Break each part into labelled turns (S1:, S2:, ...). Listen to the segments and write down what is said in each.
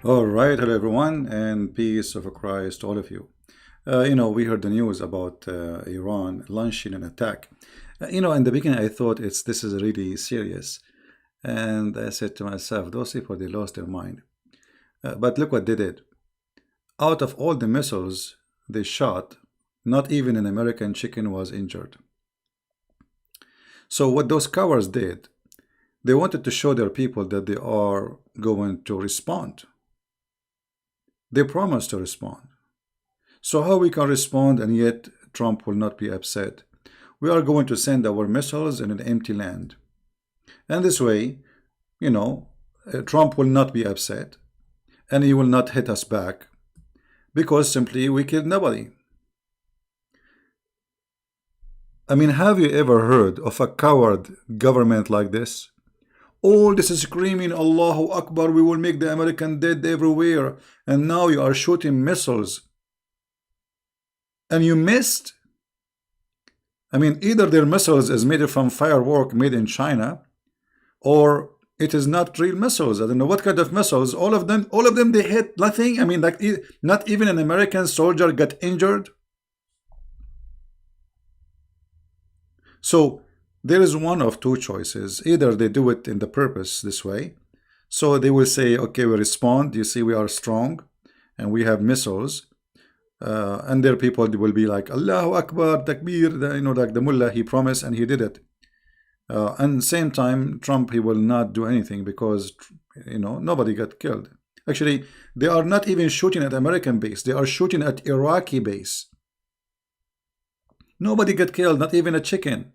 S1: All right, hello everyone, and peace of Christ to all of you. We heard the news about Iran launching an attack. In the beginning, I thought this is really serious, and I said to myself, those people they lost their mind. But look what they did. Out of all the missiles they shot, not even an American chicken was injured. So what those cowards did, they wanted to show their people that they are going to respond. They promised to respond. So how we can respond and yet Trump will not be upset? We are going to send our missiles in an empty land. And this way, Trump will not be upset and he will not hit us back because simply we killed nobody. I mean, have you ever heard of a coward government like this? All this is screaming, Allahu Akbar, we will make the American dead everywhere. And now you are shooting missiles. And you missed? I mean, either their missiles is made from firework made in China, or it is not real missiles. I don't know what kind of missiles. All of them, they hit nothing. I mean, like not even an American soldier got injured. So there is one of two choices. Either they do it in the purpose this way. So they will say, okay, we respond. You see, we are strong and we have missiles. And their people will be like, Allahu Akbar, Takbir, like the mullah, he promised and he did it. And same time, Trump, he will not do anything because, nobody got killed. Actually, they are not even shooting at American base. They are shooting at Iraqi base. Nobody got killed, not even a chicken.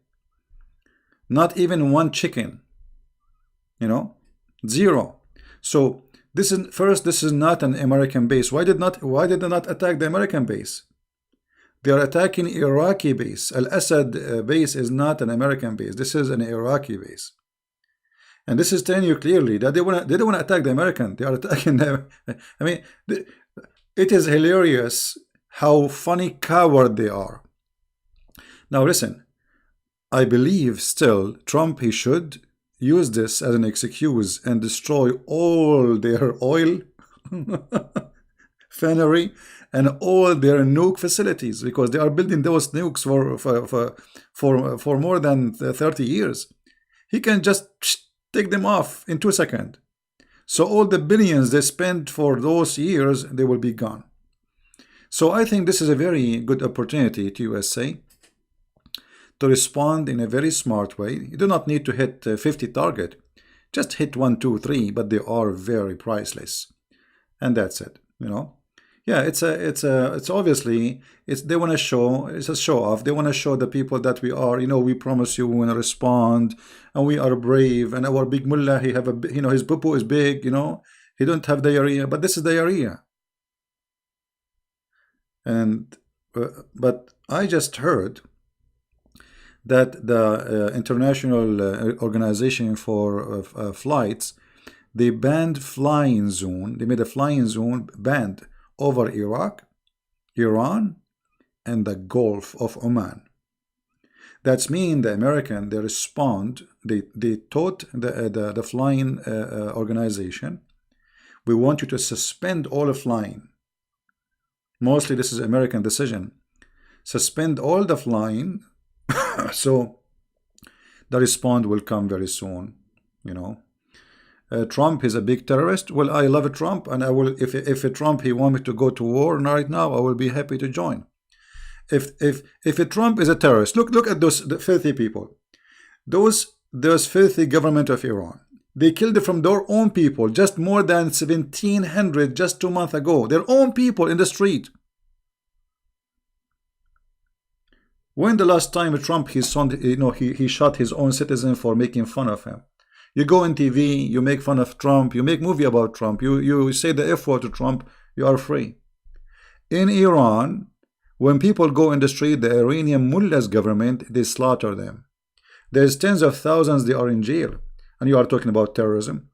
S1: Not even one chicken. Zero. So this is not an American base. Why did they not attack the American base? They are attacking Iraqi base. Al-Assad base is not an American base. This is an Iraqi base. And this is telling you clearly that they don't want to attack the American. They are attacking them. I mean, it is hilarious how funny coward they are. Now listen, I believe still Trump, he should use this as an excuse and destroy all their oil refinery and all their nuke facilities, because they are building those nukes for more than 30 years. He can just take them off in 2 seconds. So all the billions they spent for those years, they will be gone. So I think this is a very good opportunity to USA to respond in a very smart way. You do not need to hit 50 target. Just hit 1, 2, 3, but they are very priceless. And that's it, Yeah, it's obviously, they want to show, it's a show off. They want to show the people that we are, we promise you we want to respond and we are brave, and our big mullah, he have a, his poo is big, he don't have diarrhea, but this is diarrhea. And, but I just heard that the International Organization for Flights, they banned flying zone. They made a flying zone banned over Iraq, Iran, and the Gulf of Oman. That's mean the American, they respond. They told the flying organization, we want you to suspend all the flying. Mostly this is American decision. Suspend all the flying. So the response will come very soon. Trump is a big terrorist. Well, I love Trump, and I will, if Trump he want me to go to war right now, I will be happy to join. If Trump is a terrorist, look at those filthy people, those filthy government of Iran. They killed from their own people, just more than 1,700 just 2 months ago. Their own people in the street. When the last time Trump he shot his own citizen for making fun of him? You go on TV, you make fun of Trump, you make movie about Trump, you say the F word to Trump, you are free. In Iran, when people go in the street, the Iranian mullahs government, they slaughter them. There's tens of thousands, they are in jail. And you are talking about terrorism.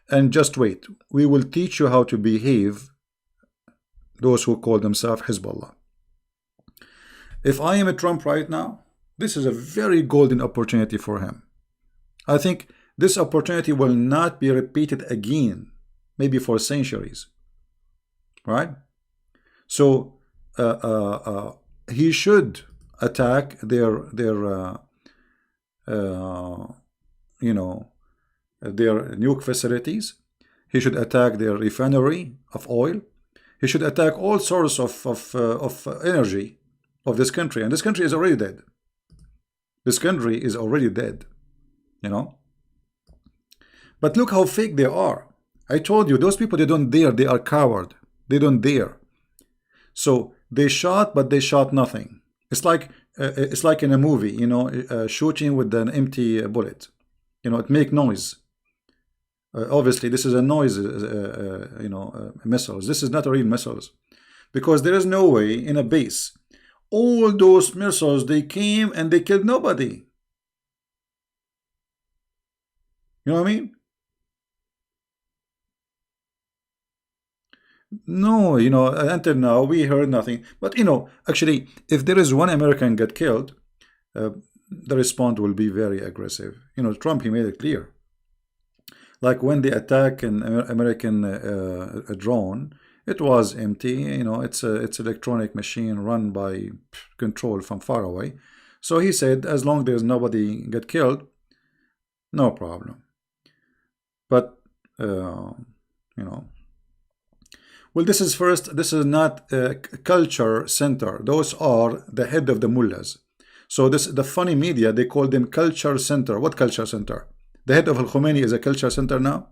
S1: And just wait, we will teach you how to behave, those who call themselves Hezbollah. If I am a Trump right now, this is a very golden opportunity for him. I think this opportunity will not be repeated again, maybe for centuries. right? So he should attack uh, you know their nuke facilities. He should attack their refinery of oil. He should attack all sources of energy of this country, and this country is already dead. This country is already dead, you know. But look how fake they are. I told you, those people, they don't dare. They are coward. They don't dare. So they shot, but they shot nothing. It's like in a movie, you know, shooting with an empty bullet. You know, it make noise. Obviously, this is a noise, missiles. This is not a real missiles, because there is no way in a base. All those missiles, they came and they killed nobody. You know what I mean? No, you know, until now we heard nothing. But you know, actually, if there is one American get killed, uh, the response will be very aggressive. You know, Trump, he made it clear. Like when they attack an American a drone, it was empty. You know, it's electronic machine run by control from far away. So he said, as long there's nobody get killed, no problem. But you know, well, this is first. This is not a culture center. Those are the head of the mullahs. So this the funny media, they call them culture center. What culture center? The head of Al Khomeini is a culture center now.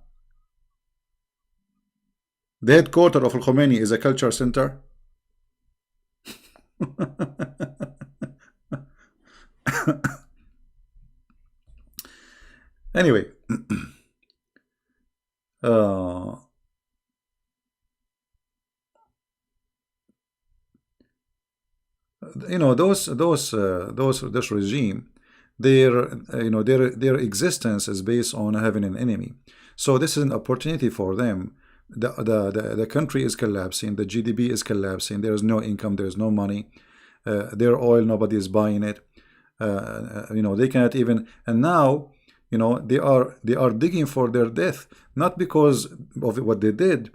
S1: The headquarter of Al Khomeini is a culture center. Anyway, uh, you know, this regime, their existence is based on having an enemy. So this is an opportunity for them. The country is collapsing, the GDP is collapsing, there is no income, there is no money, their oil, nobody is buying it. You know, they cannot even, and now, you know, they are digging for their death, not because of what they did.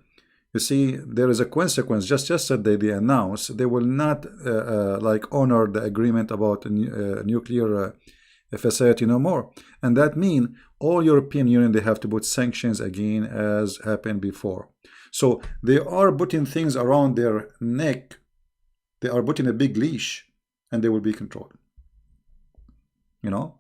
S1: You see, there is a consequence. Just yesterday they announced they will not like honor the agreement about a nuclear facility no more, and that means all European Union, they have to put sanctions again, as happened before. So they are putting things around their neck. They are putting a big leash, and they will be controlled. You know,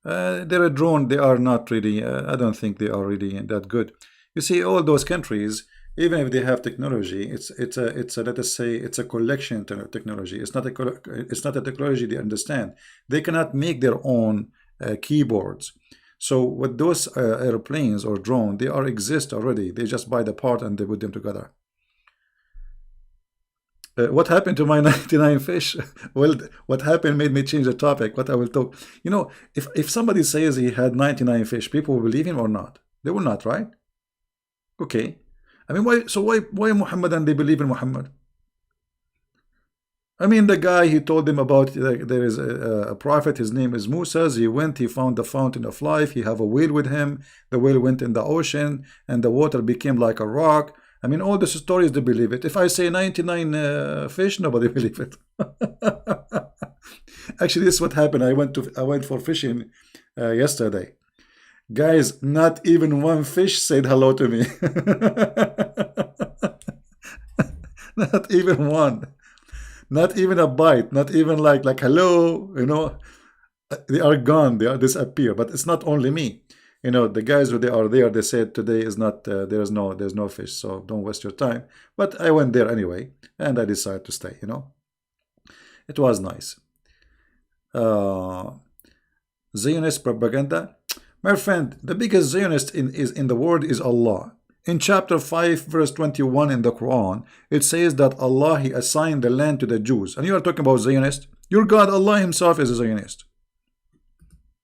S1: they're a drone. They are not really. I don't think they are really that good. You see, all those countries, even if they have technology, it's a let us say it's a collection technology. It's not a technology they understand. They cannot make their own keyboards. So with those airplanes or drone, they are exist already. They just buy the part and they put them together. What happened to my 99 fish? Well, what happened made me change the topic. What I will talk. You know, if somebody says he had 99 fish, people will believe him or not? They will not, right? Okay. I mean, why? So why Muhammad, and they believe in Muhammad? I mean, the guy, he told them about, like, there is a prophet. His name is Musa. He went. He found the fountain of life. He have a whale with him. The whale went in the ocean, and the water became like a rock. I mean, all these stories, they believe it. If I say 99 fish, nobody believe it. Actually, this is what happened. I went for fishing yesterday. Guys, not even one fish said hello to me. Not even one. Not even a bite. Not even like hello. You know, they are gone. They are disappear. But it's not only me. You know, the guys who they are there, they said today is not. There's no fish. So don't waste your time. But I went there anyway, and I decided to stay. You know, it was nice. Zionist propaganda. My friend, the biggest Zionist in the world is Allah. In chapter 5, verse 21 in the Quran, it says that Allah, He assigned the land to the Jews. And you are talking about Zionist? Your God, Allah Himself, is a Zionist.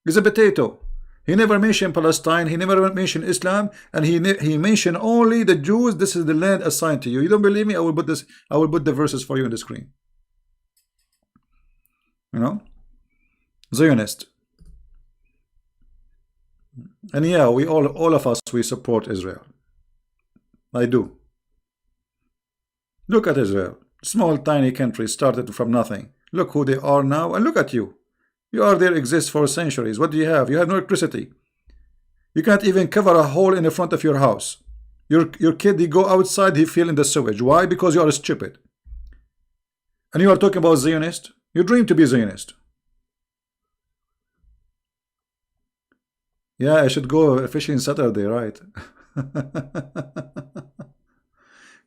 S1: He's a potato. He never mentioned Palestine. He never mentioned Islam. And he mentioned only the Jews. This is the land assigned to you. You don't believe me? I will put the verses for you on the screen. You know? Zionist. And yeah, we all of us, we support Israel. I do. Look at Israel. Small, tiny country started from nothing. Look who they are now, and look at you. You are there, exist for centuries. What do you have? You have no electricity. You can't even cover a hole in the front of your house. Your kid, he go outside, he feel in the sewage. Why? Because you are stupid. And you are talking about Zionist? You dream to be Zionist. Yeah, I should go fishing Saturday, right?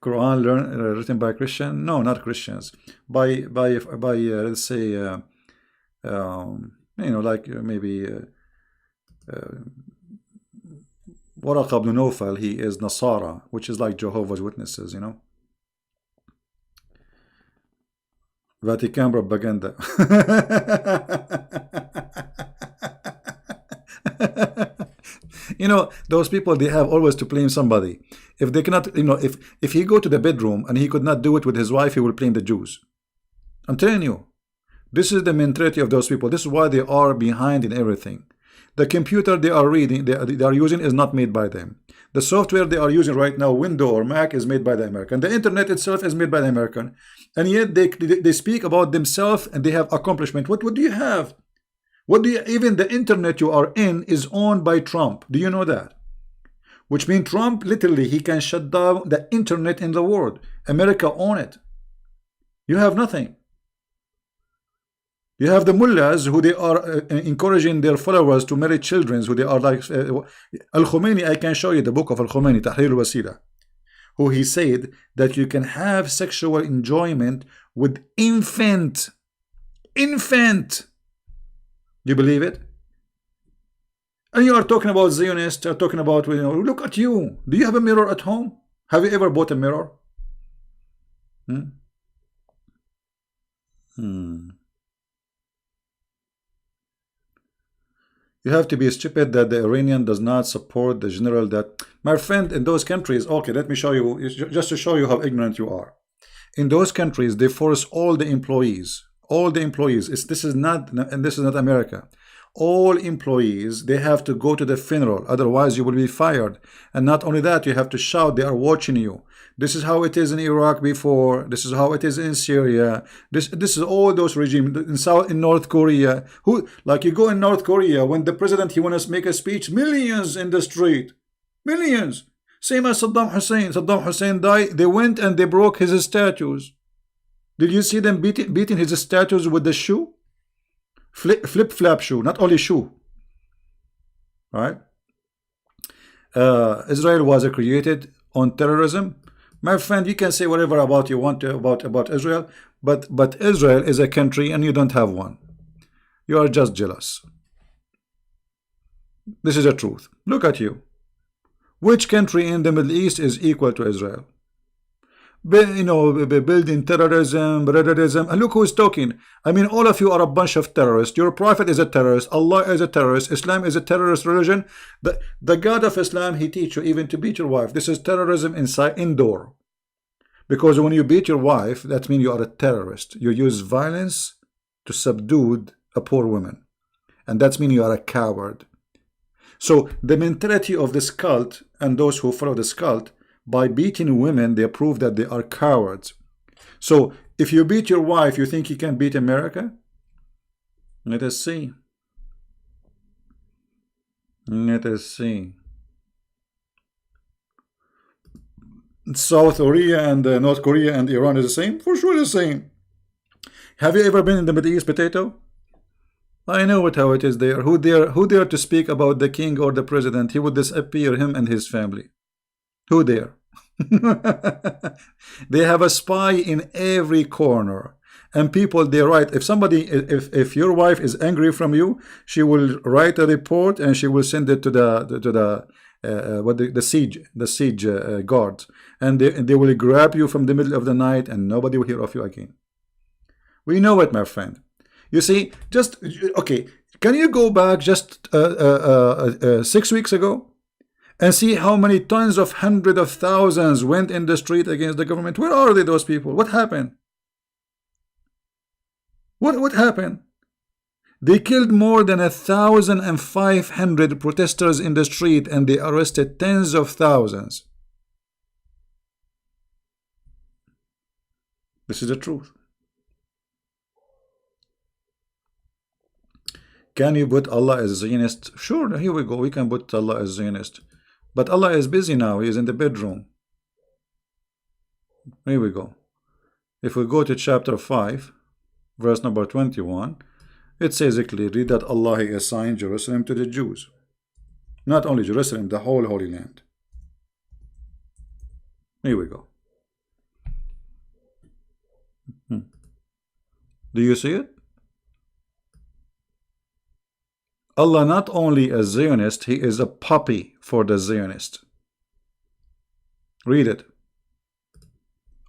S1: Quran written by Christian? No, not Christians. By let's say like maybe Waraq ibn Nawfal. He is Nasara, which is like Jehovah's Witnesses, Vatican propaganda. Those people, they have always to blame somebody. If they cannot, if he go to the bedroom and he could not do it with his wife, he will blame the Jews. I'm telling you, this is the mentality of those people. This is why they are behind in everything. The computer they are reading, they are using is not made by them. The software they are using right now, Windows or Mac, is made by the American. The internet itself is made by the American. And yet they speak about themselves and they have accomplishment. What do you have? Even the internet you are in is owned by Trump. Do you know that? Which means Trump, literally, he can shut down the internet in the world. America own it. You have nothing. You have the mullahs who they are encouraging their followers to marry children who they are like Al-Khomeini. I can show you the book of Al-Khomeini, Tahrir al-Wasila, who he said that you can have sexual enjoyment with infant. You believe it? And you are talking about Zionists, are talking about, look at you. Do you have a mirror at home? Have you ever bought a mirror? You have to be stupid that the Iranian does not support the general that, my friend, in those countries, okay, let me show you, just to show you how ignorant you are. In those countries, they force all the employees, this is not America. All employees, they have to go to the funeral, otherwise you will be fired. And not only that, you have to shout, they are watching you. This is how it is in Iraq before, this is how it is in Syria, this is all those regimes in North Korea. Like you go in North Korea, when the president, he wants to make a speech, millions in the street, millions. Same as Saddam Hussein died, they went and they broke his statues. Did you see them beating his statues with the shoe? Flip-flap shoe, not only shoe. Right? Israel was created on terrorism. My friend, you can say whatever about you want to about Israel, but Israel is a country and you don't have one. You are just jealous. This is the truth. Look at you. Which country in the Middle East is equal to Israel? Building terrorism, and look who's talking. I mean, all of you are a bunch of terrorists. Your prophet is a terrorist. Allah is a terrorist. Islam is a terrorist religion. The God of Islam, he teach you even to beat your wife. This is terrorism indoor. Because when you beat your wife, that means you are a terrorist. You use violence to subdue a poor woman. And that means you are a coward. So the mentality of this cult and those who follow this cult, by beating women, they prove that they are cowards. So if you beat your wife, you think you can beat America? Let us see. Let us see. South Korea and North Korea and Iran is the same? For sure the same. Have you ever been in the Middle East, Potato? I know how it is there. Who dare to speak about the king or the president? He would disappear, him and his family. Who dare? They have a spy in every corner. And people, they write, if your wife is angry from you, she will write a report and she will send it to the siege guards, and they will grab you from the middle of the night and nobody will hear of you again. We know it, my friend. You see, okay, can you go back just 6 weeks ago and see how many tons of hundreds of thousands went in the street against the government? Where are they, those people? What happened? What happened? They killed more than 1,500 protesters in the street and they arrested tens of thousands. This is the truth. Can you put Allah as a Zionist? Sure, here we go. We can put Allah as a Zionist. But Allah is busy now. He is in the bedroom. Here we go. If we go to chapter 5, verse number 21, it says clearly that Allah assigned Jerusalem to the Jews. Not only Jerusalem, the whole Holy Land. Here we go. Do you see it? Allah not only a Zionist, he is a puppy for the Zionist. Read it.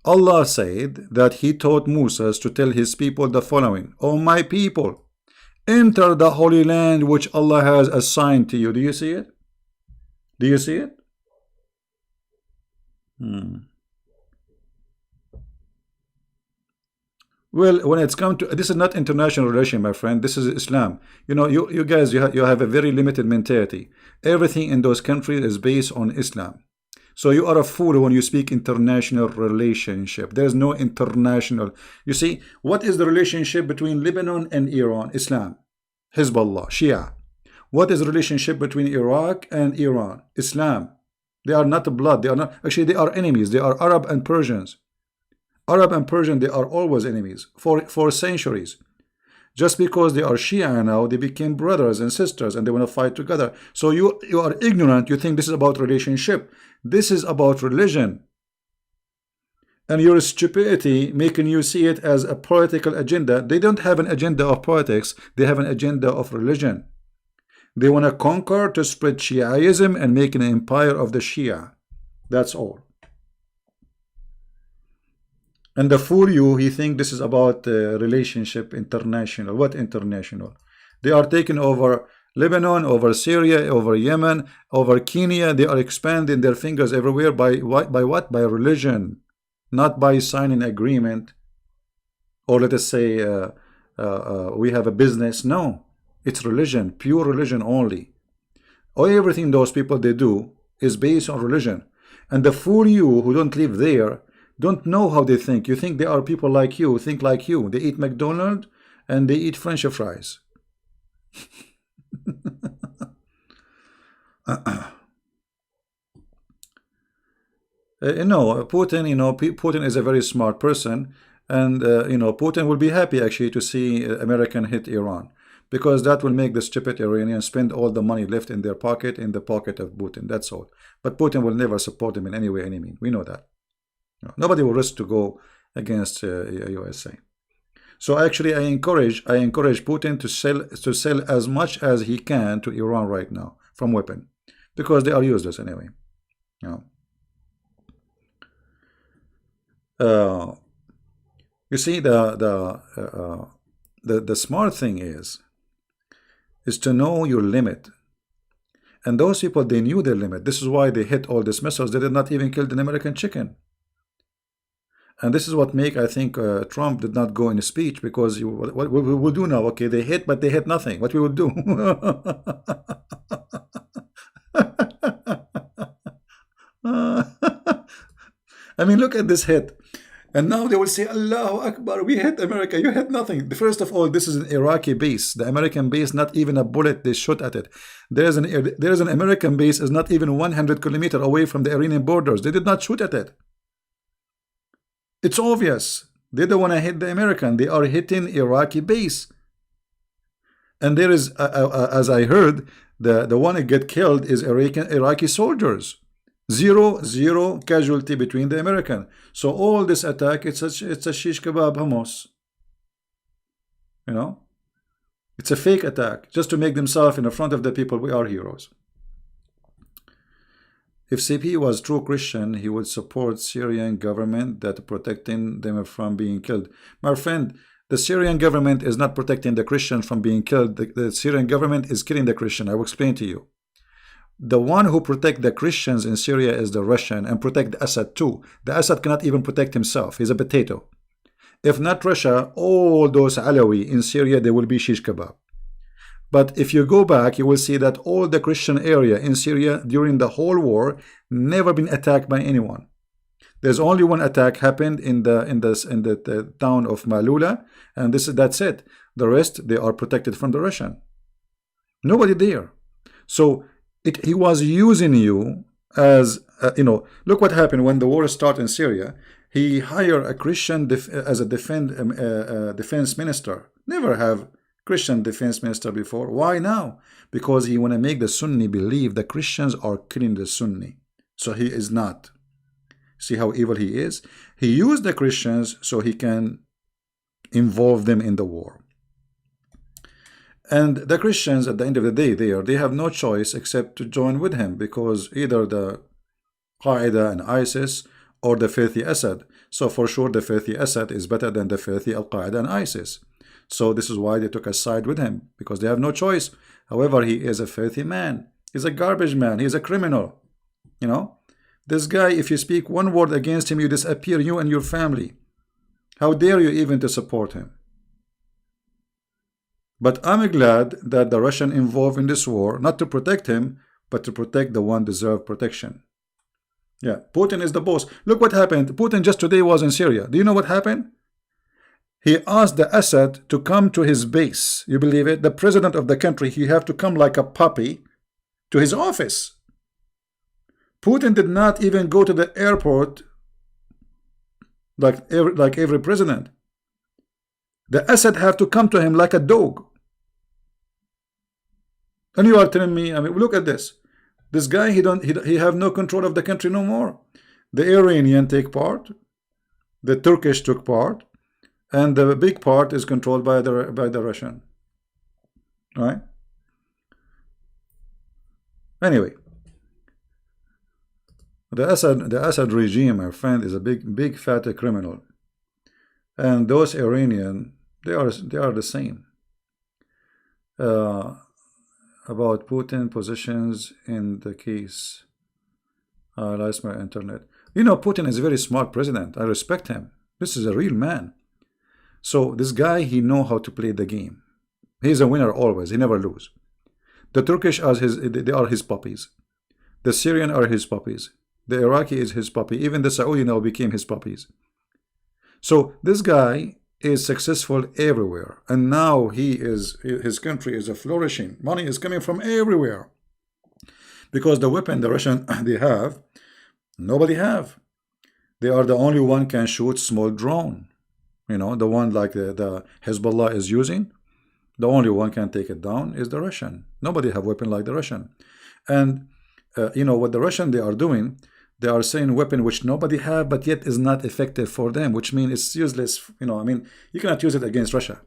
S1: Allah said that he taught Moses to tell his people the following: O my people, enter the Holy Land which Allah has assigned to you. Do you see it? Do you see it? Well, when it's come to this is not international relation, my friend. This is Islam. You know, you guys, you have a very limited mentality. Everything in those countries is based on Islam. So you are a fool when you speak international relationship. There is no international. You see, what is the relationship between Lebanon and Iran? Islam. Hezbollah, Shia. What is the relationship between Iraq and Iran? Islam. They are not blood. They are not. Actually, they are enemies. They are Arab and Persians. Arab and Persian, they are always enemies for centuries. Just because they are Shia now, they became brothers and sisters and they want to fight together. So you are ignorant. You think this is about relationship. This is about religion. And your stupidity making you see it as a political agenda. They don't have an agenda of politics. They have an agenda of religion. They want to conquer, to spread Shiaism and make an empire of the Shia. That's all. And the fool you, he think this is about relationship international. What international? They are taking over Lebanon, over Syria, over Yemen, over Kenya. They are expanding their fingers everywhere by what? By religion, not by signing agreement, or let us say we have a business. No, it's religion, pure religion only. Everything those people they do is based on religion. And the fool you who don't live there don't know how they think. You think they are people like you, think like you. They eat McDonald's and they eat French fries. No, Putin, Putin is a very smart person, and Putin will be happy actually to see American hit Iran, because that will make the stupid Iranians spend all the money left in their pocket in the pocket of Putin. That's all. But Putin will never support him in any way, any means. We know that. Nobody will risk to go against USA. So actually, I encourage Putin to sell as much as he can to Iran right now from weapon, because they are useless anyway. You see, the smart thing is to know your limit. And those people, they knew their limit. This is why they hit all these missiles. They did not even kill an American chicken. And this is what make, I think, Trump did not go in a speech, because what we will do now, okay, they hit, but they hit nothing. What we will do? I mean, look at this hit. And now they will say, Allahu Akbar, we hit America, you hit nothing. First of all, this is an Iraqi base. The American base, not even a bullet they shot at it. There is an American base is not even 100 kilometers away from the Iranian borders. They did not shoot at it. It's obvious. They don't want to hit the American. They are hitting Iraqi base. And there is, as I heard, the one that get killed is Iraqi soldiers. Zero casualty between the American. So all this attack, it's a shish kebab hummus. It's a fake attack, just to make themselves in the front of the people, we are heroes. If CP was true Christian, he would support Syrian government that protecting them from being killed. My friend, the Syrian government is not protecting the Christians from being killed. The Syrian government is killing the Christian. I will explain to you. The one who protect the Christians in Syria is the Russian, and protect Assad too. The Assad cannot even protect himself. He's a potato. If not Russia, all those Alawi in Syria, they will be shish kebab. But if you go back, you will see that all the Christian area in Syria during the whole war never been attacked by anyone. There's only one attack happened in the town of Malula, and that's it. The rest, they are protected from the Russian. Nobody there. So he was using you as look what happened when the war started in Syria. He hired a Christian as a defense minister. Never have Christian defense minister before. Why now? Because he want to make the Sunni believe the Christians are killing the Sunni. So he is not. See how evil he is? He used the Christians so he can involve them in the war. And the Christians, at the end of the day, they have no choice except to join with him, because either the Qaeda and ISIS or the filthy Assad. So for sure the filthy Assad is better than the filthy Al-Qaeda and ISIS. So this is why they took a side with him, because they have no choice. However, he is a filthy man. He's a garbage man. He's a criminal. This guy, if you speak one word against him, you disappear, you and your family. How dare you even to support him? But I'm glad that the Russian involved in this war, not to protect him, but to protect the one deserved protection. Yeah, Putin is the boss. Look what happened. Putin just today was in Syria. Do you know what happened? He asked the Assad to come to his base. You believe it? The president of the country, he have to come like a puppy to his office. Putin did not even go to the airport like every president. The Assad have to come to him like a dog. And you are telling me, I mean, look at this. This guy, he have no control of the country no more. The Iranian take part, the Turkish took part, and the big part is controlled by the Russian. Right? Anyway, the Assad regime, my friend, is a big fat criminal. And those Iranian, they are the same. About Putin positions in the case. I lost my internet. Putin is a very smart president. I respect him. This is a real man. So this guy, he know how to play the game. He's a winner always. He never lose. The Turkish they are his puppies. The Syrian are his puppies. The Iraqi is his puppy. Even the Saudi now became his puppies. So this guy is successful everywhere, and now his country is flourishing. Money is coming from everywhere, because the weapon the Russian they have, nobody have. They are the only one can shoot small drone. The one like the Hezbollah is using. The only one can take it down is the Russian. Nobody have weapon like the Russian. And what the Russian they are doing. They are saying weapon which nobody have, but yet is not effective for them, which means it's useless. You cannot use it against Russia,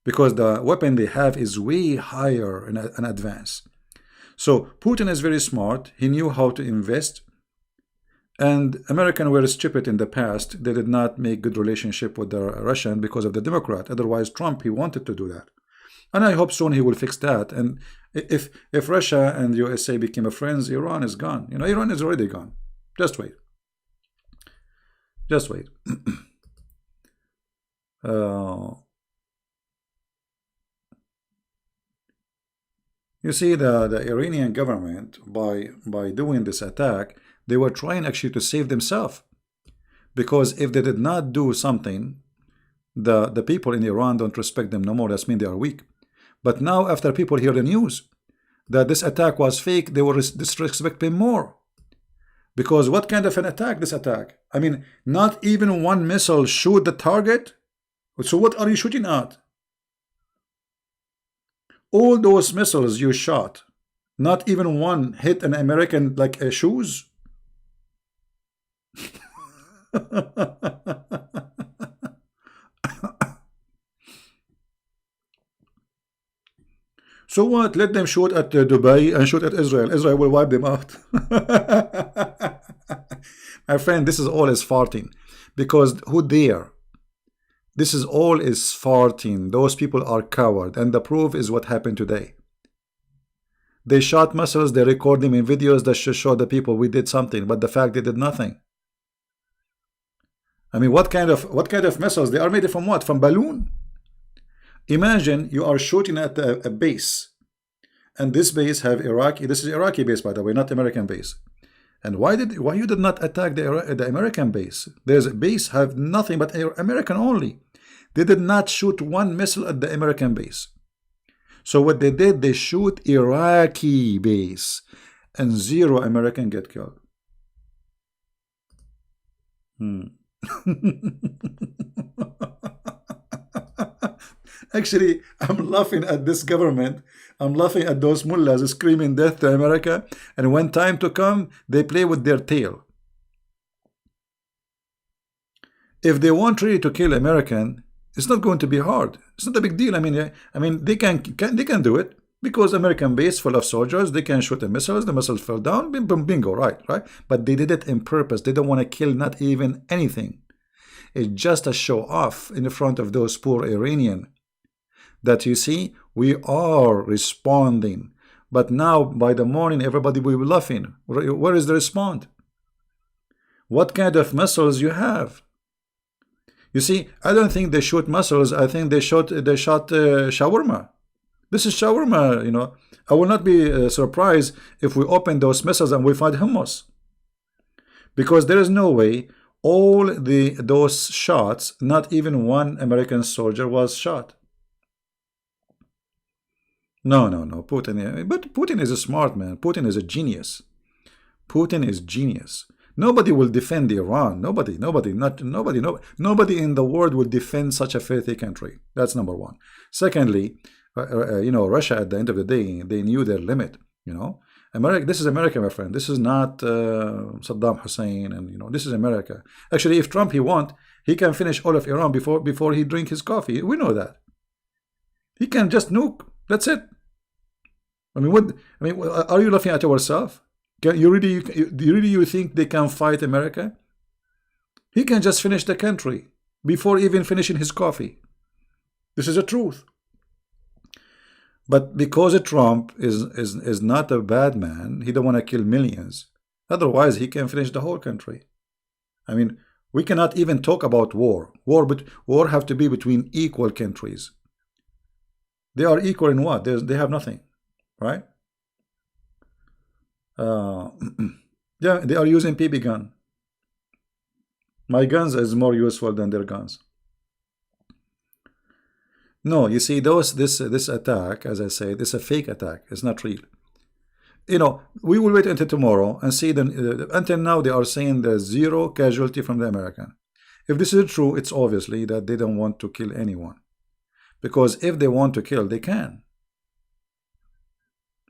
S1: because the weapon they have is way higher in advance. So Putin is very smart. He knew how to invest. And Americans were stupid in the past. They did not make good relationship with the Russian because of the Democrat. Otherwise, Trump, he wanted to do that. And I hope soon he will fix that. And if Russia and USA became friends, Iran is gone. Iran is already gone. Just wait. Just wait. You see, the Iranian government, by doing this attack, they were trying actually to save themselves. Because if they did not do something, the people in Iran don't respect them no more. That means they are weak. But now, after people hear the news that this attack was fake, they will disrespect them more. Because what kind of an attack, this attack? I mean, not even one missile shoot the target. So what are you shooting at? All those missiles you shot, not even one hit an American like a shoes. So what? Let them shoot at Dubai and shoot at Israel. Israel will wipe them out. My friend, this is all is farting. Because who dare? This is all is farting. Those people are coward. And the proof is what happened today. They shot missiles. They record them in videos that should show the people we did something. But the fact they did nothing. I mean, what kind of missiles? They are made from what? From balloon? Imagine you are shooting at a base, and this base have Iraqi. This is Iraqi base, by the way, not American base. And why you did not attack the American base? There's a base have nothing but American only. They did not shoot one missile at the American base. So what they did, they shoot Iraqi base, and zero American get killed. Actually, I'm laughing at this government. I'm laughing at those mullahs screaming death to America, and when time to come, they play with their tail. If they want really to kill American, it's not going to be hard. It's not a big deal. I mean, they can do it because American base full of soldiers. They can shoot the missiles. The missiles fell down. Bingo, right. But they did it in purpose. They don't want to kill not even anything. It's just a show off in front of those poor Iranian. That you see, we are responding. But now, by the morning, everybody will be laughing. Where is the response? What kind of missiles you have? You see, I don't think they shoot missiles. I think they shot shawarma. This is shawarma, you know. I will not be surprised if we open those missiles and we find hummus. Because there is no way all those shots, not even one American soldier was shot. No, Putin. But Putin is a smart man. Putin is a genius. Putin is genius. Nobody will defend Iran. Nobody in the world will defend such a filthy country. That's number one. Secondly, you know, Russia at the end of the day, they knew their limit. You know, America. This is America, my friend. This is not Saddam Hussein, and you know, this is America. Actually, if Trump he can finish all of Iran before he drink his coffee. We know that. He can just nuke. That's it. I mean, what? I mean, are you laughing at yourself? You really think they can fight America? He can just finish the country before even finishing his coffee. This is the truth. But because Trump is not a bad man, he don't want to kill millions. Otherwise, he can finish the whole country. I mean, we cannot even talk about war. War have to be between equal countries. They are equal in what? They have nothing, right? Yeah, they are using BB gun. My guns is more useful than their guns. No, you see, this attack, as I say, this is a fake attack. It's not real. You know, we will wait until tomorrow and see. Until now, they are saying there's zero casualty from the American. If this is true, it's obviously that they don't want to kill anyone. Because if they want to kill, they can.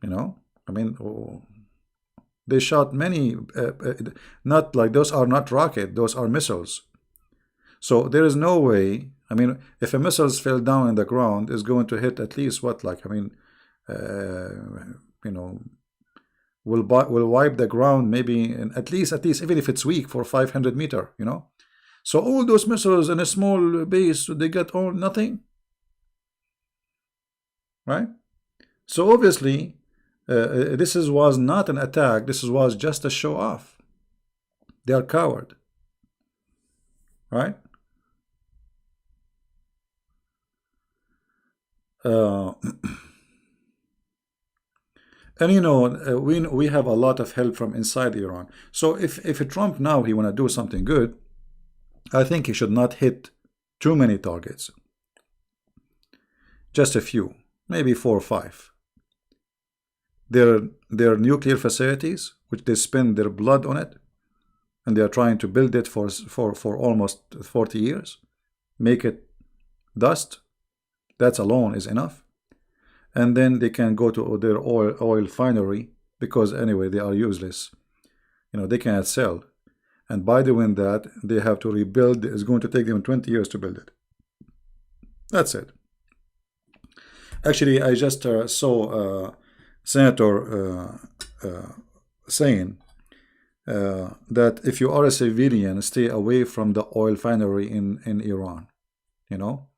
S1: You know, I mean, they shot many, not like those are not rocket, those are missiles. So there is no way. I mean, if a missile fell down in the ground, it's going to hit at least what, like, I mean, you know, will wipe the ground maybe, at least even if it's weak for 500 meters. You know, so all those missiles in a small base, they get all nothing, right? So obviously, was not an attack. This was just a show off. They are coward, right? And you know, we have a lot of help from inside Iran. So if Trump now he want to do something good, I think he should not hit too many targets. Just a few, maybe 4 or 5. Their nuclear facilities, which they spend their blood on it, and they are trying to build it for almost 40 years, make it dust. That alone is enough. And then they can go to their oil refinery, because anyway they are useless. You know, they cannot sell. And by doing that, they have to rebuild. It's going to take them 20 years to build it. That's it. Actually, I just saw Senator saying that if you are a civilian, stay away from the oil refinery in Iran. You know.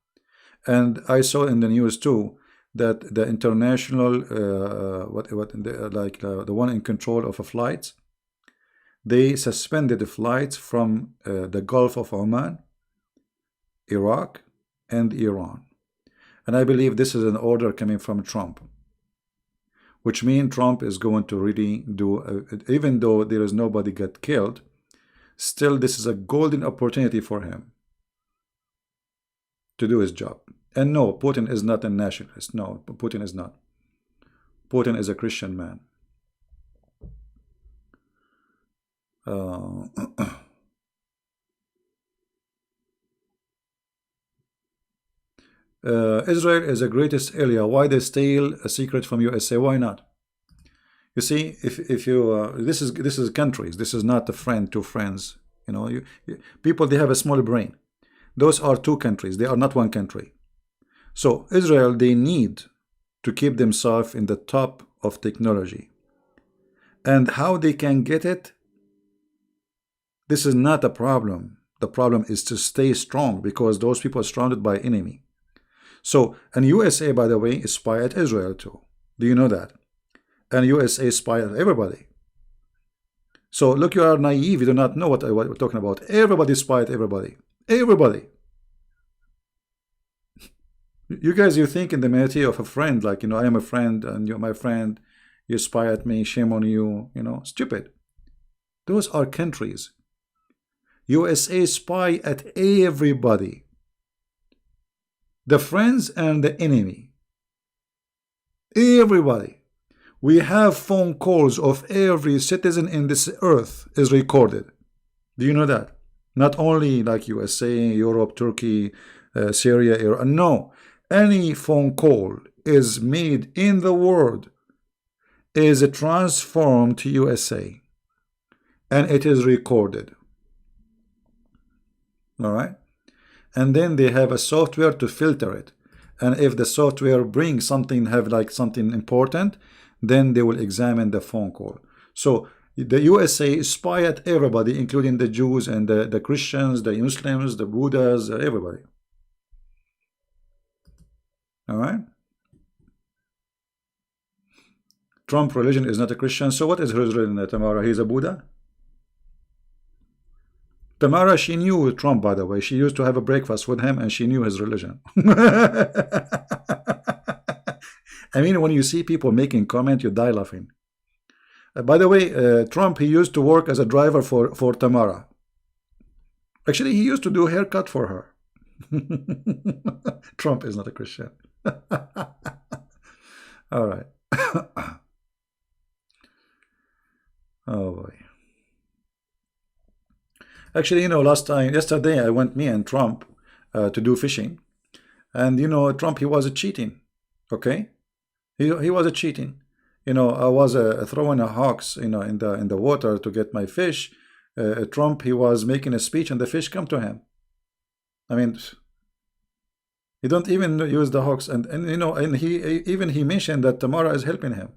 S1: And I saw in the news too that the international, the one in control of flights, they suspended the flights from the Gulf of Oman, Iraq, and Iran. And I believe this is an order coming from Trump. which means Trump is going to really do, even though there is nobody get killed, still this is a golden opportunity for him to do his job. And no, Putin is not a nationalist. No, Putin is not. Putin is a Christian man. Israel is the greatest area. Why they steal a secret from USA? Why not? You see, if you this is countries. This is not a friend, two friends. You know, people, they have a small brain. Those are two countries. They are not one country. So Israel, they need to keep themselves in the top of technology. And how they can get it? This is not a problem. The problem is to stay strong, because those people are surrounded by enemy. So, and USA, by the way, is spy at Israel too. Do you know that? And USA spy at everybody. So look, you are naive. You do not know what we're talking about. Everybody spy at everybody. Everybody. You guys, you think in the mentality of a friend, like, you know, I am a friend and you're my friend. You spy at me. Shame on you. You know, stupid. Those are countries. USA spy at everybody. The friends and the enemy. Everybody. We have phone calls of every citizen in this earth is recorded. Do you know that? Not only like USA, Europe, Turkey, Syria, Iran. No. Any phone call is made in the world is transformed to USA. And it is recorded. All right? And then they have a software to filter it. And if the software brings something, have like something important, then they will examine the phone call. So the USA spy at everybody, including the Jews and the Christians, the Muslims, the Buddhas, everybody. All right? Trump religion is not a Christian. So what is his religion, Tamara? He's a Buddha? Tamara, she knew Trump, by the way. She used to have a breakfast with him and she knew his religion. I mean, when you see people making comment, you die laughing. By the way, Trump, he used to work as a driver for Tamara. Actually, he used to do a haircut for her. Trump is not a Christian. All right. Oh boy. Actually, you know, yesterday, I went, me and Trump, to do fishing. And, you know, Trump, he was cheating. Okay? He was cheating. You know, I was throwing a hawks, you know, in the water to get my fish. Trump, he was making a speech and the fish come to him. I mean, he don't even use the hawks. And you know, and he mentioned that Tamara is helping him.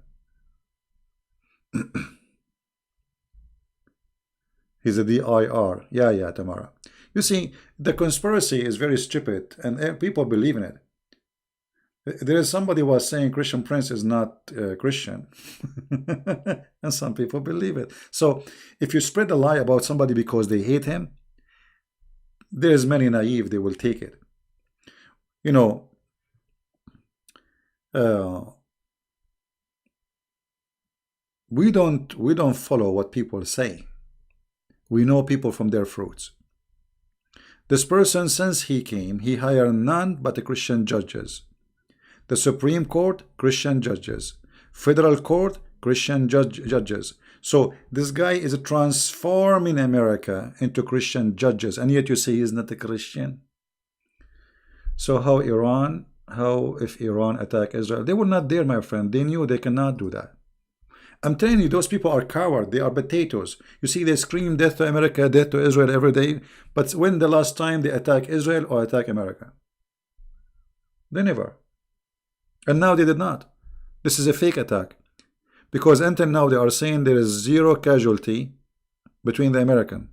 S1: He's a DIR. Yeah, Tamara. You see, the conspiracy is very stupid, and people believe in it. There is somebody was saying Christian Prince is not Christian, and some people believe it. So, if you spread a lie about somebody because they hate him, there is many naive, they will take it. You know, we don't follow what people say. We know people from their fruits. This person, since he came, he hired none but Christian judges. The Supreme Court, Christian judges. Federal Court, Christian judges. So this guy is transforming America into Christian judges, and yet you say he's not a Christian. So how if Iran attack Israel? They were not there, my friend. They knew they cannot do that. I'm telling you, those people are cowards. They are potatoes. You see, they scream death to America, death to Israel every day. But when the last time they attack Israel or attack America? They never. And now they did not. This is a fake attack. Because until now they are saying there is zero casualty between the American.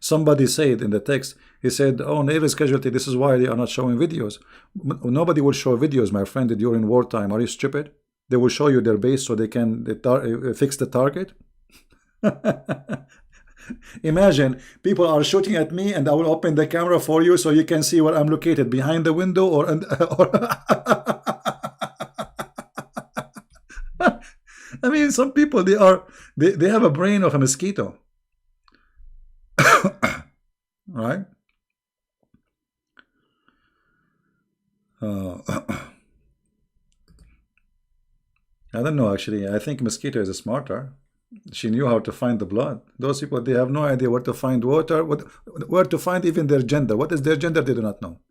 S1: Somebody said in the text, he said, oh, there is casualty. This is why they are not showing videos. Nobody will show videos, my friend, during wartime. Are you stupid? They will show you their base so they can fix the target. Imagine people are shooting at me and I will open the camera for you so you can see where I'm located, behind the window or I mean, some people they have a brain of a mosquito, right? Uh, I don't know actually. I think mosquito is smarter. She knew how to find the blood. Those people, they have no idea where to find water, where to find even their gender. What is their gender? They do not know.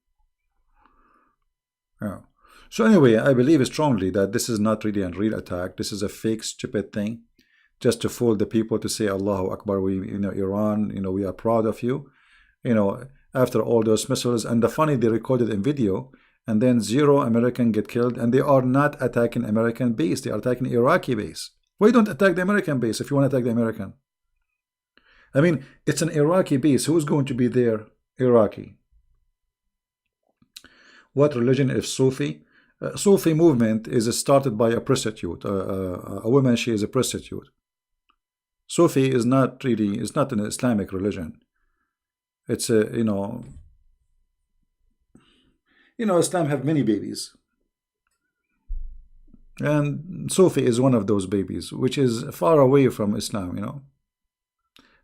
S1: Yeah. So anyway, I believe strongly that this is not really a real attack. This is a fake, stupid thing, just to fool the people to say Allahu Akbar. We, Iran, we are proud of you. After all those missiles, and the funny, they recorded in video, and then zero American get killed, and they are not attacking American base. They are attacking Iraqi base. Why don't attack the American base if you want to attack the American? I mean, it's an Iraqi base. Who's going to be there? Iraqi. What religion is Sufi? Sufi movement is started by a prostitute, a woman. She is a prostitute. Sufi is not really, it's not an Islamic religion. It's a, Islam have many babies, and Sufi is one of those babies, which is far away from Islam.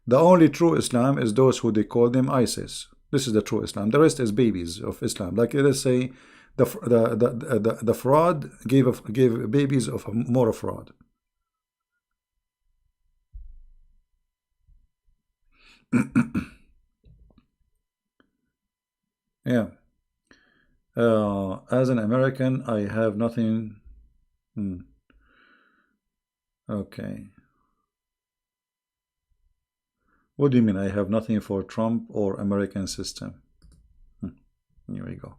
S1: The only true Islam is those who they call them ISIS. This is the true Islam. The rest is babies of Islam. Like let's say, the fraud gave babies of more fraud. Yeah. As an American, I have nothing. Okay. What do you mean? I have nothing for Trump or American system. Here we go.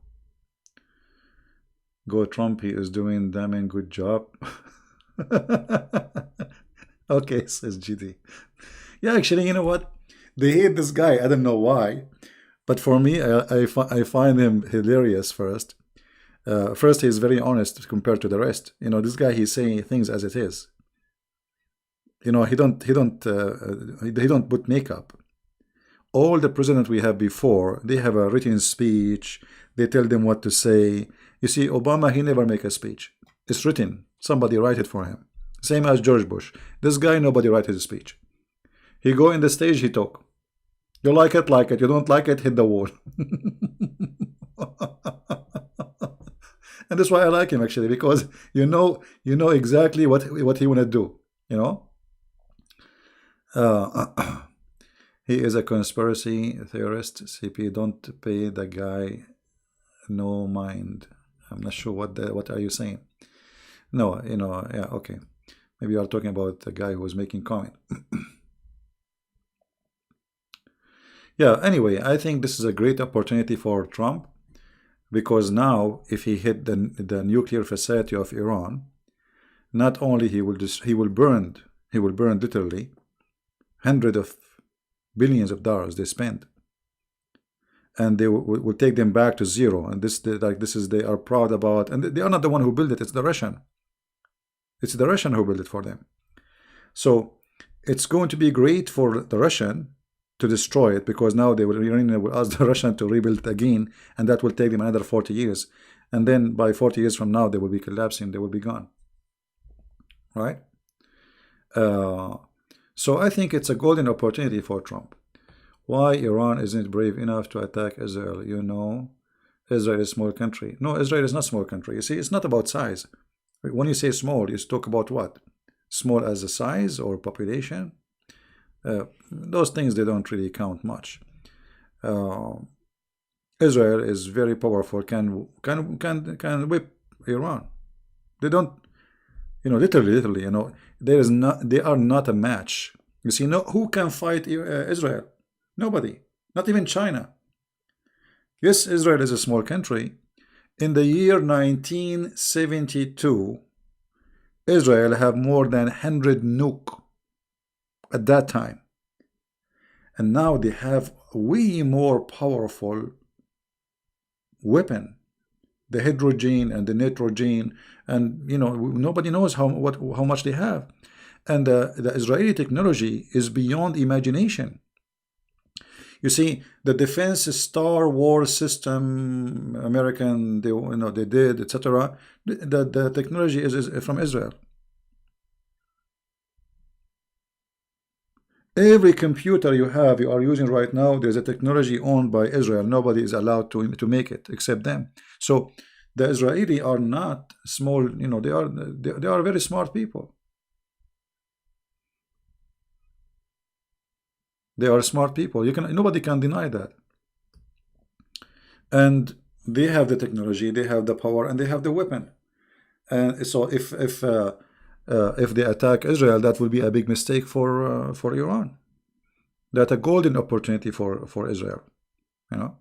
S1: Go Trump. He is doing damn good job. Okay, says GD. Yeah, actually, you know what? They hate this guy. I don't know why. But for me, I find him hilarious first. First, he's very honest compared to the rest. This guy, he's saying things as it is. He don't put makeup. All the presidents we have before, they have a written speech. They tell them what to say. You see, Obama, he never make a speech. It's written. Somebody write it for him. Same as George Bush. This guy, nobody write his speech. He go in the stage, he talk. You like it, like it. You don't like it, hit the wall. And that's why I like him actually, because you know exactly what he wanna do. He is a conspiracy theorist. CP, don't pay the guy no mind. I'm not sure what are you saying. No, yeah, okay. Maybe you are talking about the guy who was making comment. Yeah, anyway, I think this is a great opportunity for Trump, because now if he hit the nuclear facility of Iran, not only he will burn literally hundreds of billions of dollars they spent, and they will take them back to zero. And they are proud about, and they are not the one who built it. It's the Russian. It's the Russian who built it for them. So it's going to be great for the Russian to destroy it, because now they will ask the Russian to rebuild it again, and that will take them another 40 years. And then by 40 years from now, they will be collapsing. They will be gone. Right? So I think it's a golden opportunity for Trump. Why Iran isn't brave enough to attack Israel? Israel is a small country. No, Israel is not a small country. You see, it's not about size. When you say small, you talk about what? Small as a size or population? Those things, they don't really count much. Israel is very powerful, can whip Iran. They don't, literally, they are not a match. You see, who can fight Israel? Nobody, not even China. Yes, Israel is a small country. In the year 1972, Israel had more than 100 nuke at that time. And now they have way more powerful weapon, the hydrogen and the nitrogen, and nobody knows how much they have. And the Israeli technology is beyond imagination. You see, the defense Star Wars system, American, they did, etc. The technology is from Israel. Every computer you are using right now, there's a technology owned by Israel. Nobody is allowed to make it except them. So the Israeli are not small, you know, they are very smart people. They are smart people. Nobody can deny that. And they have the technology, they have the power, and they have the weapon. And so if they attack Israel, that will be a big mistake for Iran. That's a golden opportunity for Israel, you know,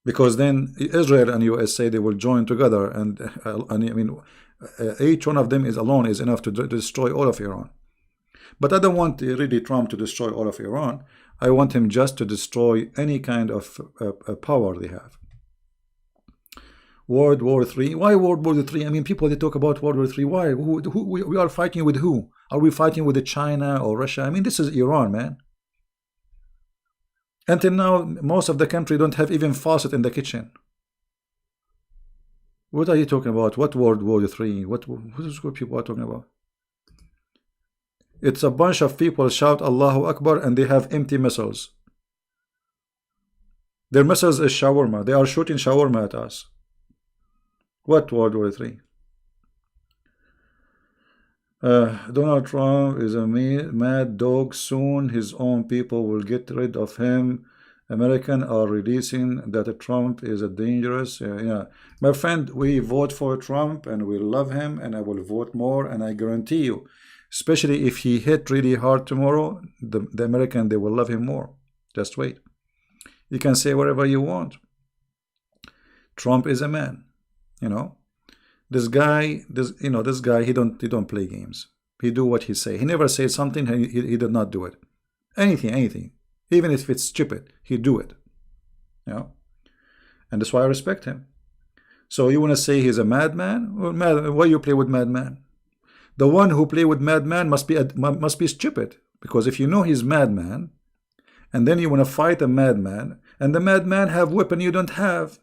S1: because then Israel and USA, they will join together, and I mean, each one of them is alone is enough to destroy all of Iran. But I don't want really Trump to destroy all of Iran. I want him just to destroy any kind of power they have. World War III. Why World War III? I mean, people, they talk about World War III. Why? We are fighting with who? Are we fighting with China or Russia? I mean, this is Iran, man. Until now, most of the country don't have even faucet in the kitchen. What are you talking about? What World War III? What is what people are talking about? It's a bunch of people shout Allahu Akbar and they have empty missiles. Their missiles is shawarma. They are shooting shawarma at us. What World War III? Donald Trump is a mad dog. Soon his own people will get rid of him. Americans are releasing that Trump is a dangerous. Yeah, my friend, we vote for Trump and we love him, and I will vote more. And I guarantee you, especially if he hit really hard tomorrow, the American, they will love him more. Just wait. You can say whatever you want. Trump is a man. You know, this guy, this guy, he don't play games. He do what he say. He never says something, he did not do it. Anything. Even if it's stupid, he do it. You know? And that's why I respect him. So you want to say he's a madman? Well, why you play with madman? The one who play with madman must be stupid. Because if you know he's madman, and then you want to fight a madman, and the madman have weapon you don't have,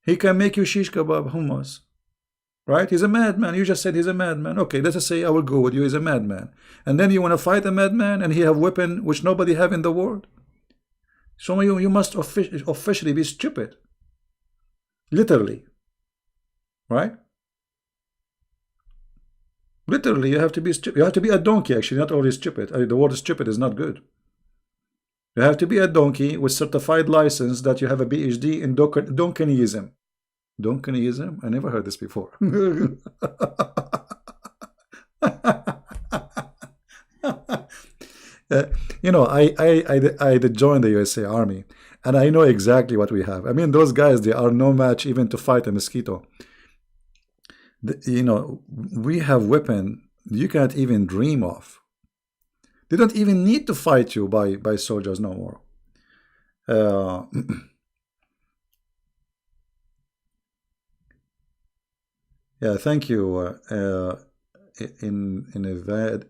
S1: he can make you shish kebab hummus. Right? He's a madman. You just said he's a madman. Okay, let's just say I will go with you. He's a madman. And then you want to fight a madman and he have weapon which nobody have in the world. So you must officially be stupid. Literally. Right? Literally, you have to be stupid. You have to be a donkey, actually, not always stupid. The word stupid is not good. You have to be a donkey with certified license that you have a PhD in Donkenism. Donkenism? I never heard this before. You know, I did join the USA Army, and I know exactly what we have. I mean, those guys, they are no match even to fight a mosquito. You know, we have weapon you can't even dream of. They don't even need to fight you by soldiers no more. Yeah, thank you. In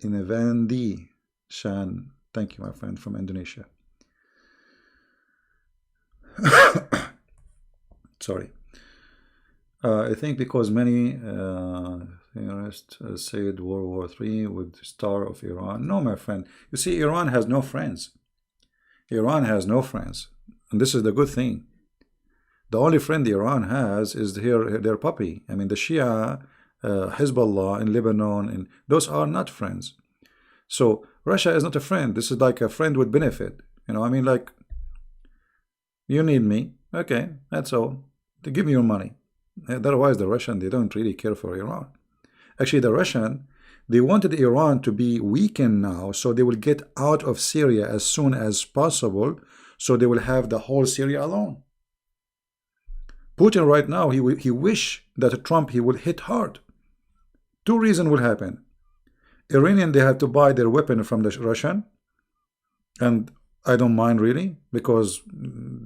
S1: Evandi Shan, thank you, my friend from Indonesia. Sorry. I think because many theorists said World War III would star of Iran. No, my friend. You see, Iran has no friends. Iran has no friends, and this is the good thing. The only friend Iran has is their puppy. I mean, the Shia, Hezbollah in Lebanon, and those are not friends. So Russia is not a friend. This is like a friend with benefit. You know, I mean, like, you need me. Okay, that's all. To give me your money. Otherwise, the Russian, they don't really care for Iran. Actually, the Russian, they wanted Iran to be weakened now, so they will get out of Syria as soon as possible, so they will have the whole Syria alone. Putin right now, he wish that Trump, he will hit hard. Two reasons will happen. Iranian, they have to buy their weapon from the Russian, and I don't mind really, because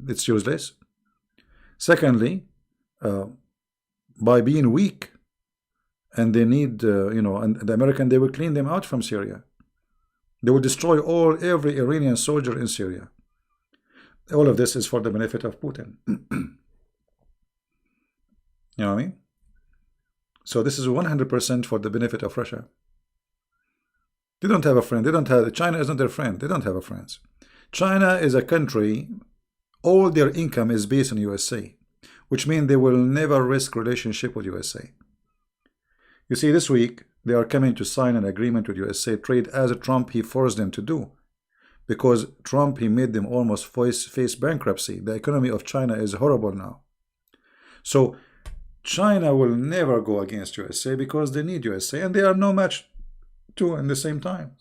S1: it's useless. Secondly, by being weak, and they need, you know, and the American, they will clean them out from Syria. They will destroy every Iranian soldier in Syria. All of this is for the benefit of Putin. You know what I mean? So this is 100% for the benefit of Russia. They don't have a friend. They don't have, China is not their friend. They don't have a friends. China is a country, all their income is based on USA, which means they will never risk relationship with USA. You see, this week, they are coming to sign an agreement with USA trade as Trump, he forced them to do. Because Trump, he made them almost face bankruptcy. The economy of China is horrible now. So China will never go against USA because they need USA, and they are no match to in the same time.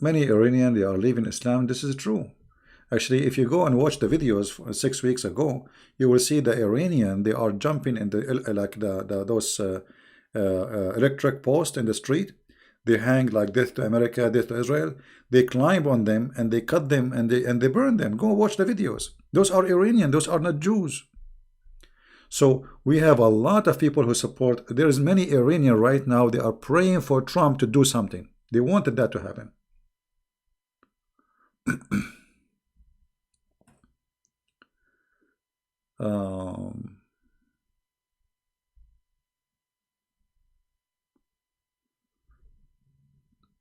S1: Many Iranians, they are leaving Islam. This is true. Actually, if you go and watch the videos 6 weeks ago, you will see the Iranian, they are jumping in the like those electric posts in the street. They hang like death to America, death to Israel. They climb on them and they cut them and they burn them. Go watch the videos. Those are Iranian. Those are not Jews. So we have a lot of people who support. There is many Iranian right now. They are praying for Trump to do something. They wanted that to happen.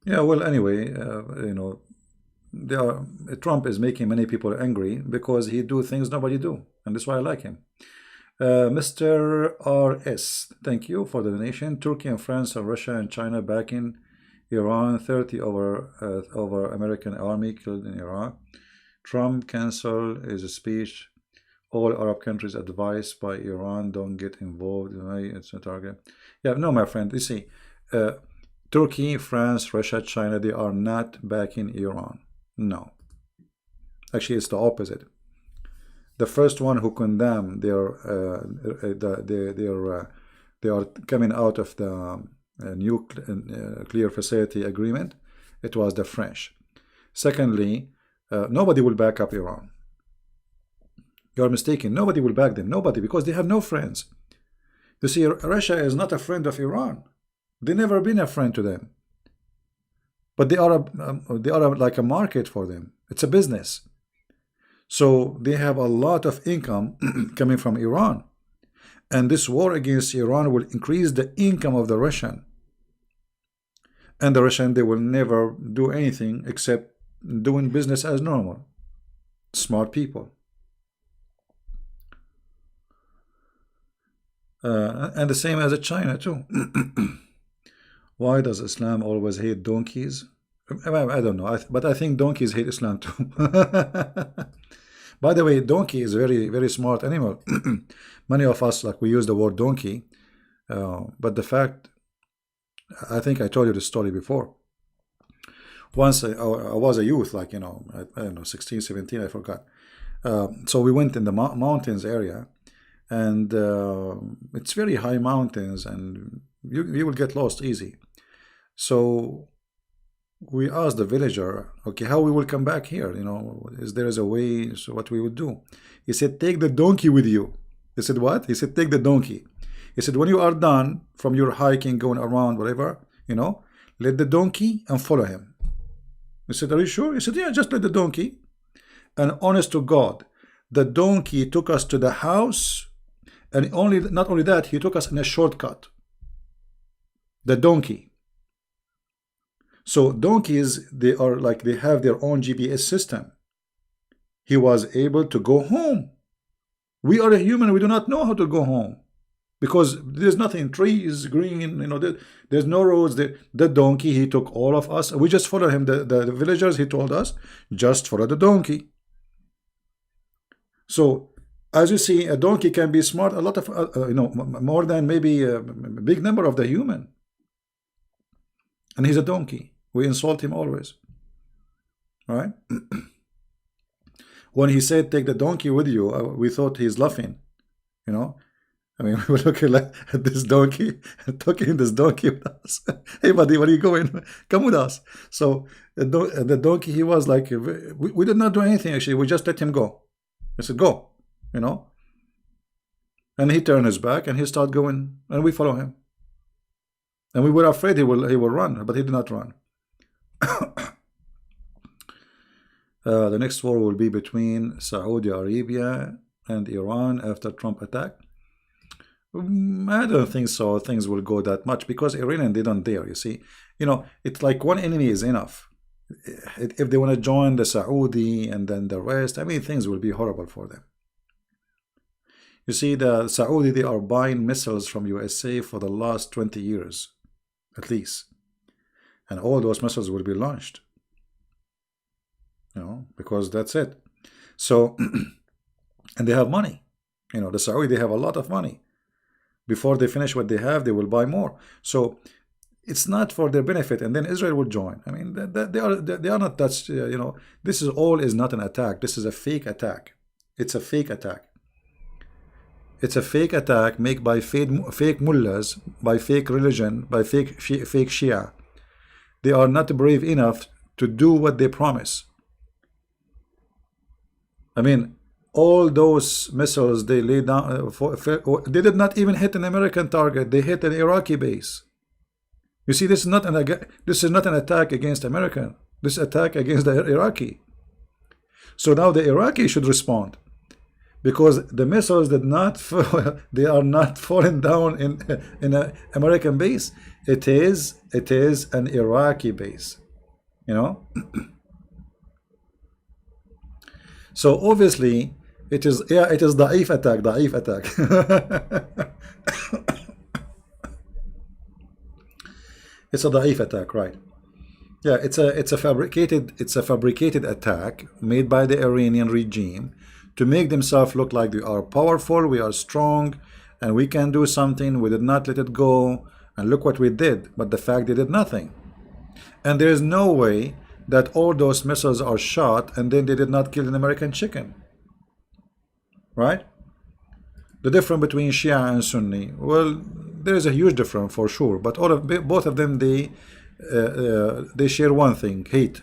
S1: Yeah, well, anyway, you know, Trump is making many people angry because he do things nobody do, and that's why I like him. Mr. RS, thank you for the donation. Turkey and France and Russia and China backing Iran. 30 over American army killed in Iraq. Trump cancel his speech. All Arab countries advised by Iran don't get involved. It's a target. Yeah, no, my friend. You see, Turkey, France, Russia, China, they are not backing Iran. No. Actually, it's the opposite. The first one who condemned they are coming out of the nuclear facility agreement, it was the French. Secondly, nobody will back up Iran. You are mistaken. Nobody will back them. Nobody, because they have no friends. You see, Russia is not a friend of Iran. They never been a friend to them. But they are like a market for them. It's a business. So they have a lot of income coming from Iran. And this war against Iran will increase the income of the Russian. And the Russian, they will never do anything except doing business as normal. Smart people. And the same as China too. Why does Islam always hate donkeys? I don't know, but I think donkeys hate Islam too. By the way, donkey is a very, very smart animal. Many of us, like, we use the word donkey, but the fact, I think I told you the story before. Once I was a youth, like, you know, I don't know, 16, 17, I forgot. So we went in the mountains area, and it's very high mountains, and you will get lost easy. So we asked the villager, okay, how we will come back here? You know, is there a way? So what we would do? He said, take the donkey with you. He said, what? He said, take the donkey. He said, when you are done from your hiking, going around, whatever, you know, let the donkey and follow him. He said, are you sure? He said, yeah, just let the donkey. And honest to God, the donkey took us to the house, and not only that, he took us in a shortcut. The donkey. So donkeys, they are like, they have their own GPS system. He was able to go home. We are a human, we do not know how to go home. Because there's nothing, trees, green, you know, there's no roads. The donkey, he took all of us. We just follow him. The villagers, he told us, just follow the donkey. So, as you see, a donkey can be smart a lot of, you know, more than maybe a big number of the human. And he's a donkey. We insult him always. All right? When he said, take the donkey with you, we thought he's laughing. You know? I mean, we were looking at this donkey, taking this donkey with us. Hey, buddy, where are you going? Come with us. So the donkey, he was like, we did not do anything, actually. We just let him go. I said, go, you know? And he turned his back and he started going, and we follow him. And we were afraid he will run, but he did not run. The next war will be between Saudi Arabia and Iran after Trump attack. I don't think so. Things will go that much because Iranian they don't dare. You see, it's like one enemy is enough. If they want to join the Saudi and then the rest, I mean, things will be horrible for them. You see, the Saudi they are buying missiles from USA for the last 20 years, at least, and all those missiles will be launched. Because that's it. So, and they have money. The Saudi they have a lot of money. Before they finish what they have, they will buy more. So it's not for their benefit, and then Israel will join. I mean, they are not that. This is not an attack. This is a fake attack. It's a fake attack. It's a fake attack made by fake mullahs, by fake religion, by fake Shia. They are not brave enough to do what they promise. I mean, all those missiles they laid down, they did not even hit an American target. They hit an Iraqi base. You see, this is not an attack against American. This is an attack against the Iraqi. So now the Iraqi should respond, because the missiles did not they are not falling down in an American base. It is an Iraqi base. So obviously it is da'if attack. It's a da'if attack, right? Yeah, it's a fabricated attack made by the Iranian regime to make themselves look like they are powerful, we are strong, and we can do something. We did not let it go, and look what we did. But the fact they did nothing. And there is no way that all those missiles are shot and then they did not kill an American chicken. Right? The difference between Shia and Sunni, well, there is a huge difference for sure, but both of them they share one thing: hate.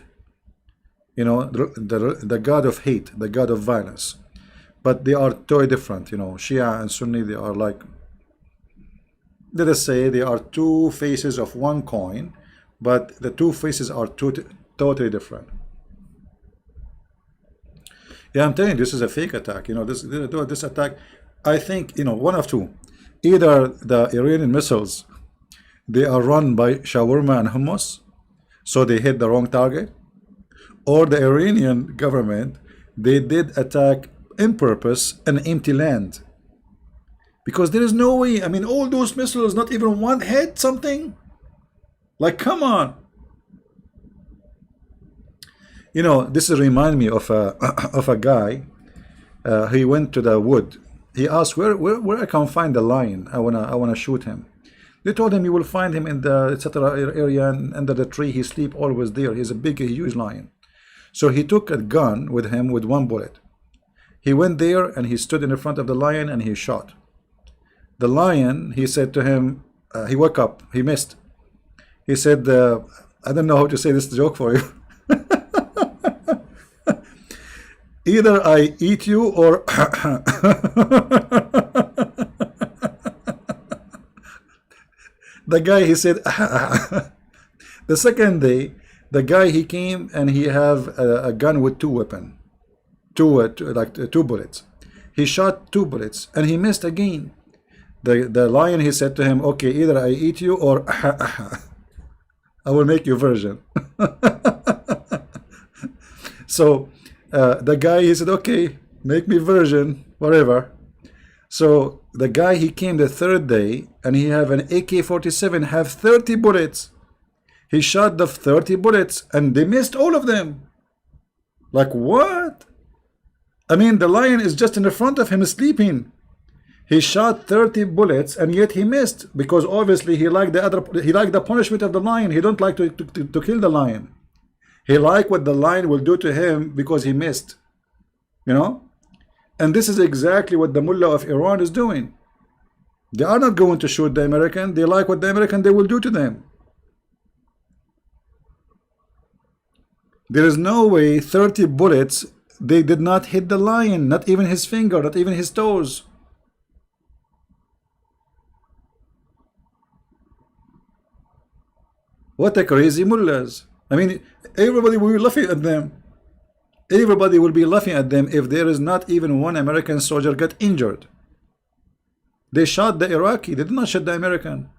S1: The god of hate, the god of violence. But they are totally different. Shia and Sunni, they are like, let us say, they are two faces of one coin, but the two faces are totally different. Yeah, I'm telling you, this is a fake attack. This attack, I think, one of two. Either the Iranian missiles, they are run by shawarma and hummus, so they hit the wrong target, or the Iranian government, they did attack in purpose an empty land. Because there is no way, I mean, all those missiles, not even one hit something. Like, come on. This remind me of a guy. He went to the wood. He asked where I can find the lion. I wanna shoot him. They told him you will find him in the etc. area, and under the tree. He sleep always there. He's a huge lion. So he took a gun with him with one bullet. He went there and he stood in the front of the lion and he shot. The lion, he said to him, he woke up. He missed. He said, I don't know how to say this joke for you. Either I eat you or the guy, he said the second day the guy, he came and he have a gun with two bullets. He shot two bullets and he missed again. The lion, he said to him, okay, either I eat you or I will make you virgin. So the guy, he said, okay, make me virgin, whatever. So the guy, he came the third day and he have an AK-47, have 30 bullets. He shot the 30 bullets and they missed all of them. Like, what? I mean, the lion is just in the front of him sleeping. He shot 30 bullets and yet he missed, because obviously he liked the punishment of the lion. He don't like to kill the lion. He liked what the lion will do to him because he missed. And this is exactly what the mullah of Iran is doing. They are not going to shoot the American. They like what the American they will do to them. There is no way 30 bullets, they did not hit the lion, not even his finger, not even his toes. What a crazy mullahs. I mean, everybody will be laughing at them. Everybody will be laughing at them if there is not even one American soldier get injured. They shot the Iraqi. They did not shoot the American.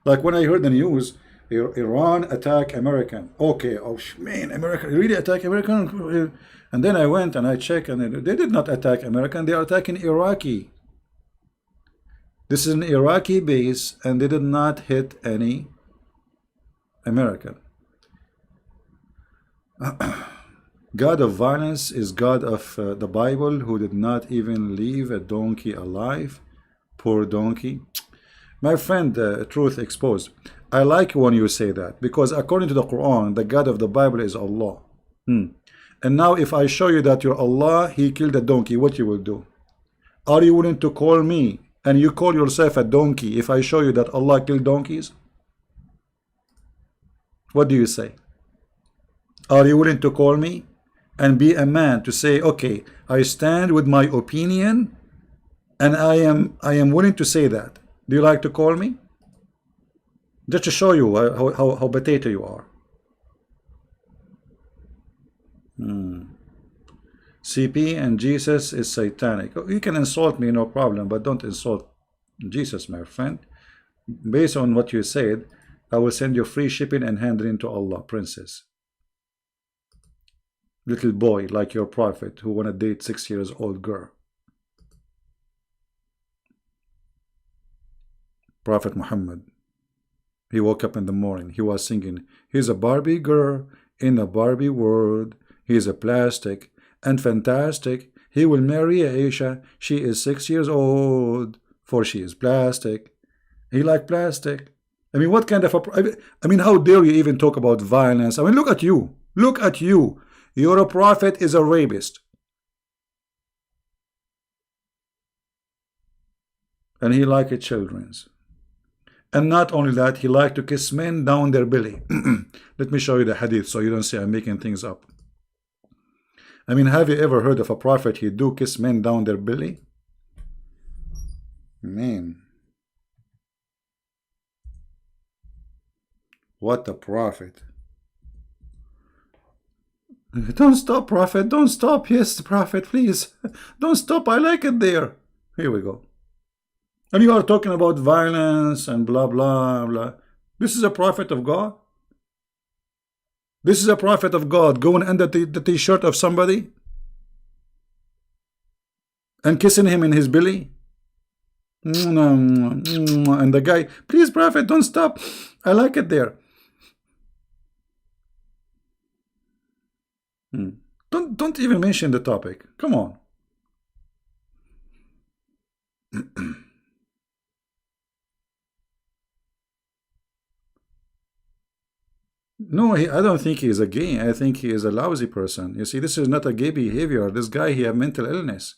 S1: Like when I heard the news, Iran attack American. Okay, oh man, American really attack American? And then I went and I checked, and they did not attack American. They are attacking Iraqi. This is an Iraqi base, and they did not hit any American. God of violence is God of the Bible, who did not even leave a donkey alive. Poor donkey. My friend, Truth Exposed, I like when you say that, because according to the Quran, the God of the Bible is Allah. And now if I show you that your Allah, he killed a donkey, what you will do? Are you willing to call me and you call yourself a donkey if I show you that Allah killed donkeys? What do you say? Are you willing to call me and be a man to say, okay, I stand with my opinion and I am willing to say that? Do you like to call me? Just to show you how potato you are. CP and Jesus is satanic. You can insult me, no problem, but don't insult Jesus, my friend. Based on what you said, I will send you free shipping and hand it into Allah, princess. Little boy like your prophet who want to date 6 years old girl. Prophet Muhammad, he woke up in the morning, he was singing, he's a Barbie girl in a Barbie world, he's a plastic and fantastic, he will marry Aisha, she is 6 years old, for she is plastic. He like plastic. I mean, what kind of I mean, how dare you even talk about violence? I mean, look at you. Look at you. Your prophet is a rapist. And he liked children's. And not only that, he liked to kiss men down their belly. Let me show you the hadith so you don't say I'm making things up. I mean, have you ever heard of a prophet he do kiss men down their belly? Man. What a prophet. Don't stop, prophet. Don't stop. Yes, prophet, please. Don't stop. I like it there. Here we go. And you are talking about violence and blah, blah, blah. This is a prophet of God. This is a prophet of God going under the t-shirt of somebody and kissing him in his belly. And the guy, please, prophet, don't stop. I like it there. Don't even mention the topic. Come on. No, I don't think he is a gay. I think he is a lousy person. You see, this is not a gay behavior. This guy, he have mental illness.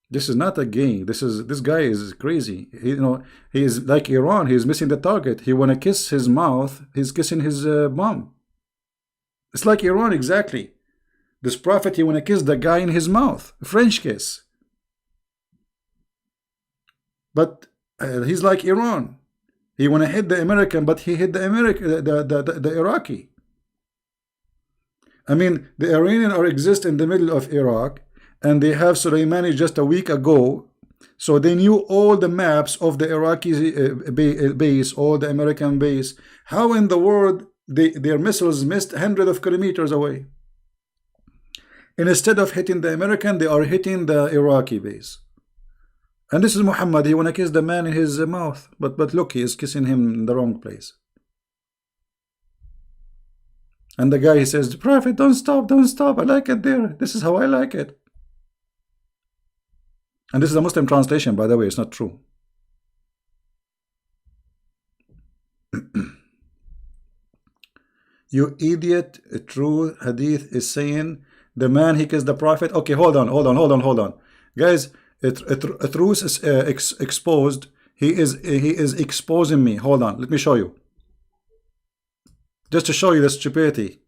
S1: This is not a gay. This guy is crazy. He is like Iran. He is missing the target. He want to kiss his mouth. He's kissing his mom. It's like Iran exactly. This prophet, he want to kiss the guy in his mouth, French kiss. But he's like Iran. He want to hit the American, but he hit the Iraqi. I mean, the Iranian exist in the middle of Iraq, and they have Soleimani just a week ago, so they knew all the maps of the Iraqi base, all the American base. How in the world their missiles missed hundreds of kilometers away? And instead of hitting the American, they are hitting the Iraqi base. And this is Muhammad. He want to kiss the man in his mouth, but look, he is kissing him in the wrong place. And the guy, he says, prophet, don't stop, don't stop. I like it there. This is how I like it. And this is a Muslim translation, by the way. It's not true. You idiot. A true hadith is saying the man he kissed the prophet. Okay, hold on. Guys, Truth is exposed. He is exposing me. Hold on. Let me show you. Just to show you the stupidity.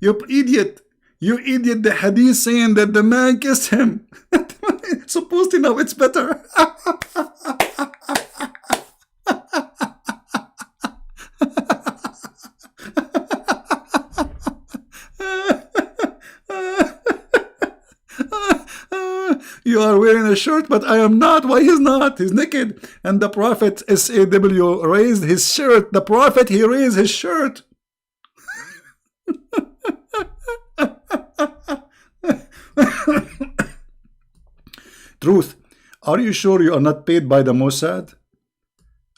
S1: You idiot. You idiot. The hadith saying that the man kissed him. Supposed to know it's better. You are wearing a shirt, but I am not. Why he's not? He's naked. And the Prophet SAW raised his shirt. The Prophet, he raised his shirt. Truth, are you sure you are not paid by the Mossad?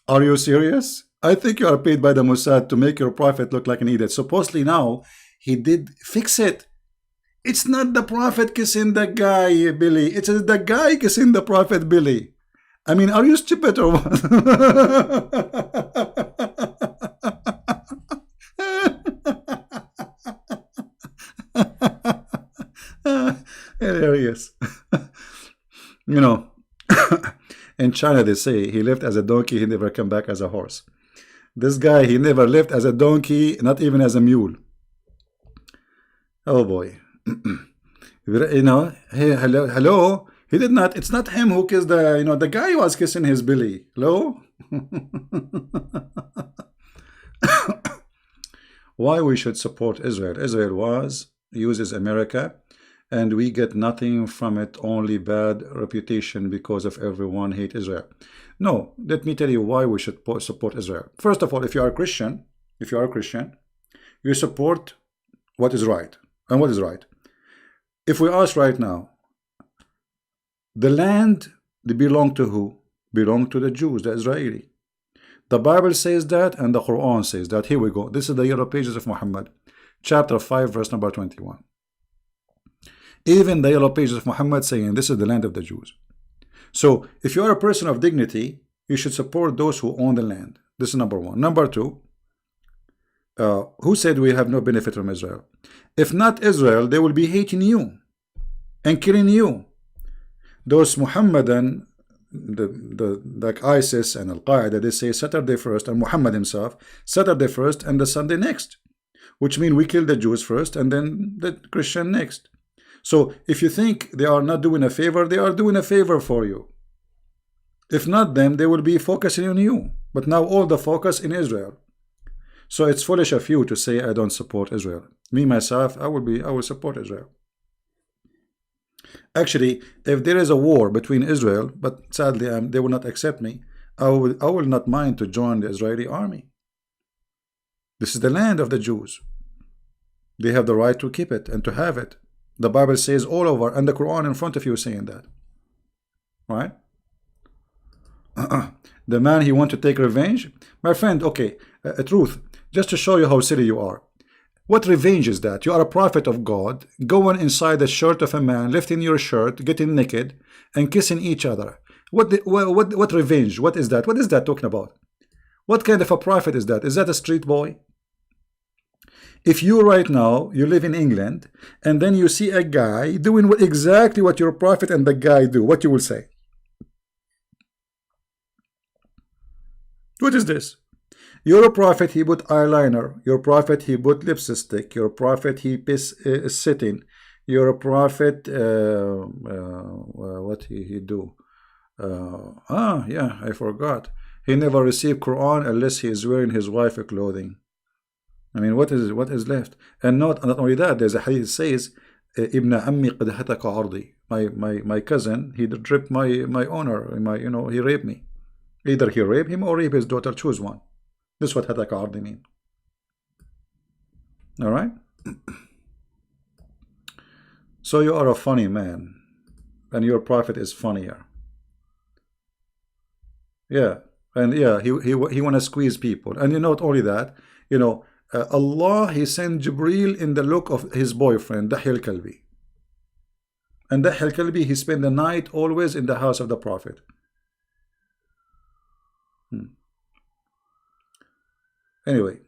S1: Are you serious? I think you are paid by the Mossad to make your Prophet look like an idiot. Supposedly now, he did fix it. It's not the Prophet kissing the guy, Billy. It's the guy kissing the Prophet, Billy. I mean, are you stupid or what? Hilarious. You know, in China they say he lived as a donkey, he never come back as a horse. This guy, he never lived as a donkey, not even as a mule. Oh boy. You know, hey, hello. He did not, it's not him who kissed the, you know, the guy was kissing his Billy. Hello? Why we should support Israel? Israel uses America, and we get nothing from it, only bad reputation because of everyone hate Israel. No, let me tell you why we should support Israel. First of all, if you are a Christian, you support what is right. And what is right? If we ask right now, the land, they belong to who? Belong to the Jews, the Israeli. The Bible says that, and the Quran says that. Here we go. This is the Yellow Pages of Muhammad, chapter 5, verse number 21. Even the Yellow Pages of Muhammad saying this is the land of the Jews. So if you are a person of dignity, you should support those who own the land. This is number one. Number two, who said we have no benefit from Israel? If not Israel, they will be hating you and killing you. Those Muhammadan, like ISIS and Al-Qaeda, they say Saturday first, and Muhammad himself, Saturday first and the Sunday next, which means we kill the Jews first and then the Christian next. So if you think they are not doing a favor, they are doing a favor for you. If not them, they will be focusing on you. But now all the focus in Israel. So it's foolish of you to say I don't support Israel. Me myself, I will support Israel. Actually, if there is a war between Israel, but sadly they will not accept me, I will not mind to join the Israeli army. This is the land of the Jews. They have the right to keep it and to have it. The Bible says all over, and the Quran in front of you saying that. Right? The man, he want to take revenge. My friend, okay, truth, just to show you how silly you are. What revenge is that? You are a prophet of God, going inside the shirt of a man, lifting your shirt, getting naked, and kissing each other. What revenge? What is that? What is that talking about? What kind of a prophet is that? Is that a street boy? If you right now, you live in England, and then you see a guy doing exactly what your prophet and the guy do, what you will say? What is this? Your prophet, he put eyeliner. Your prophet, he put lipstick. Your prophet, he is sitting. Your prophet, what he do? Yeah, I forgot. He never received Quran unless he is wearing his wife's clothing. I mean, what is left? And not only that, there's a hadith says, Ibn Ammi qad hataka ardi. My cousin, he stripped my honor. He raped me. Either he raped him or rape his daughter. Choose one. This is what hataka ardi mean. All right. So you are a funny man, and your prophet is funnier. Yeah, and yeah, he want to squeeze people, and not only that, Allah, he sent Jibril in the look of his boyfriend, Dahya al-Kalbi. And Dahya al-Kalbi, he spent the night always in the house of the Prophet. Anyway,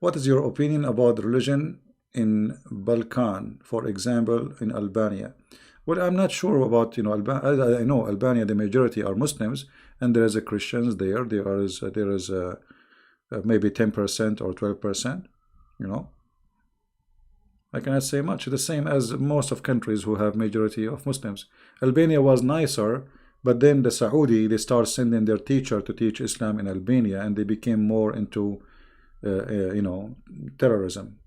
S1: what is your opinion about religion in Balkan, for example, in Albania? Well, I'm not sure about, Albania. I know Albania, the majority are Muslims, and there is a Christians there. There is maybe 10% or 12%, I cannot say much. The same as most of countries who have majority of Muslims. Albania was nicer, but then the Saudi, they start sending their teacher to teach Islam in Albania, and they became more into, terrorism.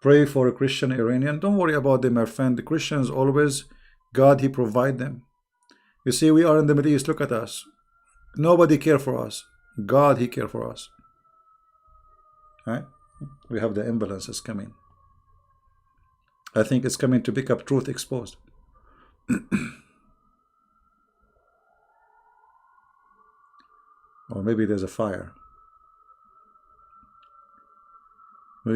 S1: Pray for a Christian Iranian. Don't worry about them, my friend. The Christians always, God, He provide them. You see, we are in the Middle East. Look at us. Nobody care for us. God, He care for us. Right? We have the ambulances coming. I think it's coming to pick up Truth Exposed. Or maybe there's a fire. All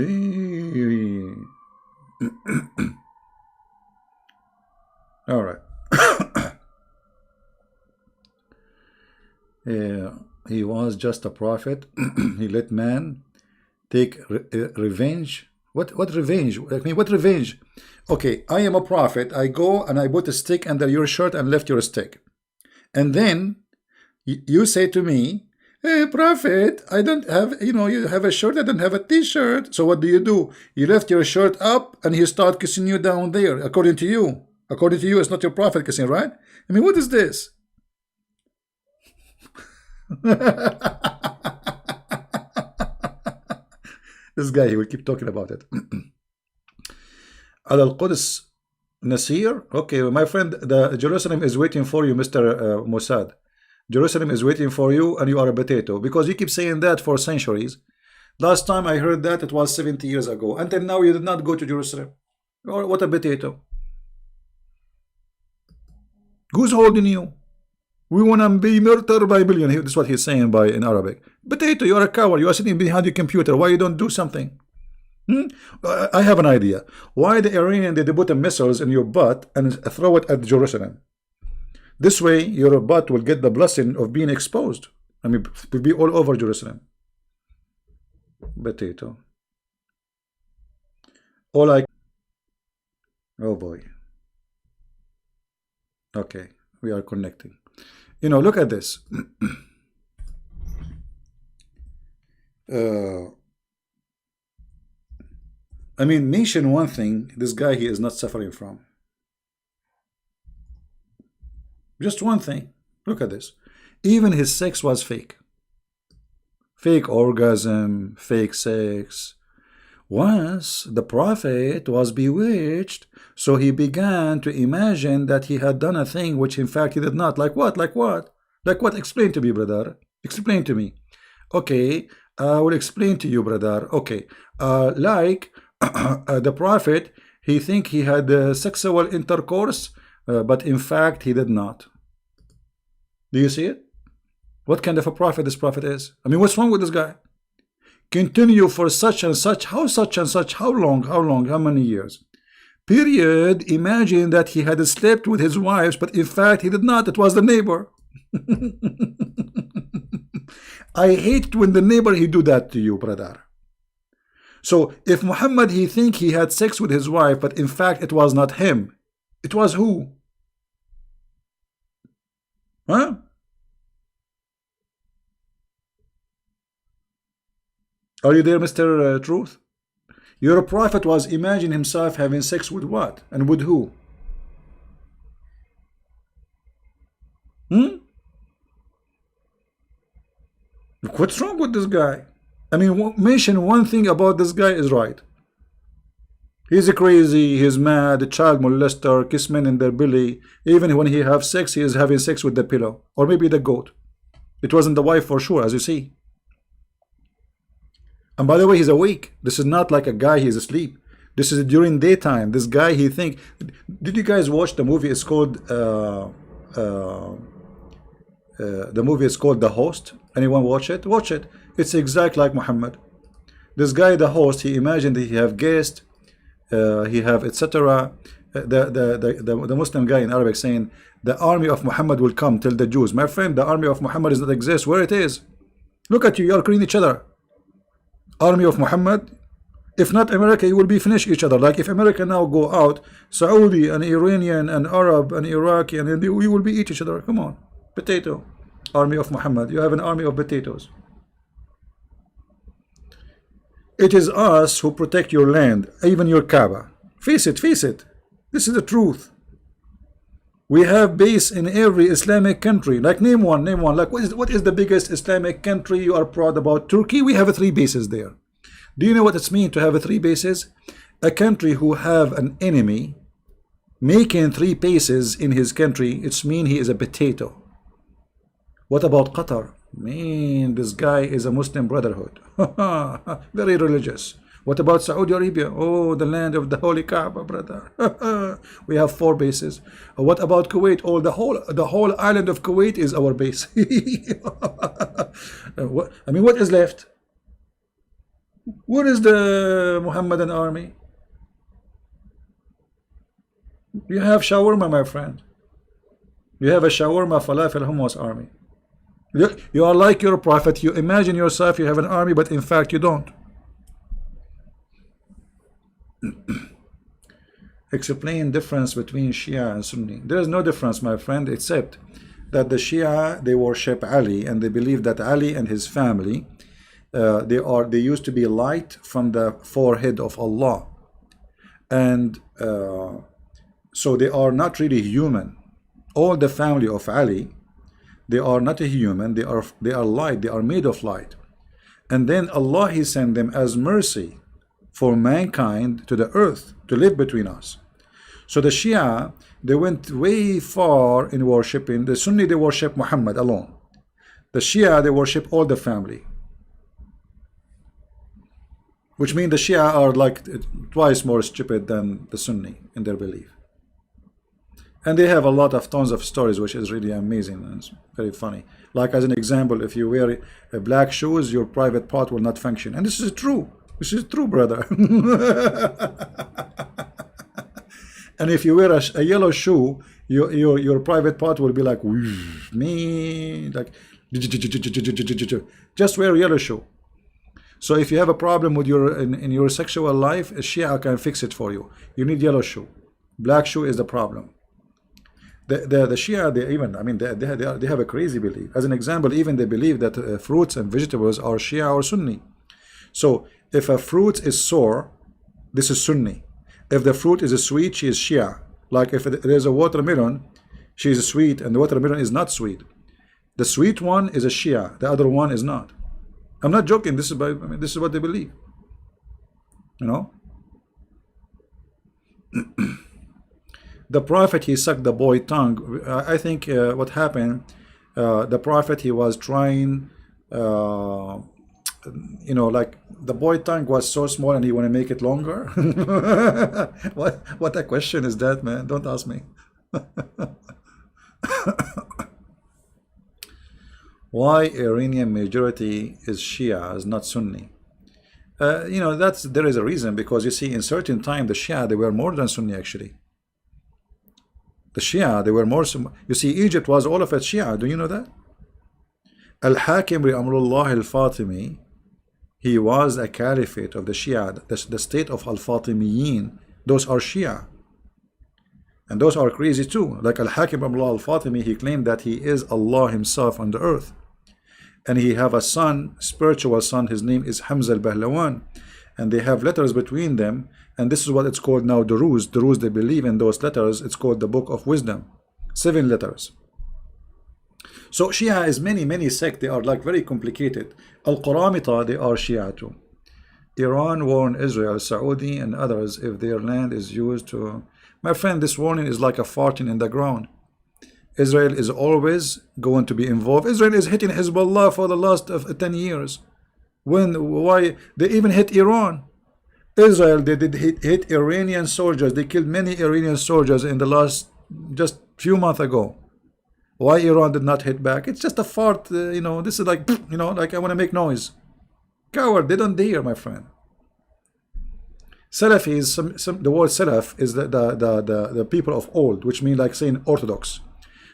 S1: right. He was just a prophet. He let man take revenge. What revenge? I mean, what revenge? Okay, I am a prophet. I go and I put a stick under your shirt and left your stick. And then you say to me, hey, prophet, I don't have, you have a shirt, I don't have a t-shirt. So what do? You left your shirt up and he start kissing you down there, according to you. According to you, it's not your prophet kissing, right? I mean, what is this? This guy, he will keep talking about it. Al-Quds Nasir. Okay, my friend, the Jerusalem is waiting for you, Mr. Mossad. Jerusalem is waiting for you and you are a potato. Because you keep saying that for centuries. Last time I heard that, it was 70 years ago. Until now, you did not go to Jerusalem. Or what a potato. Who's holding you? We want to be murdered by billion. That's what he's saying in Arabic. Potato, you are a coward. You are sitting behind your computer. Why you don't do something? I have an idea. Why the Iranian, they put missiles in your butt and throw it at Jerusalem? This way, your butt will get the blessing of being exposed. I mean, it will be all over Jerusalem. Potato. Oh boy. Okay, we are connecting. Look at this. I mean, mention one thing this guy he is not suffering from. Just one thing. Look at this. Even his sex was fake. Fake orgasm, fake sex. Once the prophet was bewitched, so he began to imagine that he had done a thing which in fact he did not. Like what? Like what? Like what? Explain to me, brother. Explain to me. Okay, I will explain to you, brother. Okay, the prophet, he think he had sexual intercourse, but in fact he did not. Do you see it? What kind of a prophet this prophet is? I mean, what's wrong with this guy? Continue for such and such, how such and such, how long, how many years? Period. Imagine that he had slept with his wives, but in fact he did not. It was the neighbor. I hate when the neighbor he do that to you, brother. So if Muhammad he think he had sex with his wife, but in fact it was not him, it was who? Huh? Are you there, Mr. Truth? Your prophet was imagining himself having sex with what? And with who? What's wrong with this guy? I mean, mention one thing about this guy is right. He's crazy, he's mad, a child molester, kiss men in their belly. Even when he have sex, he is having sex with the pillow. Or maybe the goat. It wasn't the wife for sure, as you see. And by the way, he's awake. This is not like a guy, he's asleep. This is during daytime. This guy, he think. Did you guys watch the movie? It's called the movie is called The Host. Anyone watch it? Watch it. It's exact like Muhammad. This guy, the host, he imagined that he have guests, he have etc. The Muslim guy in Arabic saying the army of Muhammad will come, tell the Jews. My friend, the army of Muhammad does not exist. Where it is? Look at you, you are killing each other. Army of Muhammad. If not America, you will be finish each other. Like if America now go out, Saudi and Iranian and Arab and Iraqi, and we will be each other. Come on, potato. Army of Muhammad. You have an army of potatoes. It is us who protect your land, even your Kaaba. Face it, face it. This is the truth. We have base in every Islamic country. Like name one. Like what is the biggest Islamic country you are proud about? Turkey. We have 3 bases there. Do you know what it's mean to have three bases? A country who have an enemy making three bases in his country, it's mean he is a potato. What about Qatar? Man, this guy is a Muslim Brotherhood. Very religious. What about Saudi Arabia? Oh, the land of the Holy Kaaba, brother. We have four bases. What about Kuwait? Oh, the whole island of Kuwait is our base. What is left? Where is the Muhammadan army? You have shawarma, my friend. You have a shawarma, falafel, hummus army. You are like your prophet. You imagine yourself you have an army, but in fact you don't. Explain difference between Shia and Sunni. There is no difference, my friend, except that the Shia, they worship Ali, and they believe that Ali and his family, they used to be light from the forehead of Allah, and so they are not really human. All the family of Ali, they are not a human. They are light. They are made of light, and then Allah, He sent them as mercy for mankind to the earth to live between us. So the Shia, they went way far in worshiping. The Sunni, they worship Muhammad alone. The Shia, they worship all the family, which means the Shia are like twice more stupid than the Sunni in their belief. And they have a lot of tons of stories, which is really amazing and it's very funny. Like as an example, if you wear black shoes, your private part will not function. And this is true. This is true, brother. And if you wear a yellow shoe, your private part will be like me, like just wear a yellow shoe. So if you have a problem with in your sexual life, a Shia can fix it for you. You need yellow shoe. Black shoe is the problem. The Shia, they have a crazy belief. As an example, even they believe that fruits and vegetables are Shia or Sunni. So if a fruit is sour, this is Sunni. If the fruit is sweet, she is Shia. Like if there's a watermelon, she is sweet and the watermelon is not sweet. The sweet one is a Shia, the other one is not. I'm not joking. This is what they believe. You know. The prophet, he sucked the boy tongue. I think what happened, the prophet, he was trying, like the boy tongue was so small and he want to make it longer. What a question is that, man? Don't ask me. Why Iranian majority is Shia, is not Sunni? There is a reason, because you see in certain time the Shia, they were more than Sunni actually. The Shia, they were more. You see, Egypt was all of it Shia. Do you know that? Al-Hakim Amrullah al-Fatimi, he was a caliphate of the Shia, the state of Al-Fatimiyin. Those are Shia. And those are crazy too. Like Al-Hakim Amrullah al-Fatimi, he claimed that he is Allah himself on the earth. And he have a son, spiritual son, his name is Hamza al-Bahlawan. And they have letters between them. And this is what it's called now, Duruz. Duruz, they believe in those letters. It's called the Book of Wisdom. 7 letters. So Shia is many sects. They are like very complicated. Al-Qaramita, they are Shia too. Iran warned Israel, Saudi and others if their land is used to... My friend, this warning is like a farting in the ground. Israel is always going to be involved. Israel is hitting Hezbollah for the last 10 years. Why? They even hit Iran. Israel, they did hit Iranian soldiers. They killed many Iranian soldiers in the last, just few months ago. Why Iran did not hit back? It's just a fart, this is like, like I want to make noise. Coward, they don't dare, my friend. Salafis, the word Salaf is the people of old, which means like saying Orthodox.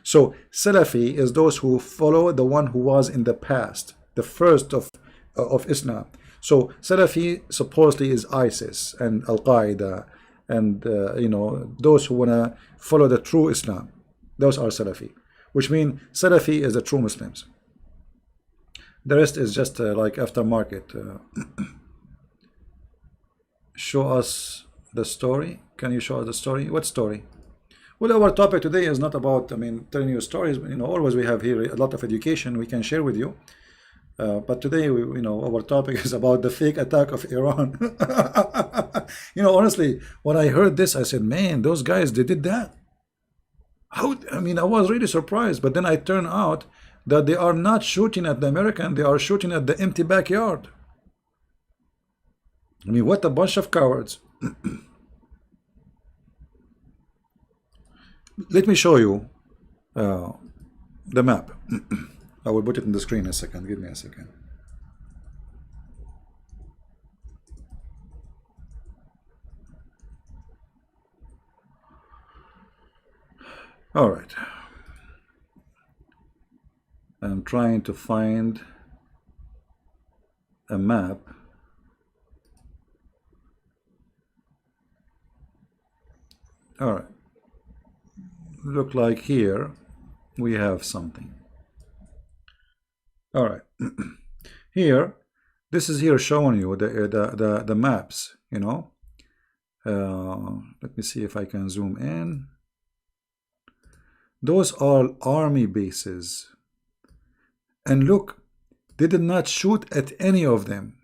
S1: So Salafi is those who follow the one who was in the past, the first of Islam. So Salafi supposedly is ISIS and Al-Qaeda and those who want to follow the true Islam. Those are Salafi, which means Salafi is the true Muslims. The rest is just like aftermarket. Show us the story. Can you show us the story? What story? Well, our topic today is not about, telling you stories. Always we have here a lot of education we can share with you. But today, our topic is about the fake attack of Iran. Honestly, when I heard this, I said, "Man, those guys, they did that." How? I mean, I was really surprised. But then I turned out that they are not shooting at the American; they are shooting at the empty backyard. I mean, what a bunch of cowards! Let me show you the map. I will put it in the screen in a second. Give me a second. All right. I'm trying to find a map. All right. Look like here we have something. All right. Here, this is here showing you the maps, let me see if I can zoom in. Those are army bases. And look, they did not shoot at any of them.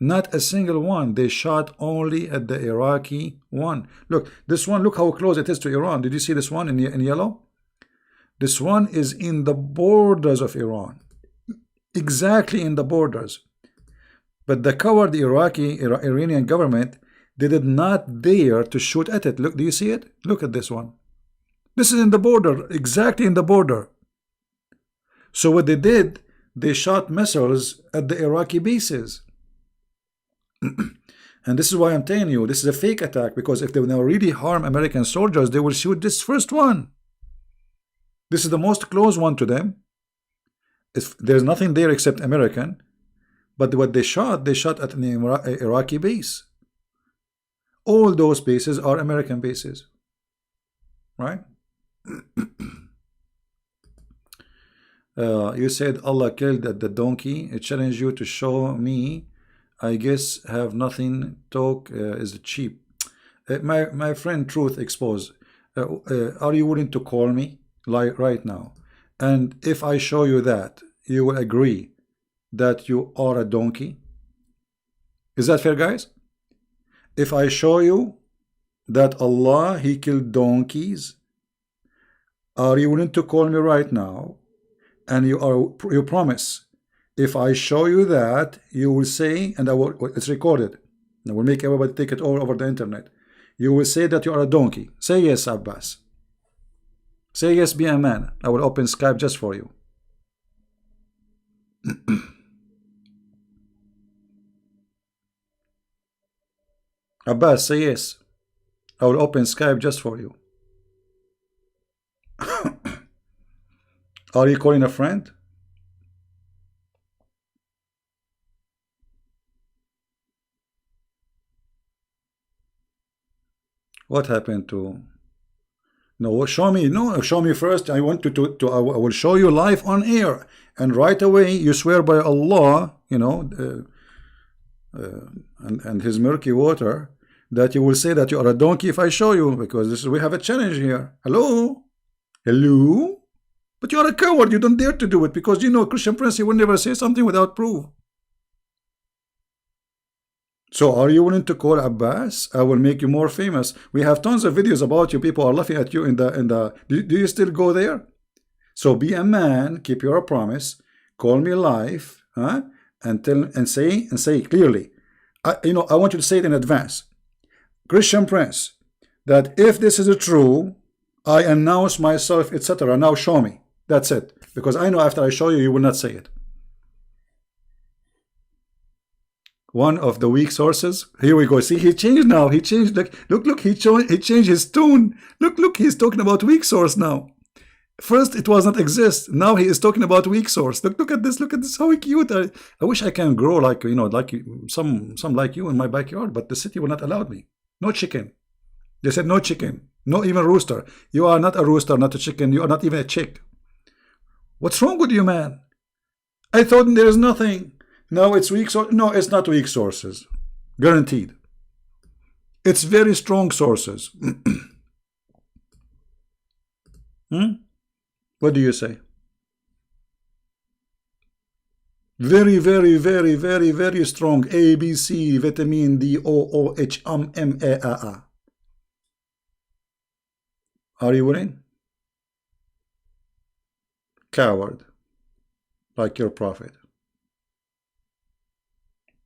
S1: Not a single one. They shot only at the Iraqi one. Look, this one, look how close it is to Iran. Did you see this one in yellow? This one is in the borders of Iran. Exactly in the borders. But the coward Iranian government, they did not dare to shoot at it. Look, do you see it? Look at this one. This is in the border, exactly in the border. So what they did, they shot missiles at the Iraqi bases. And this is why I'm telling you, this is a fake attack, because if they will really harm American soldiers, they will shoot this first one. This is the most close one to them. There's nothing there except American. But what they shot at an Iraqi base. All those bases are American bases. Right? You said Allah killed the donkey. It challenged you to show me. I guess have nothing. Talk is cheap. My friend, truth exposed. Are you willing to call me like right now? And if I show you that, you will agree that you are a donkey? Is that fair, guys? If I show you that Allah, He killed donkeys, are you willing to call me right now? And you promise, if I show you that, you will say, and it's recorded, and I will make everybody take it all over the internet. You will say that you are a donkey. Say yes, Abbas. Say yes, be a man. I will open Skype just for you. Abbas, say yes. I will open Skype just for you. Are you calling a friend? What happened to... No, show me. No, show me first. I want I will show you live on air. And right away, you swear by Allah, and His murky water, that you will say that you are a donkey if I show you, because we have a challenge here. Hello? Hello? But you are a coward. You don't dare to do it, because Christian Prince, he will never say something without proof. So are you willing to call Abbas? I will make you more famous. We have tons of videos about you. People are laughing at you in the do you still go there? So be a man, keep your promise, call me live, huh? And say clearly. I want you to say it in advance. Christian Prince, that if this is true, I announce myself, etc. Now show me. That's it. Because I know after I show you, you will not say it. One of the weak sources. Here we go. See, he changed now. He changed. Look. He changed his tone. Look. He's talking about weak source now. First, it was not exist. Now he is talking about weak source. Look at this. Look at this. How cute. I wish I can grow like some like you in my backyard, but the city will not allow me. No chicken. They said no chicken. No even rooster. You are not a rooster, not a chicken. You are not even a chick. What's wrong with you, man? I thought there is nothing. No, it's weak sources. No, it's not weak sources. Guaranteed. It's very strong sources. What do you say? Very, very, very, very, very strong. A, B, C, vitamin D, O, O, H, M, A, A. Are you willing? Coward, like your prophet.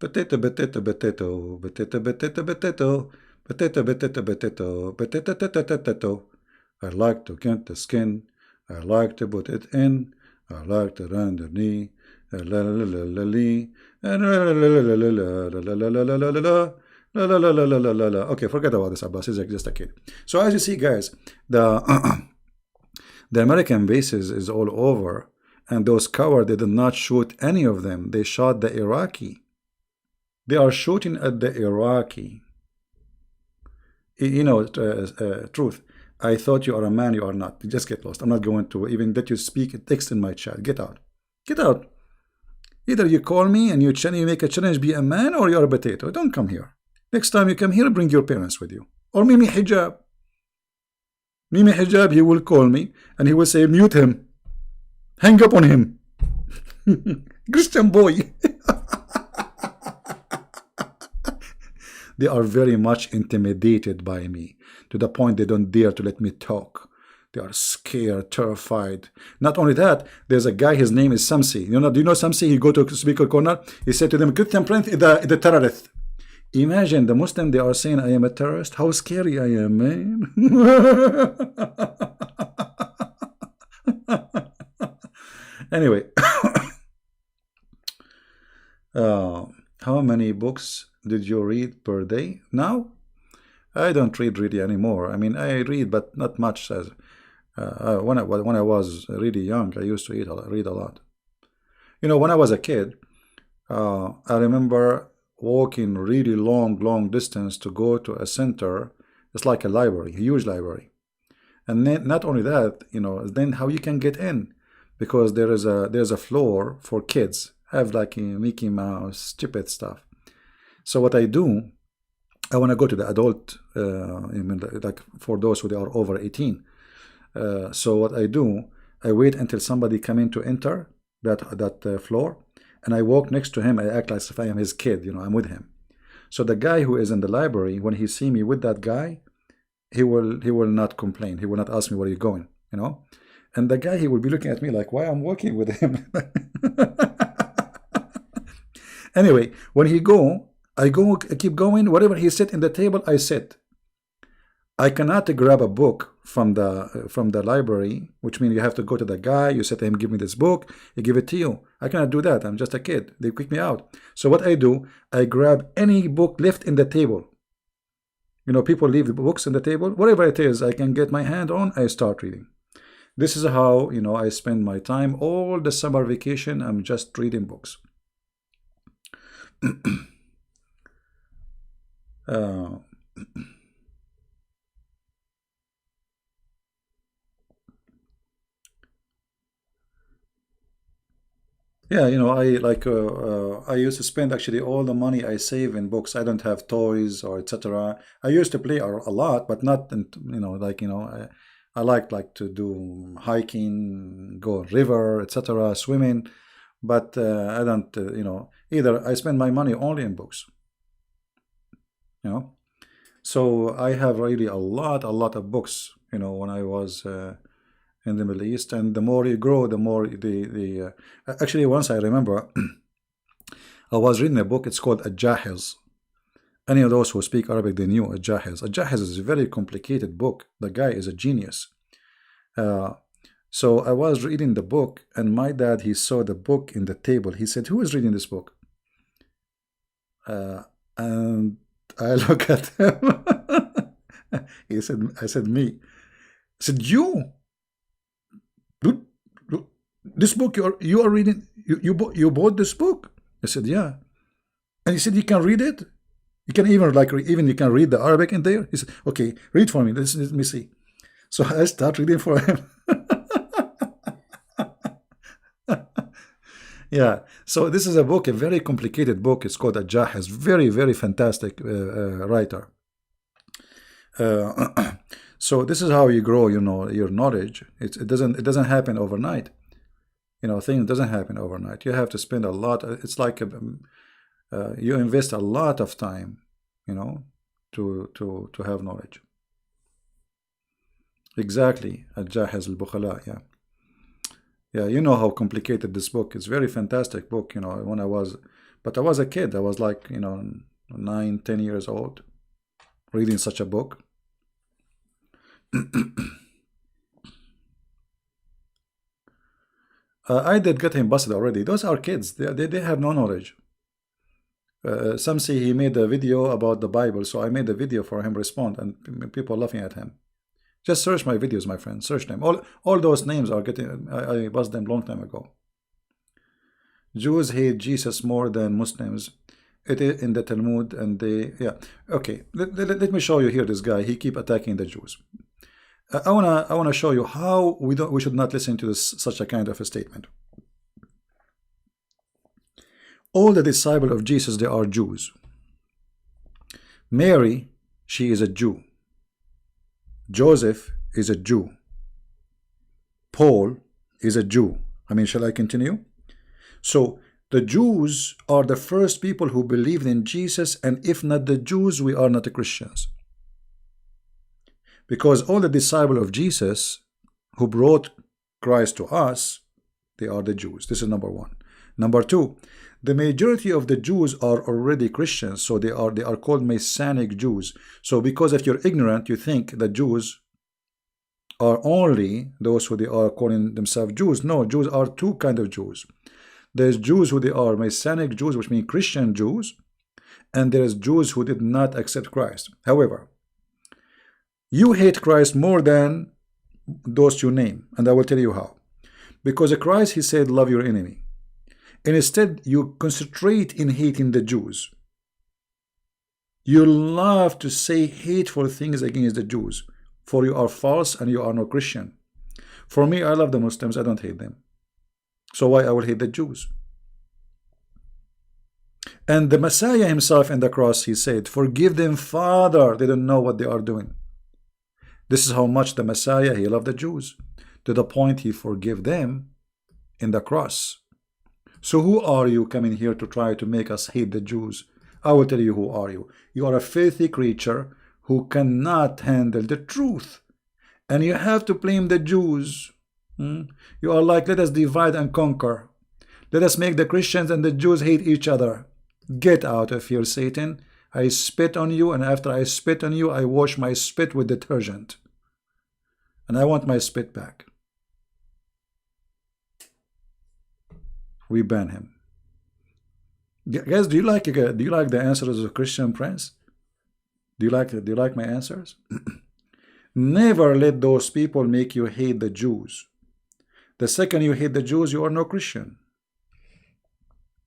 S1: Potato, potato, potato, potato, potato, potato, potato, potato, potato, potato, potato, potato. I like to get the skin. I like to put it in. I like to run the knee. La la la la la la la la la la la la la. Okay, forget about this, Abbas. He's like just a kid. So as you see, guys, the the American bases is all over, and those cowards, they did not shoot any of them. They shot the Iraqi. They are shooting at the Iraqi. You know, truth. I thought you are a man. You are not. Just get lost. I'm not going to even let you speak. Text in my chat. Get out. Get out. Either you call me and you make a challenge, be a man, or you're a potato. Don't come here. Next time you come here, bring your parents with you. Or Mimi Hijab. Mimi Hijab, he will call me and he will say, mute him. Hang up on him. Christian boy. They are very much intimidated by me, to the point they don't dare to let me talk. They are scared, terrified. Not only that, there's a guy, his name is Samsi. Do you know Samsi? He go to speaker corner. He said to them, Christian Prince is the terrorist. Imagine the Muslim, they are saying I am a terrorist. How scary I am, man. Anyway. How many books did you read per day? Now, I don't read really anymore. I mean, I read, but not much. As when I was really young, I used to read a lot. You know, when I was a kid, I remember walking really long distance to go to a center. It's like a library, a huge library. And then, not only that, you know, then how you can get in, because there's a floor for kids. Have like a Mickey Mouse, stupid stuff. So what I do, I want to go to the adult, like for those who are over 18. So what I do, I wait until somebody come in to enter that floor, and I walk next to him. I act like if I am his kid, you know, I'm with him. So the guy who is in the library, when he see me with that guy, he will not complain. He will not ask me where you going, you know. And the guy, he will be looking at me like, why I'm walking with him. Anyway, when he go, I keep going. Wherever he sit in the table, I sit. I cannot grab a book from the library, which means you have to go to the guy. You say to him, give me this book. He give it to you. I cannot do that. I'm just a kid. They kick me out. So what I do, I grab any book left in the table. You know, people leave the books in the table. Whatever it is, I can get my hand on, I start reading. This is how, you know, I spend my time. All the summer vacation, I'm just reading books. Yeah, you know, I used to spend actually all the money I save in books. I don't have toys or etc. I used to play a lot, but not, you know, like, you know, I like to do hiking, go river, etc., swimming, but I don't, you know, either. I spend my money only in books, you know. So I have really a lot of books, you know, when I was in the Middle East. And the more you grow, the more actually, once I remember, I was reading a book. It's called Al-Jahiz. Any of those who speak Arabic, they knew Al-Jahiz. Al-Jahiz is a very complicated book. The guy is a genius. So I was reading the book, and my dad, he saw the book in the table. He said, who is reading this book? And I look at him. I said, me. I said, you? This book you are reading, you bought this book? I said, yeah. And he said, you can read it? You can even you can read the Arabic in there? He said, okay, read for me. Let me see. So I start reading for him. Yeah. So this is a book, a very complicated book. It's called Al-Jahiz. Very fantastic writer. So this is how you grow, you know, your knowledge. It doesn't happen overnight. You know, things doesn't happen overnight. You have to spend a lot. It's like you invest a lot of time, you know, to have knowledge. Exactly, Al-Jahiz al-Bukhala, yeah. Yeah, you know how complicated this book is. Very fantastic book, you know, when I was, but I was a kid. I was like, you know, 9, 10 years old, reading such a book. I did get him busted already. Those are kids. They have no knowledge. Some say he made a video about the Bible, so I made a video for him respond, and people laughing at him. Just search my videos, my friend. Search them. All those names are getting. I buzzed them long time ago. Jews hate Jesus more than Muslims. It is in the Talmud, and they, yeah. Okay, let me show you here. This guy, he keep attacking the Jews. I wanna show you how we should not listen to such a kind of a statement. All the disciples of Jesus, they are Jews. Mary, she is a Jew. Joseph is a Jew. Paul is a Jew. I mean, shall I continue? So the Jews are the first people who believed in Jesus, and if not the Jews, we are not the Christians. Because all the disciples of Jesus who brought Christ to us, they are the Jews. This is number one. Number two, the majority of the Jews are already Christians, so they are called Messianic Jews. So because if you're ignorant, you think that Jews are only those who they are calling themselves Jews. No, Jews are two kinds of Jews. There's Jews who they are Messianic Jews, which mean Christian Jews, and there's Jews who did not accept Christ. However, you hate Christ more than those you name, and I will tell you how. Because Christ, he said, love your enemy. And instead, you concentrate in hating the Jews. You love to say hateful things against the Jews, for you are false and you are no Christian. For me, I love the Muslims, I don't hate them. So why I will hate the Jews? And the Messiah himself in the cross, he said, forgive them, Father, they don't know what they are doing. This is how much the Messiah, he loved the Jews, to the point he forgave them in the cross. So who are you coming here to try to make us hate the Jews? I will tell you who are you. You are a filthy creature who cannot handle the truth. And you have to blame the Jews. You are like, let us divide and conquer. Let us make the Christians and the Jews hate each other. Get out of here, Satan. I spit on you, and after I spit on you, I wash my spit with detergent. And I want my spit back. We ban him. Guys, do you like the answers of Christian Prince? Do you like my answers? Never let those people make you hate the Jews. The second you hate the Jews, you are no Christian.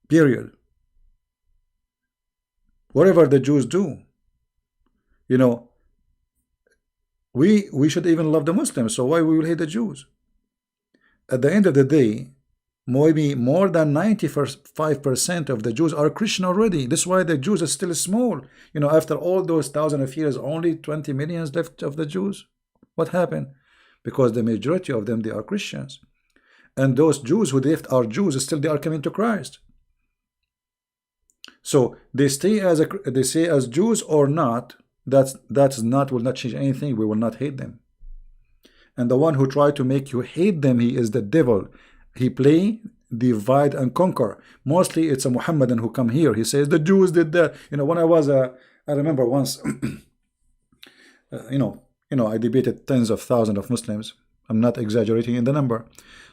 S1: Period. Whatever the Jews do, you know, we should even love the Muslims. So why we will hate the Jews? At the end of the day, maybe more than 95% of the Jews are Christian already. That's why the Jews are still small. You know, after all those thousands of years, only 20 million left of the Jews. What happened? Because the majority of them, they are Christians. And those Jews who left are Jews, still they are coming to Christ. So they stay as Jews or not. Will not change anything. We will not hate them. And the one who tried to make you hate them, he is the devil. He play divide and conquer. Mostly it's a Muhammadan who come here. He says the Jews did that. You know, when I was I remember once, you know, I debated tens of thousands of Muslims. I'm not exaggerating in the number.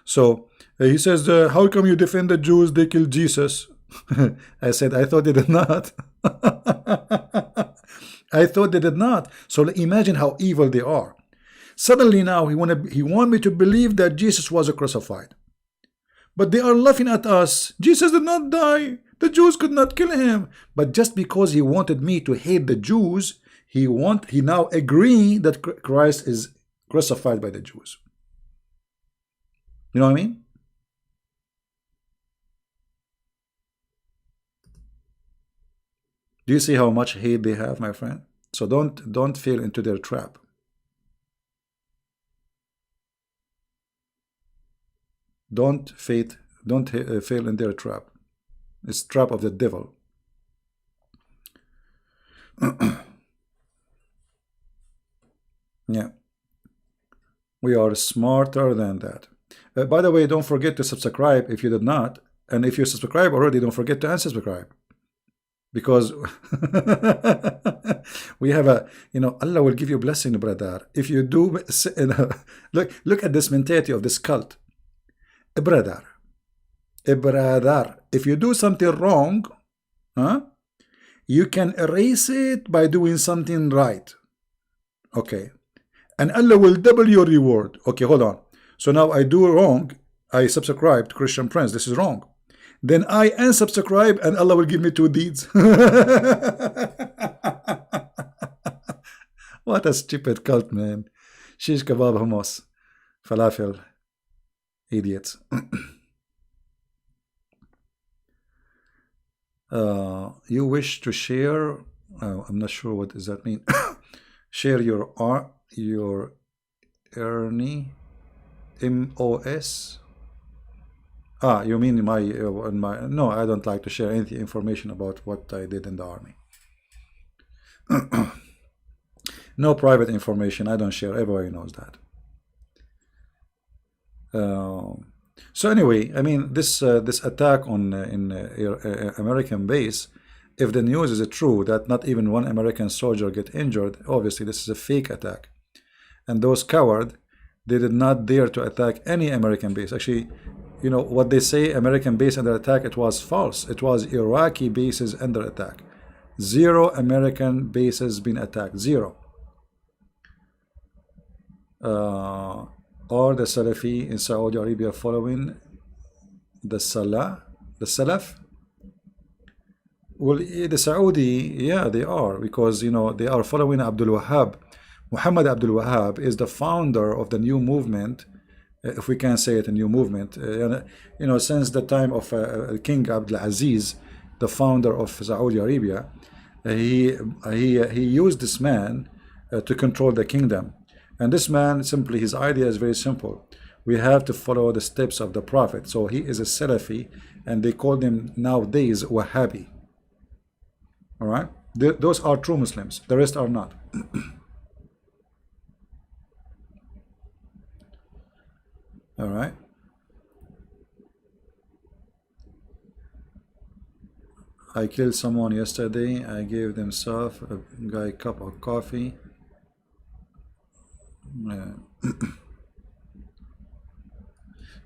S1: So he says, how come you defend the Jews? They killed Jesus. I said, I thought they did not. I thought they did not. So imagine how evil they are. Suddenly now he want me to believe that Jesus was crucified. But they are laughing at us. Jesus did not die. The Jews could not kill him. But just because he wanted me to hate the Jews, he now agree that Christ is crucified by the Jews. You know what I mean? Do you see how much hate they have, my friend? So don't fall into their trap. Don't fail in their trap. It's trap of the devil. Yeah, we are smarter than that. By the way, don't forget to subscribe if you did not, and if you subscribe already, don't forget to unsubscribe, because we have a, Allah will give you a blessing, brother, if you do. Look at this mentality of this cult. Brother, if you do something wrong, you can erase it by doing something right. Okay, and Allah will double your reward. Okay, hold on. So now I do wrong, I subscribe to Christian Prince, this is wrong. Then I unsubscribe and Allah will give me 2 deeds. What a stupid cult, man. Shish kebab, hummus, falafel, idiots. You wish to share, I'm not sure what does that mean. Share your Ernie MOS. You mean my no, I don't like to share any information about what I did in the army. No private information, I don't share, everybody knows that. So anyway, I mean, this attack on American base, if the news is true that not even 1 American soldier get injured, obviously this is a fake attack. And those cowards, they did not dare to attack any American base. Actually, what they say, American base under attack, it was false. It was Iraqi bases under attack. 0 American bases been attacked. 0. Or the Salafi in Saudi Arabia following the Salaf? Well, the Saudi, yeah, they are, because they are following Abdul Wahhab. Muhammad Abdul Wahhab is the founder of the new movement, if we can say it, a new movement. Since the time of King Abdul Aziz, the founder of Saudi Arabia, he used this man to control the kingdom. And this man, simply, his idea is very simple. We have to follow the steps of the Prophet. So he is a Salafi, and they call him nowadays Wahhabi. All right? Those are true Muslims. The rest are not. All right? I killed someone yesterday. I gave them a guy a cup of coffee.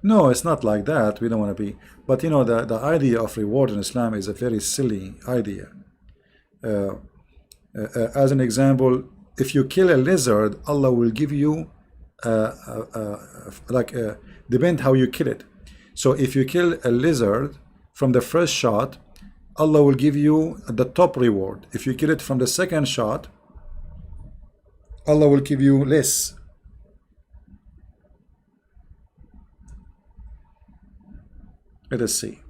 S1: No, it's not like that. We don't want to be. But the idea of reward in Islam is a very silly idea. As an example, if you kill a lizard, Allah will give you depend how you kill it. So if you kill a lizard from the first shot, Allah will give you the top reward. If you kill it from the second shot, Allah will give you less. Let us see.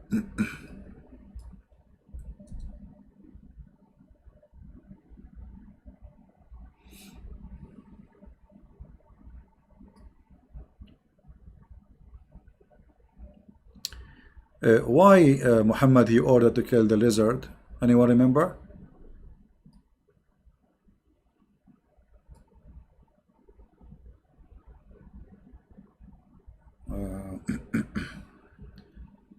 S1: Why Muhammad he ordered to kill the lizard? Anyone remember?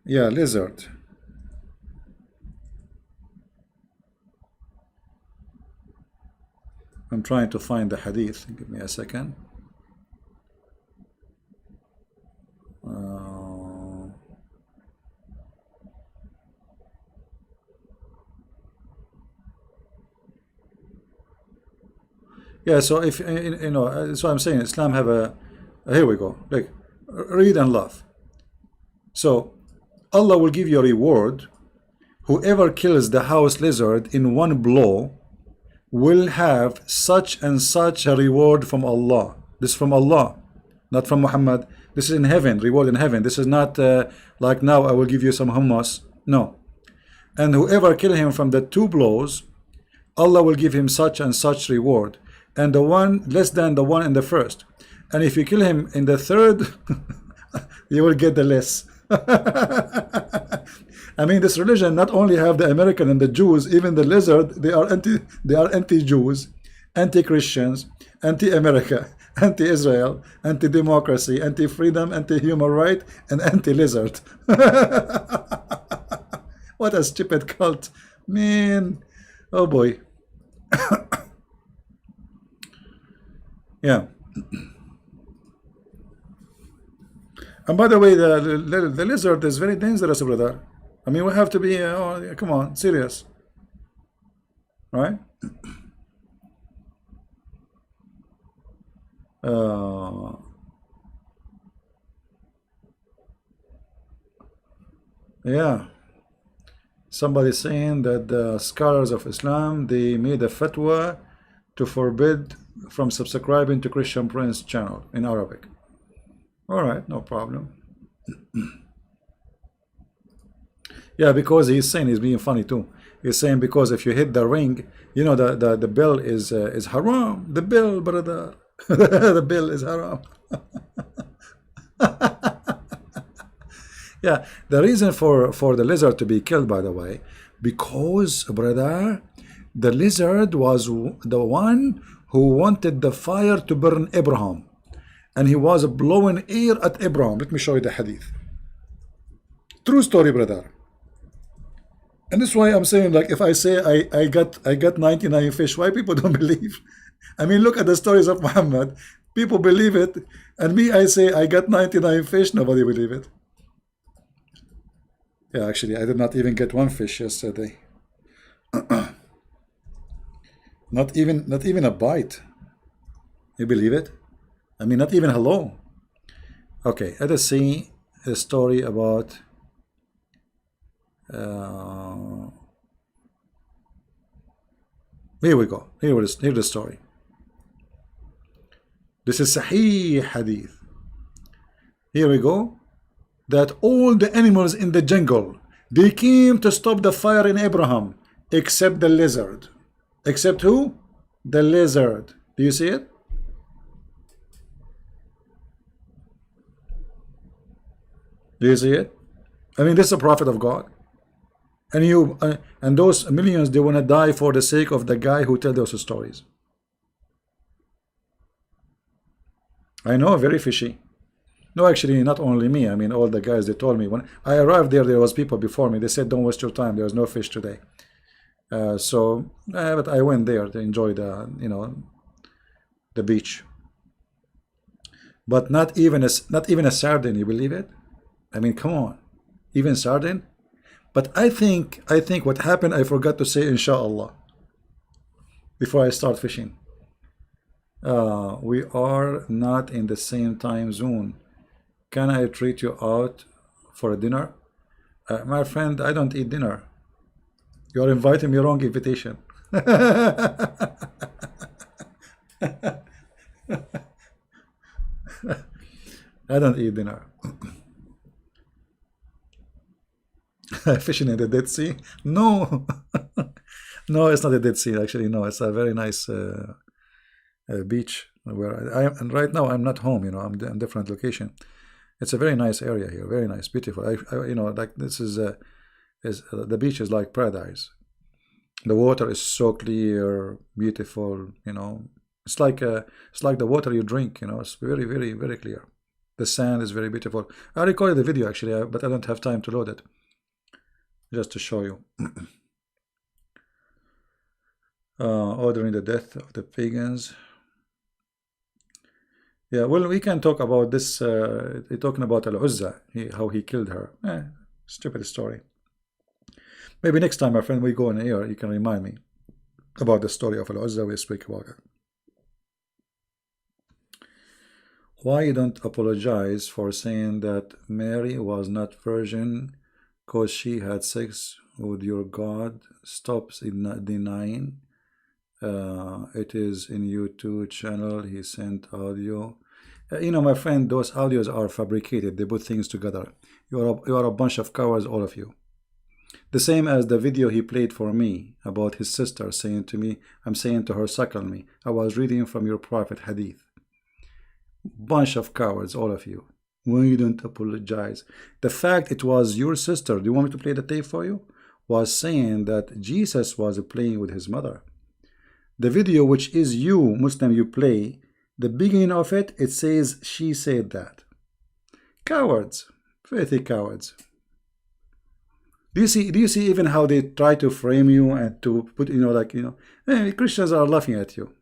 S1: Yeah, lizard. I'm trying to find the hadith. Give me a second. Yeah, so if so I'm saying Islam have here we go. Like, read and love. So Allah will give you a reward. Whoever kills the house lizard in one blow will have such and such a reward from Allah. This is from Allah, not from Muhammad. This is in heaven, reward in heaven. This is not like now I will give you some hummus. No. And whoever kill him from the 2 blows, Allah will give him such and such reward, and the one less than the one in the first. And if you kill him in the third you will get the less. I mean, this religion not only have the American and the Jews, even the lizard, they are anti-Jews, anti-Christians, anti-America, anti-Israel, anti-democracy, anti-freedom, anti-human right, and anti-lizard. What a stupid cult, man. Oh boy. Yeah. And by the way, the lizard is very dangerous, brother. I mean, we have to be, oh, come on, serious, right? Yeah. Somebody saying that the scholars of Islam, they made a fatwa to forbid from subscribing to Christian Prince channel in Arabic. All right, no problem. Yeah, because he's saying, he's being funny too. He's saying because if you hit the ring, you know the bill is haram. The bill, brother, the bill is haram. Yeah, the reason for the lizard to be killed, by the way, because, brother, the lizard was the one who wanted the fire to burn Abraham, and he was blowing air at Abraham. Let me show you the hadith. True story, brother. And that's why I'm saying, like, if I say I got 99 fish, why people don't believe? I mean, look at the stories of Muhammad. People believe it, and me, I say I got 99 fish, nobody believe it. Yeah, actually, I did not even get one fish yesterday. Not even a bite. You believe it? I mean, not even hello. Okay, let us see a story about here we go. Here's the story. This is Sahih Hadith. Here we go. That all the animals in the jungle, they came to stop the fire in Abraham, except the lizard. Except who? The lizard. Do you see it? Do you see it? I mean, this is a prophet of God. And you and those millions, they want to die for the sake of the guy who tells those stories. I know, very fishy. No, actually, not only me. I mean, all the guys, they told me. When I arrived there was people before me. They said, don't waste your time. There's no fish today. But I went there to enjoy the, the beach. But not even a sardine, you believe it? I mean, come on. Even sardine? But I think what happened, I forgot to say inshallah before I start fishing. We are not in the same time zone. Can I treat you out for a dinner? My friend, I don't eat dinner. You are inviting me wrong invitation. I don't eat dinner. Fishing in the Dead Sea? No. No, it's not the Dead Sea, actually. No, it's a very nice beach where I am. And right now I'm not home, I'm in a different location. It's a very nice area here, very nice, beautiful. Like this is the beach is like paradise. The water is so clear, beautiful. It's like the water you drink. It's very, very, very clear. The sand is very beautiful. I recorded the video actually, but I don't have time to load it. Just to show you. Ordering the death of the pagans. Yeah, well, we can talk about this. Talking about Al-Uzza, how he killed her. Stupid story. Maybe next time, my friend, we go on air, you can remind me about the story of Al-Uzza. We speak about it. Why you don't apologize for saying that Mary was not virgin because she had sex with your God? Stops denying. It is in YouTube channel. He sent audio. My friend, those audios are fabricated. They put things together. You are a bunch of cowards, all of you. The same as the video he played for me about his sister saying to me, I'm saying to her, suckle me. I was reading from your prophet hadith. Bunch of cowards, all of you. When you don't apologize. The fact it was your sister, do you want me to play the tape for you? Was saying that Jesus was playing with his mother. The video, which is you, Muslim, you play, the beginning of it, it says she said that. Cowards, filthy cowards. Do you see even how they try to frame you and to put, hey, Christians are laughing at you.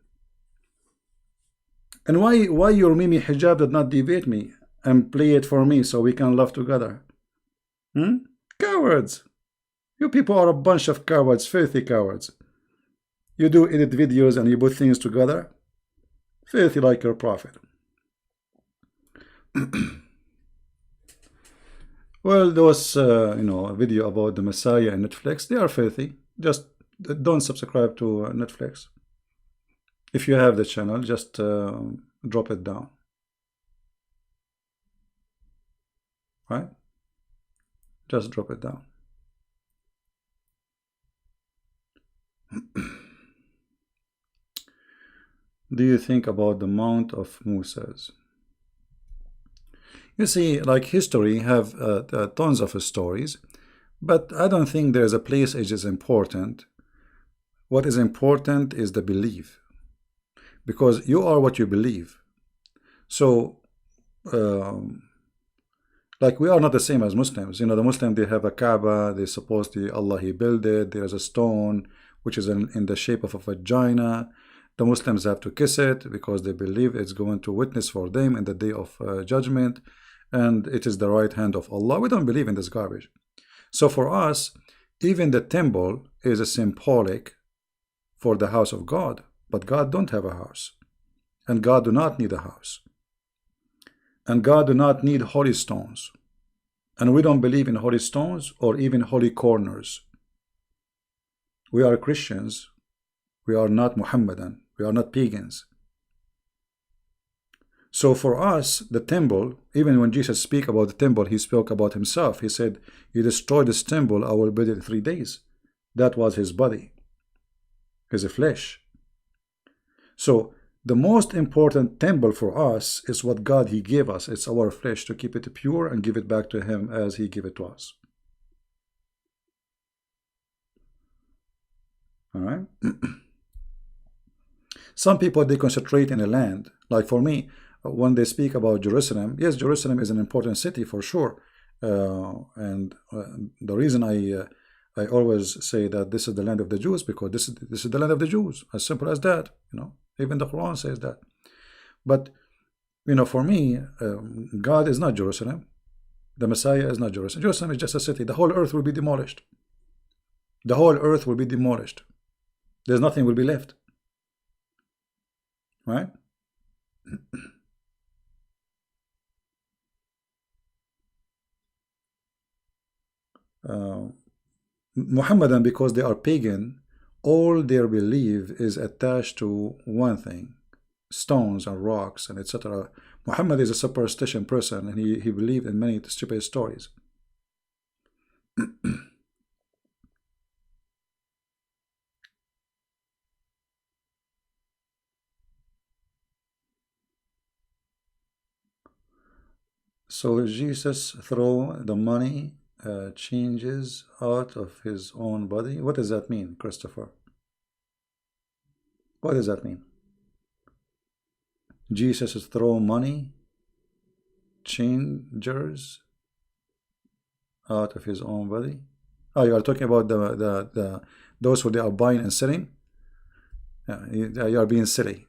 S1: And why your Mimi hijab did not debate me and play it for me so we can laugh together? Cowards. You people are a bunch of cowards, filthy cowards. You do edit videos and you put things together. Filthy like your prophet. Well, those, a video about the Messiah and Netflix, they are filthy. Just don't subscribe to Netflix. If you have the channel, just drop it down. Right? Just drop it down. Do you think about the Mount of Moses? You see, like history have tons of stories, but I don't think there's a place which is important. What is important is the belief, because you are what you believe. So, like we are not the same as Muslims. The Muslims, they have a Kaaba, they supposedly Allah, he built it. There's a stone which is in the shape of a vagina. The Muslims have to kiss it because they believe it's going to witness for them in the day of judgment, and it is the right hand of Allah. We don't believe in this garbage. So for us, even the temple is a symbolic for the house of God, but God don't have a house, and God do not need a house, and God do not need holy stones, and we don't believe in holy stones or even holy corners. We are Christians. We are not Muhammadan. We are not pagans. So for us, the temple, even when Jesus spoke about the temple, he spoke about himself. He said, you destroy this temple, I will build it in 3 days. That was his body, his flesh. So the most important temple for us is what God, he gave us. It's our flesh, to keep it pure and give it back to him as he gave it to us. All right. Some people, they concentrate in a land. Like for me, when they speak about Jerusalem, yes, Jerusalem is an important city for sure. And the reason I always say that this is the land of the Jews, because this is the land of the Jews. As simple as that. Even the Quran says that. But for me, God is not Jerusalem. The Messiah is not Jerusalem. Jerusalem is just a city. The whole earth will be demolished. The whole earth will be demolished. There's nothing will be left. Right? Muhammadan, because they are pagan, all their belief is attached to one thing: stones and rocks and etc. Muhammad is a superstition person, and he believed in many stupid stories. So Jesus throw the money changes out of his own body. What does that mean, Christopher? What does that mean? Jesus throw money changers out of his own body. Oh, you are talking about those who they are buying and selling. You are being silly.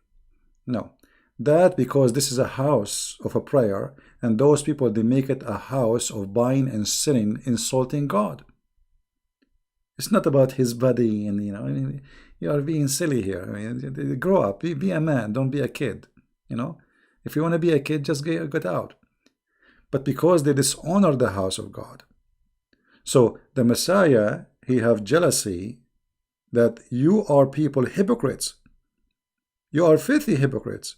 S1: No, that because this is a house of a prayer, and those people, they make it a house of buying and selling, insulting God. It's not about his body, and you are being silly here. I mean, grow up, be a man, don't be a kid. If you want to be a kid, just get out. But because they dishonor the house of God, so the Messiah, he have jealousy that you are people hypocrites. You are filthy hypocrites.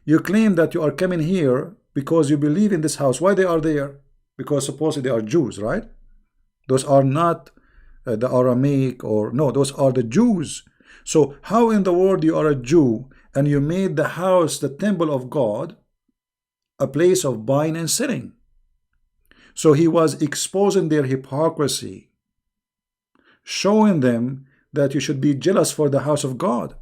S1: You claim that you are coming here because you believe in this house. Why they are there? Because supposedly they are Jews, right? Those are not the Aramaic, or no, those are the Jews. So how in the world you are a Jew and you made the house the temple of God, a place of buying and selling. So he was exposing their hypocrisy, showing them that you should be jealous for the house of God.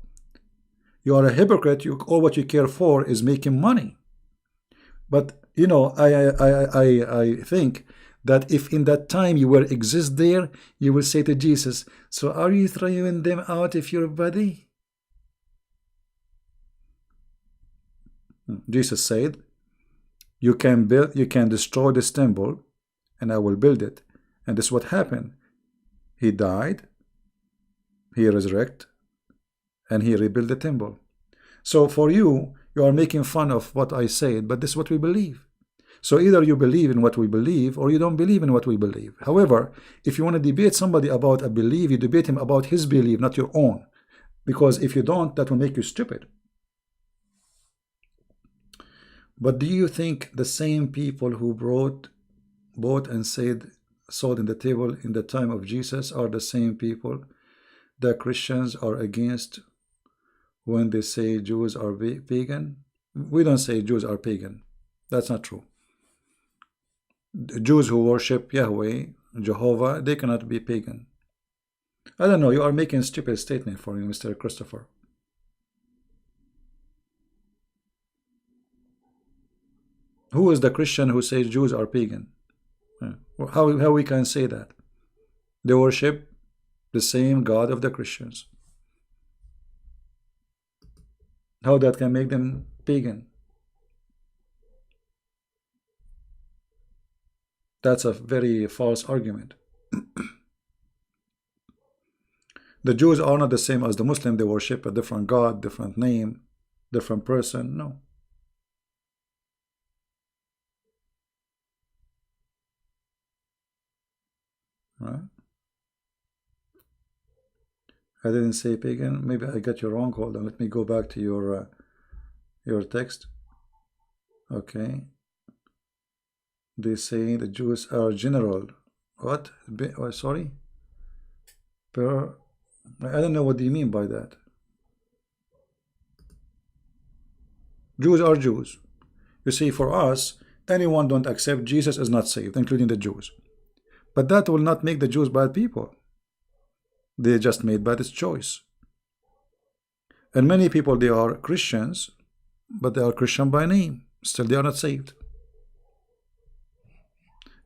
S1: You are a hypocrite. All what you care for is making money. But you know, I think that if in that time you will exist there, you will say to Jesus, so are you throwing them out of your body? Jesus said, you can destroy this temple, and I will build it. And this is what happened. He died, he resurrected, and he rebuilt the temple. So for you, you are making fun of what I said, but this is what we believe. So either you believe in what we believe, or you don't believe in what we believe. However, if you want to debate somebody about a belief, you debate him about his belief, not your own. Because if you don't, that will make you stupid. But do you think the same people who bought and sold in the table in the time of Jesus are the same people that Christians are against when they say Jews are pagan? We don't say Jews are pagan. That's not true. The Jews who worship Yahweh, Jehovah, they cannot be pagan. I don't know, you are making a stupid statement for me, Mr. Christopher. Who is the Christian who says Jews are pagan? How we can say that? They worship the same God of the Christians. How that can make them pagan? That's a very false argument. The Jews are not the same as the Muslim. They worship a different God, different name, different person. No. Right? I didn't say pagan. Maybe I got you wrong. Hold on. Let me go back to your text. Okay. They say the Jews are general. What? Oh, sorry? I don't know what do you mean by that. Jews are Jews. You see, for us, anyone don't accept Jesus is not saved, including the Jews. But that will not make the Jews bad people. They just made bad choice. And many people, they are Christians, but they are Christian by name. Still, they are not saved.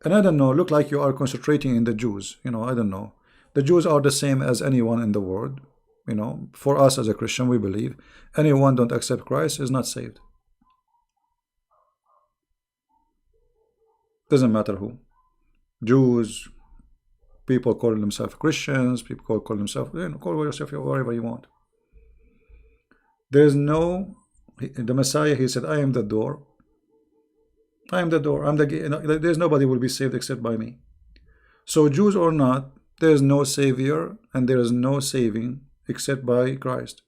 S1: And I don't know, look like you are concentrating in the Jews. You know, I don't know. The Jews are the same as anyone in the world. You know, for us as a Christian, we believe anyone don't accept Christ is not saved. Doesn't matter who. Jews, people call themselves Christians, people call themselves, you know, call yourself whatever you want. There is no, the Messiah, he said, I am the door. I am the door. I'm the gate. There's nobody will be saved except by me. So Jews or not, there is no savior and there is no saving except by Christ.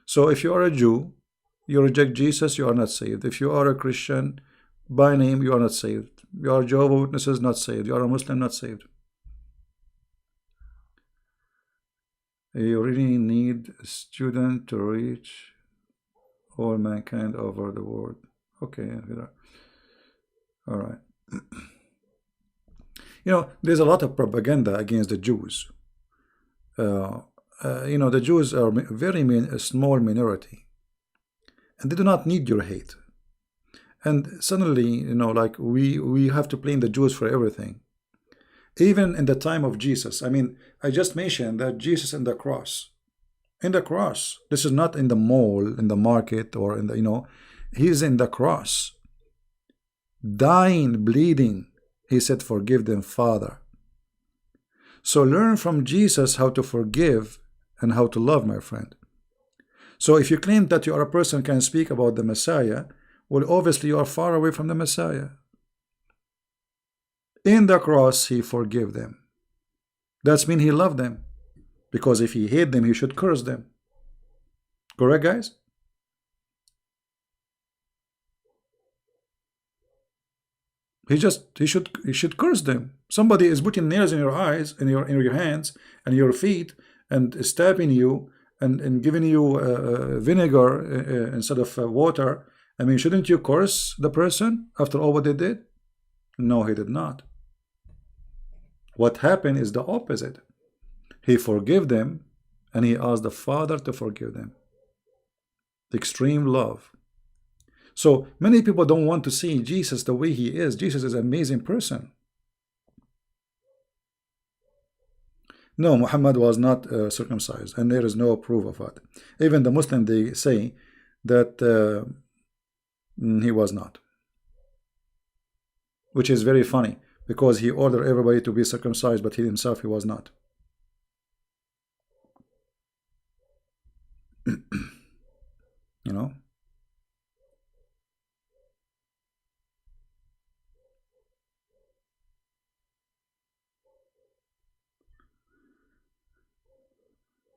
S1: So if you are a Jew, you reject Jesus, you are not saved. If you are a Christian by name, you are not saved. You are Jehovah's Witnesses, not saved. You are a Muslim, not saved. You really need a student to reach all mankind over the world. Okay, all right. You know, there's a lot of propaganda against the Jews. You know, the Jews are a small minority, and they do not need your hate. And suddenly, you know, like we have to blame the Jews for everything. Even in the time of Jesus, I mean, I just mentioned that Jesus in the cross. In the cross. This is not in the mall, in the market, or in the, you know, he's in the cross. Dying, bleeding. He said, forgive them, Father. So learn from Jesus how to forgive and how to love, my friend. So if you claim that you are a person can speak about the Messiah, well, obviously you are far away from the Messiah. In the cross, he forgave them. That means he loved them. Because if he hate them, he should curse them. Correct, guys? He should curse them. Somebody is putting nails in your eyes, in your hands, and your feet, and stabbing you, and giving you vinegar instead of water, I mean, shouldn't you curse the person after all what they did? No, he did not. What happened is the opposite. He forgave them, and he asked the Father to forgive them. Extreme love. So many people don't want to see Jesus the way he is. Jesus is an amazing person. No, Muhammad was not circumcised, and there is no proof of it. Even the Muslim, they say that he was not, which is very funny because he ordered everybody to be circumcised, but he himself, he was not. You know?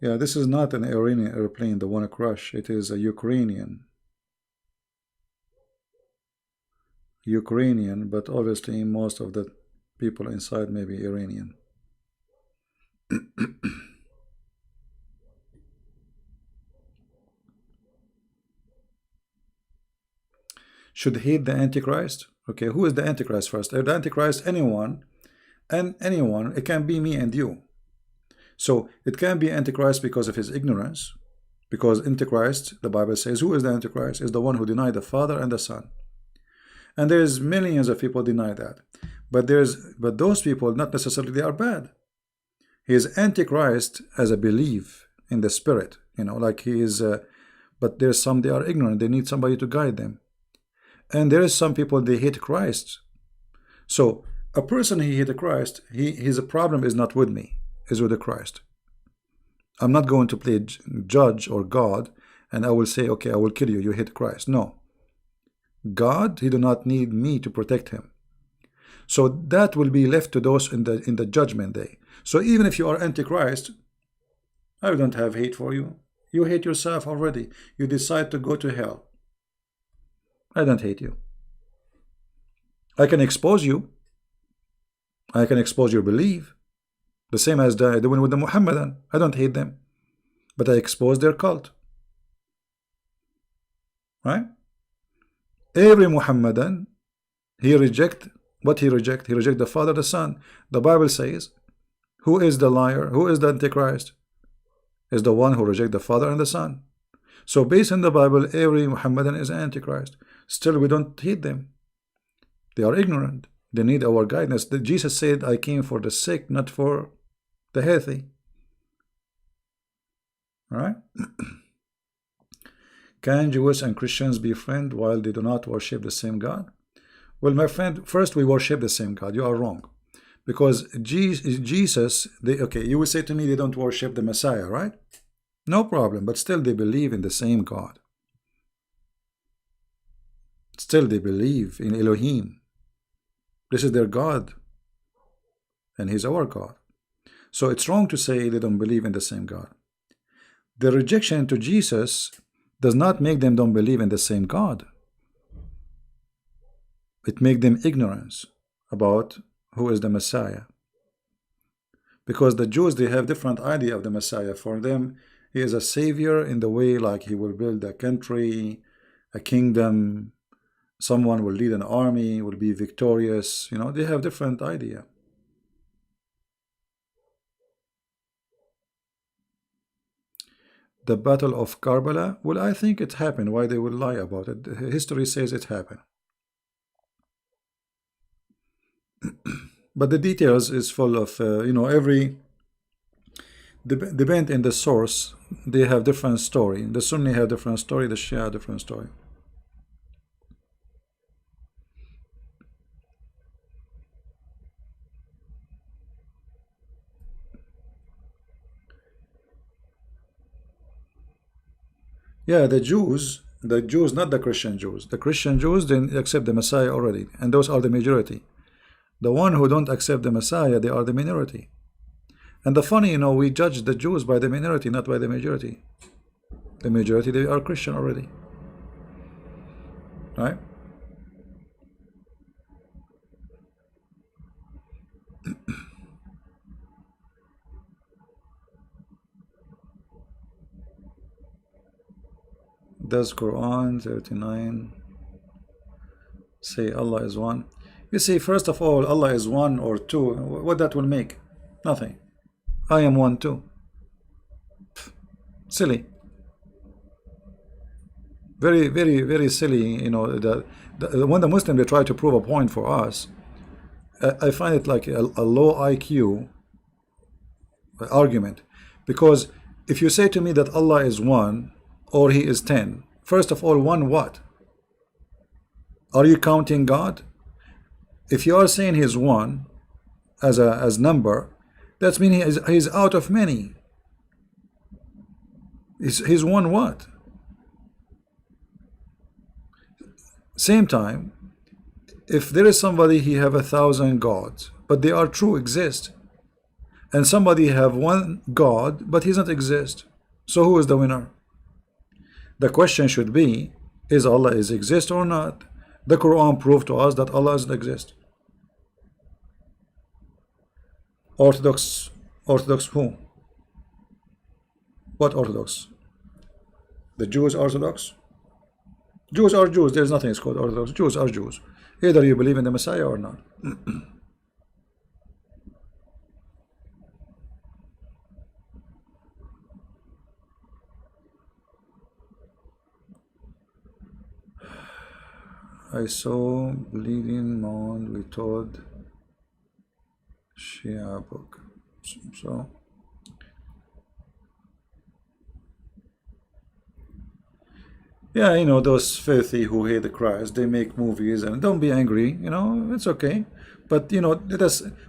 S1: Yeah, this is not an Iranian airplane, the one crash. It is a Ukrainian. Ukrainian, but obviously most of the people inside may be Iranian. Should hate the Antichrist? Okay, who is the Antichrist first? The Antichrist, anyone, and anyone, it can be me and you. So it can be Antichrist because of his ignorance, because Antichrist, the Bible says, who is the Antichrist? Is the one who denied the Father and the Son. And there's millions of people deny that. But those people, not necessarily they are bad. He is Antichrist as a belief in the spirit, you know, like he is, but there's some, they are ignorant, they need somebody to guide them. And there is some people, they hate Christ. So a person who hates Christ, his problem is not with me, is with the Christ. I'm not going to play judge or God, and I will say, okay, I will kill you, you hate Christ. No. God, he do not need me to protect him. So that will be left to those in the judgment day. So even if you are Antichrist, I don't have hate for you. You hate yourself already. You decide to go to hell. I don't hate you. I can expose you. I can expose your belief. The same as doing with the Muhammadan. I don't hate them. But I expose their cult. Right? Every Muhammadan, he reject what he reject. He reject the Father, the Son. The Bible says, who is the liar? Who is the Antichrist? Is the one who reject the Father and the Son. So based on the Bible, every Muhammadan is Antichrist. Still, we don't hate them. They are ignorant. They need our guidance. Jesus said, I came for the sick, not for the healthy. All right? Can Jews and Christians be friends while they do not worship the same God? Well, my friend, first we worship the same God. You are wrong. Because Jesus, okay, you will say to me they don't worship the Messiah, right? No problem, but still they believe in the same God. Still they believe in Elohim. This is their God. And he's our God. So it's wrong to say they don't believe in the same God. The rejection to Jesus does not make them don't believe in the same God. It makes them ignorance about who is the Messiah. Because the Jews, they have different idea of the Messiah. For them, he is a savior in the way like he will build a country, a kingdom, someone will lead an army, will be victorious. You know, they have different idea. The Battle of Karbala, well, I think it happened. Why they will lie about it? History says it happened. But the details is full of, you know, every depend in the source, they have different story. The Sunni have different story, the Shia different story. Yeah, the Jews, not the Christian Jews. The Christian Jews didn't accept the Messiah already, and those are the majority. The one who don't accept the Messiah, they are the minority. And the funny, you know, we judge the Jews by the minority, not by the majority. The majority, they are Christian already. Right? Does Quran 39 Say Allah is one. You see, first of all, Allah is one or two. What that will make? Nothing. I am one too. Silly. Very, very, very silly. You know, when the Muslim they try to prove a point for us, I find it like a low IQ argument. Because if you say to me that Allah is one or He is 10, first of all, one what? Are you counting God? If you are saying He is one as number, that means He's out of many. He's one what? Same time, if there is somebody he have 1,000 gods, but they are true, exist, and somebody have one God, but he doesn't exist, so who is the winner? The question should be, is Allah is exist or not? The Quran proved to us that Allah doesn't exist. Orthodox who? What Orthodox? The Jews Orthodox? Jews are Jews. There's nothing called Orthodox. Jews are Jews. Either you believe in the Messiah or not. I saw Bleeding Mound with Todd Shia book. So yeah, you know, those filthy who hate the Christ, they make movies, and don't be angry, you know, it's okay. But you know,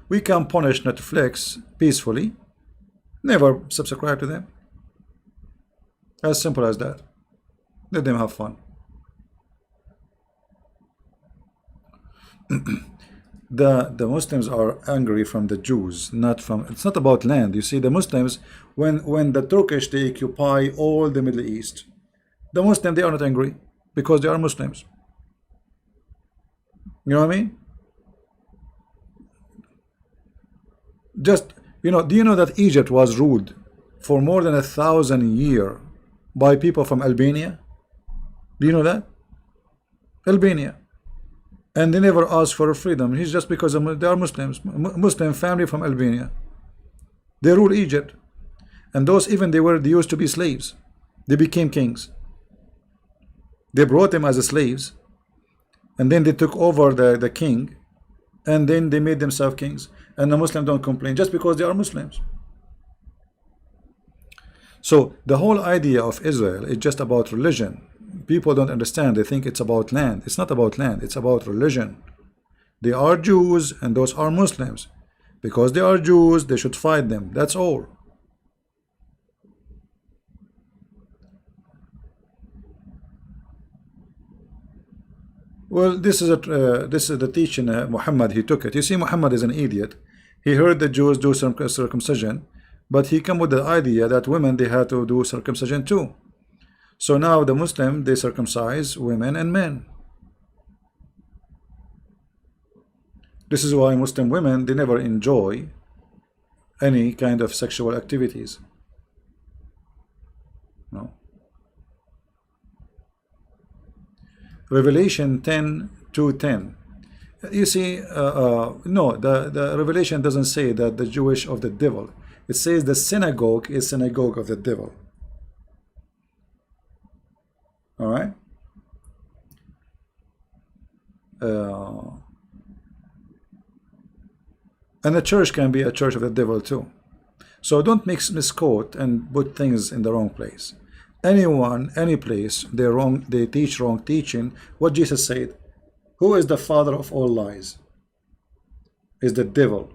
S1: we can punish Netflix peacefully. Never subscribe to them. As simple as that. Let them have fun. The Muslims are angry from the Jews, not from. It's not about land. You see, the Muslims, when the Turkish they occupy all the Middle East, the Muslims they are not angry because they are Muslims. You know what I mean? Just you know, do you know that Egypt was ruled for more than 1,000 years by people from Albania? Do you know that? Albania. And they never asked for freedom. It's just because they are Muslims, Muslim family from Albania. They rule Egypt, and those even they used to be slaves. They became kings. They brought them as slaves, and then they took over the king, and then they made themselves kings. And the Muslims don't complain just because they are Muslims. So the whole idea of Israel is just about religion. People don't understand. They think it's about land. It's not about land. It's about religion. They are Jews and those are Muslims. Because they are Jews, they should fight them. That's all. Well, this is the teaching Muhammad. He took it. You see, Muhammad is an idiot. He heard the Jews do circumcision, but he came with the idea that women they had to do circumcision too. So now the Muslim they circumcise women and men. This is why Muslim women they never enjoy any kind of sexual activities. No. Revelation 10:2-10. You see, no, the Revelation doesn't say that the Jewish of the devil. It says the synagogue is synagogue of the devil. All right. And a church can be a church of the devil too. So don't misquote and put things in the wrong place. Anyone, any place, they teach wrong teaching. What Jesus said, who is the father of all lies? Is the devil.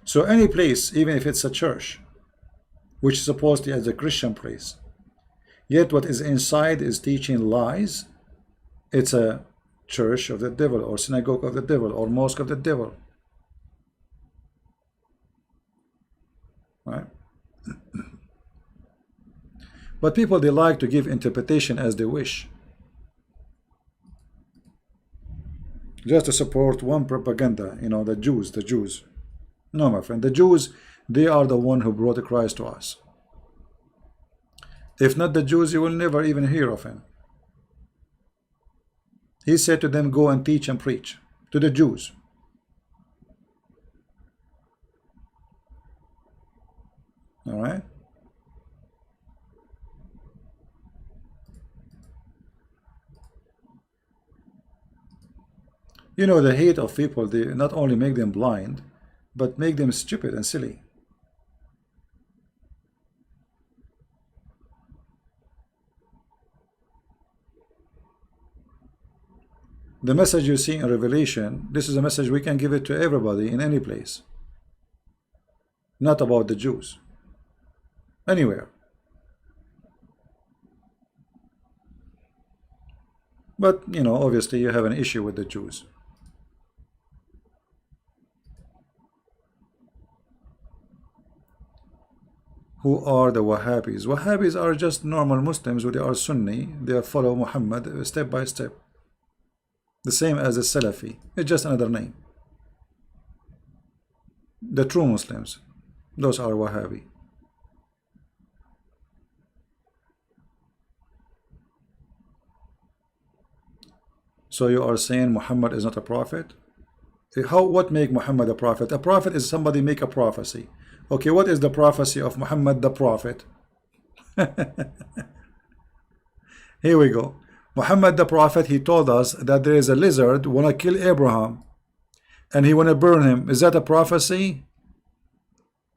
S1: So any place, even if it's a church, which is supposed to be as a Christian place, yet what is inside is teaching lies, it's a church of the devil, or synagogue of the devil, or mosque of the devil. Right? But people, they like to give interpretation as they wish, just to support one propaganda. You know, the Jews. No, my friend, the Jews, they are the one who brought Christ to us. If not the Jews, you will never even hear of him. He said to them, go and teach and preach to the Jews. All right. You know, the hate of people, they not only make them blind, but make them stupid and silly. The message you see in Revelation, this is a message we can give it to everybody in any place. Not about the Jews. Anywhere. But, you know, obviously you have an issue with the Jews. Who are the Wahhabis? Wahhabis are just normal Muslims. They are Sunni. They follow Muhammad step by step. The same as the Salafi. It's just another name. The true Muslims, those are Wahhabi. So you are saying Muhammad is not a prophet? What make Muhammad a prophet? A prophet is somebody make a prophecy. Okay, what is the prophecy of Muhammad the prophet? Here we go. Muhammad the prophet, he told us that there is a lizard wanna kill Abraham and he wanna burn him. Is that a prophecy?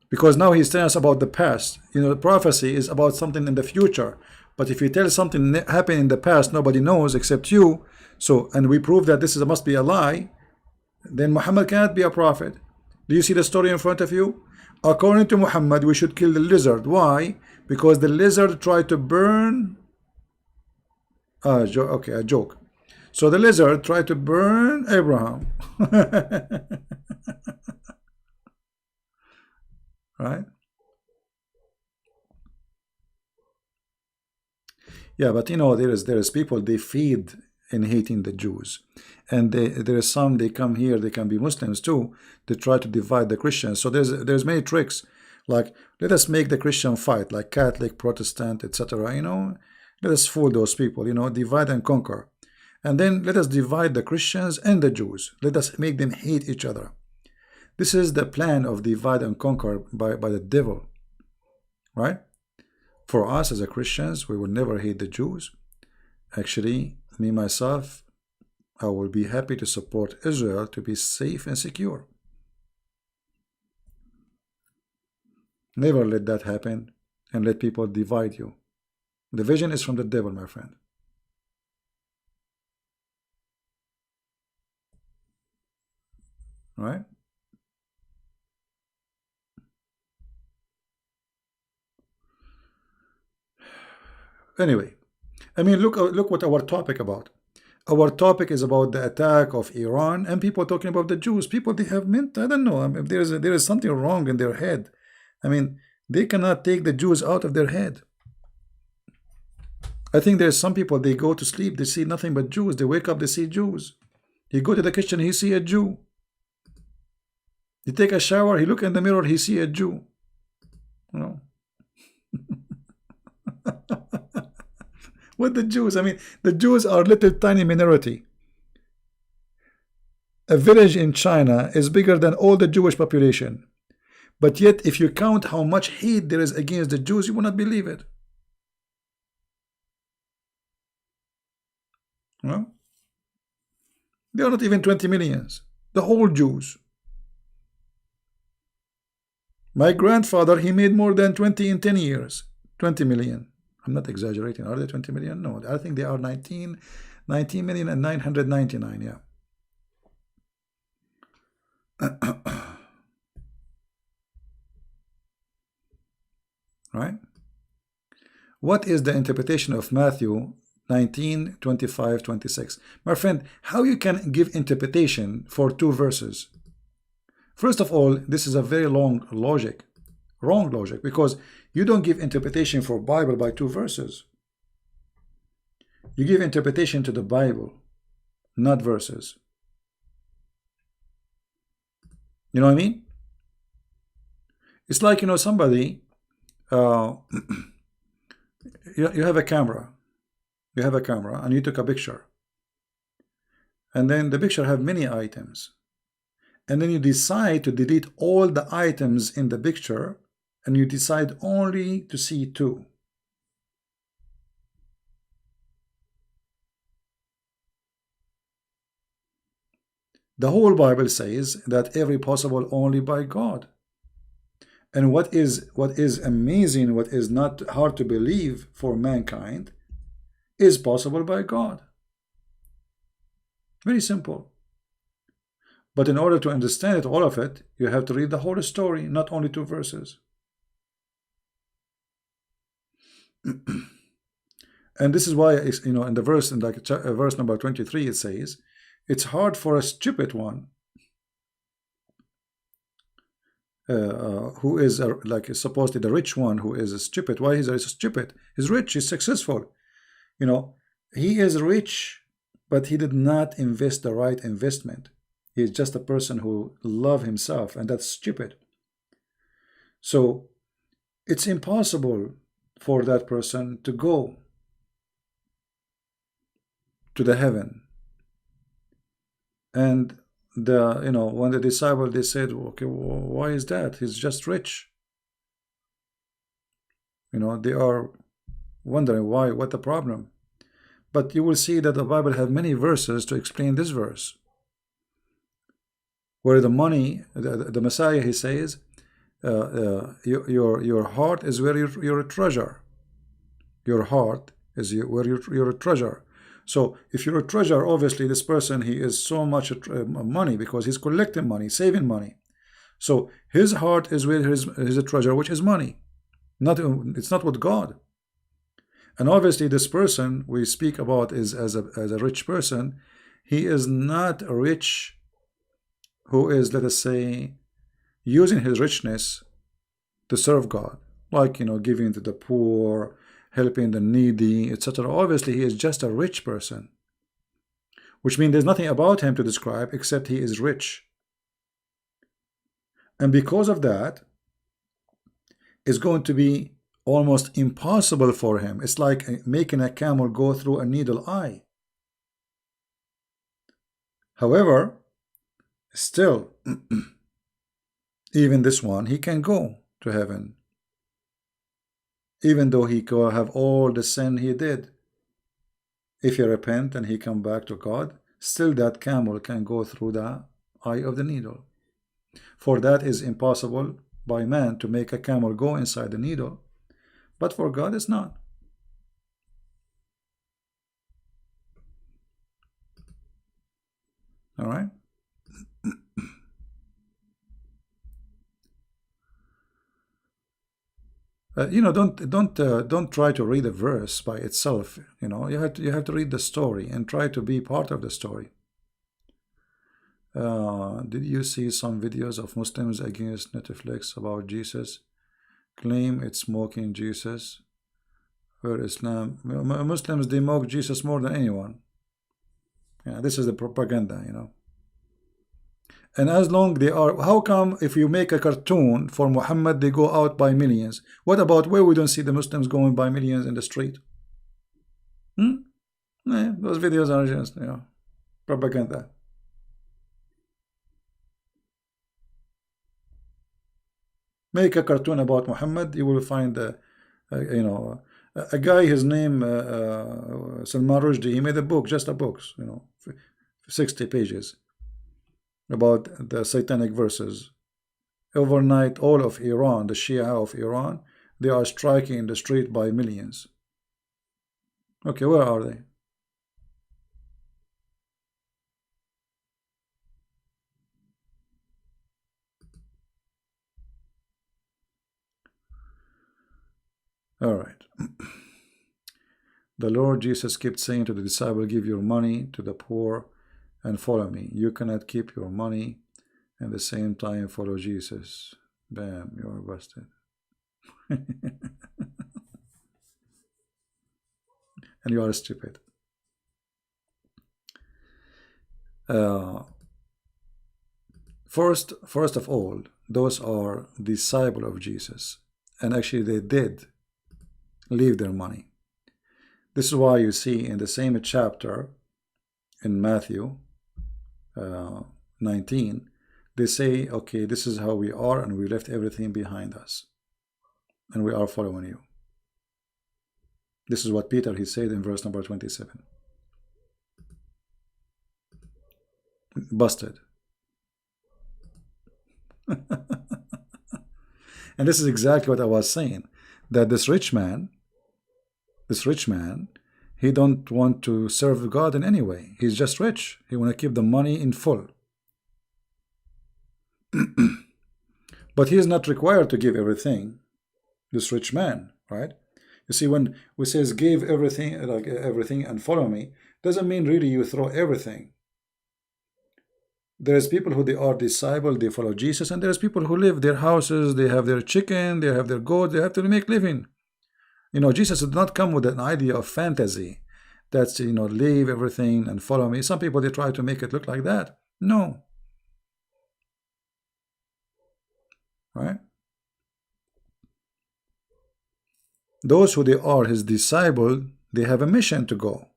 S1: Because now he's telling us about the past. You know, the prophecy is about something in the future. But if you tell something happened in the past, nobody knows except you. So, and we prove that this must be a lie, then Muhammad cannot be a prophet. Do you see the story in front of you? According to Muhammad, we should kill the lizard. Why? Because the lizard tried to burn. Okay, a joke. So the lizard tried to burn Abraham. Right? Yeah, but you know, there is people, they feed in hating the Jews, and there is some, they come here, they can be Muslims too, they try to divide the Christians. So there's many tricks, like let us make the Christian fight, like Catholic, Protestant, etc. You know, let us fool those people, you know, divide and conquer, and then let us divide the Christians and the Jews. Let us make them hate each other. This is the plan of divide and conquer by the devil, right? For us as a Christians, we will never hate the Jews. Actually, me myself, I will be happy to support Israel to be safe and secure. Never let that happen and let people divide you. Division is from the devil, my friend. Right? Anyway, I mean, look what our topic about. Our topic is about the attack of Iran, and people talking about the Jews. People, they have meant, I don't know, I mean, there is something wrong in their head. I mean, they cannot take the Jews out of their head. I think there's some people, they go to sleep, they see nothing but Jews. They wake up, they see Jews. He go to the kitchen, he see a Jew. He take a shower, he look in the mirror, he see a Jew. You know. With the Jews, I mean, the Jews are a little tiny minority. A village in China is bigger than all the Jewish population. But yet, if you count how much hate there is against the Jews, you will not believe it. Well, they are not even 20 millions. The whole Jews. My grandfather, he made more than 20 in 10 years. 20 million. I'm not exaggerating. Are they 20 million? No, I think they are 19 million and 999. Yeah. Right? What is the interpretation of Matthew 19, 25, 26? My friend, how you can give interpretation for 2 verses? First of all, this is a very long logic. Wrong logic, because you don't give interpretation for Bible by 2 verses. You give interpretation to the Bible, not verses. You know what I mean? It's like, you know, somebody, you have a camera. You have a camera and you took a picture. and then the picture have many items, and then you decide to delete all the items in the picture, and you decide only to see two. The whole Bible says that every possible only by God. And what is amazing, what is not hard to believe for mankind, is possible by God. Very simple. But in order to understand it, all of it, you have to read the whole story, not only 2 verses. And this is why, you know, in the verse, in like verse number 23, it says, it's hard for a stupid one who is like supposedly the rich one who is stupid. Why is he stupid? He's rich, he's successful. You know, he is rich, but he did not invest the right investment. He is just a person who loves himself, and that's stupid. So it's impossible for that person to go to the heaven. And the, you know, when the disciple, they said, okay, why is that? He's just rich. You know, they are wondering why, what the problem. But you will see that the Bible has many verses to explain this verse, where the money, the Messiah, he says, your heart is where your treasure. Your heart is where your treasure. So if you're a treasure, obviously this person, he is so much money because he's collecting money, saving money. So his heart is where his a treasure, which is money. It's not with God. And obviously this person we speak about is as a rich person. He is not rich who is, let us say, using his richness to serve God, like, you know, giving to the poor, helping the needy, etc. Obviously he is just a rich person, which means there's nothing about him to describe except he is rich. And because of that, it's going to be almost impossible for him. It's like making a camel go through a needle eye. However, still, even this one, he can go to heaven, even though he could have all the sin he did. If he repent and he come back to God, still that camel can go through the eye of the needle. For that is impossible by man to make a camel go inside the needle, but for God it's not. All right. You know, don't try to read a verse by itself. You know, you have to read the story and try to be part of the story. Did you see some videos of Muslims against Netflix about Jesus? Claim it's mocking Jesus. Where Islam, Muslims, they mock Jesus more than anyone. Yeah, this is the propaganda, you know. And as long they are, how come if you make a cartoon for Muhammad, they go out by millions? What about where we don't see the Muslims going by millions in the street? Those videos are just, you know, propaganda. Make a cartoon about Muhammad, you will find, you know, a guy, his name Salman Rushdie, he made a book, just a book, you know, 60 pages about the satanic verses. Overnight, all of Iran, the Shia of Iran, they are striking in the street by millions. Okay, where are they? All right. The Lord Jesus kept saying to the disciple, give your money to the poor and follow me. You cannot keep your money and at the same time follow Jesus. Bam, you are busted. And you are stupid. First of all, those are disciples of Jesus, and actually they did leave their money. This is why you see in the same chapter in Matthew, 19, they say, okay, this is how we are, and we left everything behind us, and we are following you. This is what Peter, he said in verse number 27. Busted. And this is exactly what I was saying, that this rich man, he don't want to serve God in any way. He's just rich. He want to keep the money in full. But he is not required to give everything, this rich man, right? You see, when we says give everything, like everything and follow me, doesn't mean really you throw everything. There's people who they are disciple, they follow Jesus, and there's people who live their houses, they have their chicken, they have their goat, they have to make living. You know, Jesus did not come with an idea of fantasy. That's, you know, leave everything and follow me. Some people, they try to make it look like that. No. Right? Those who they are his disciple, they have a mission to go.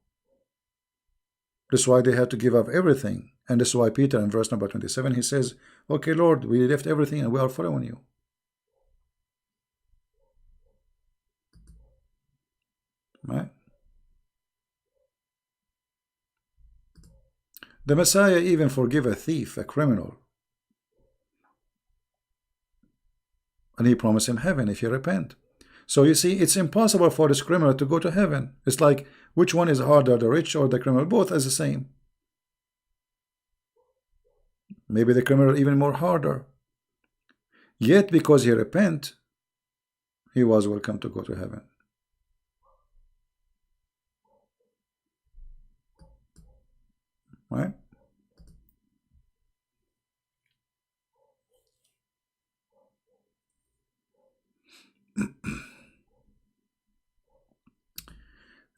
S1: That's why they have to give up everything. And this is why Peter in verse number 27, he says, okay, Lord, we left everything and we are following you. Right? The Messiah even forgive a thief, a criminal. And he promised him heaven if he repent. So you see, it's impossible for this criminal to go to heaven. It's like, which one is harder, the rich or the criminal? Both as the same. Maybe the criminal even more harder. Yet because he repent, he was welcome to go to heaven. Right?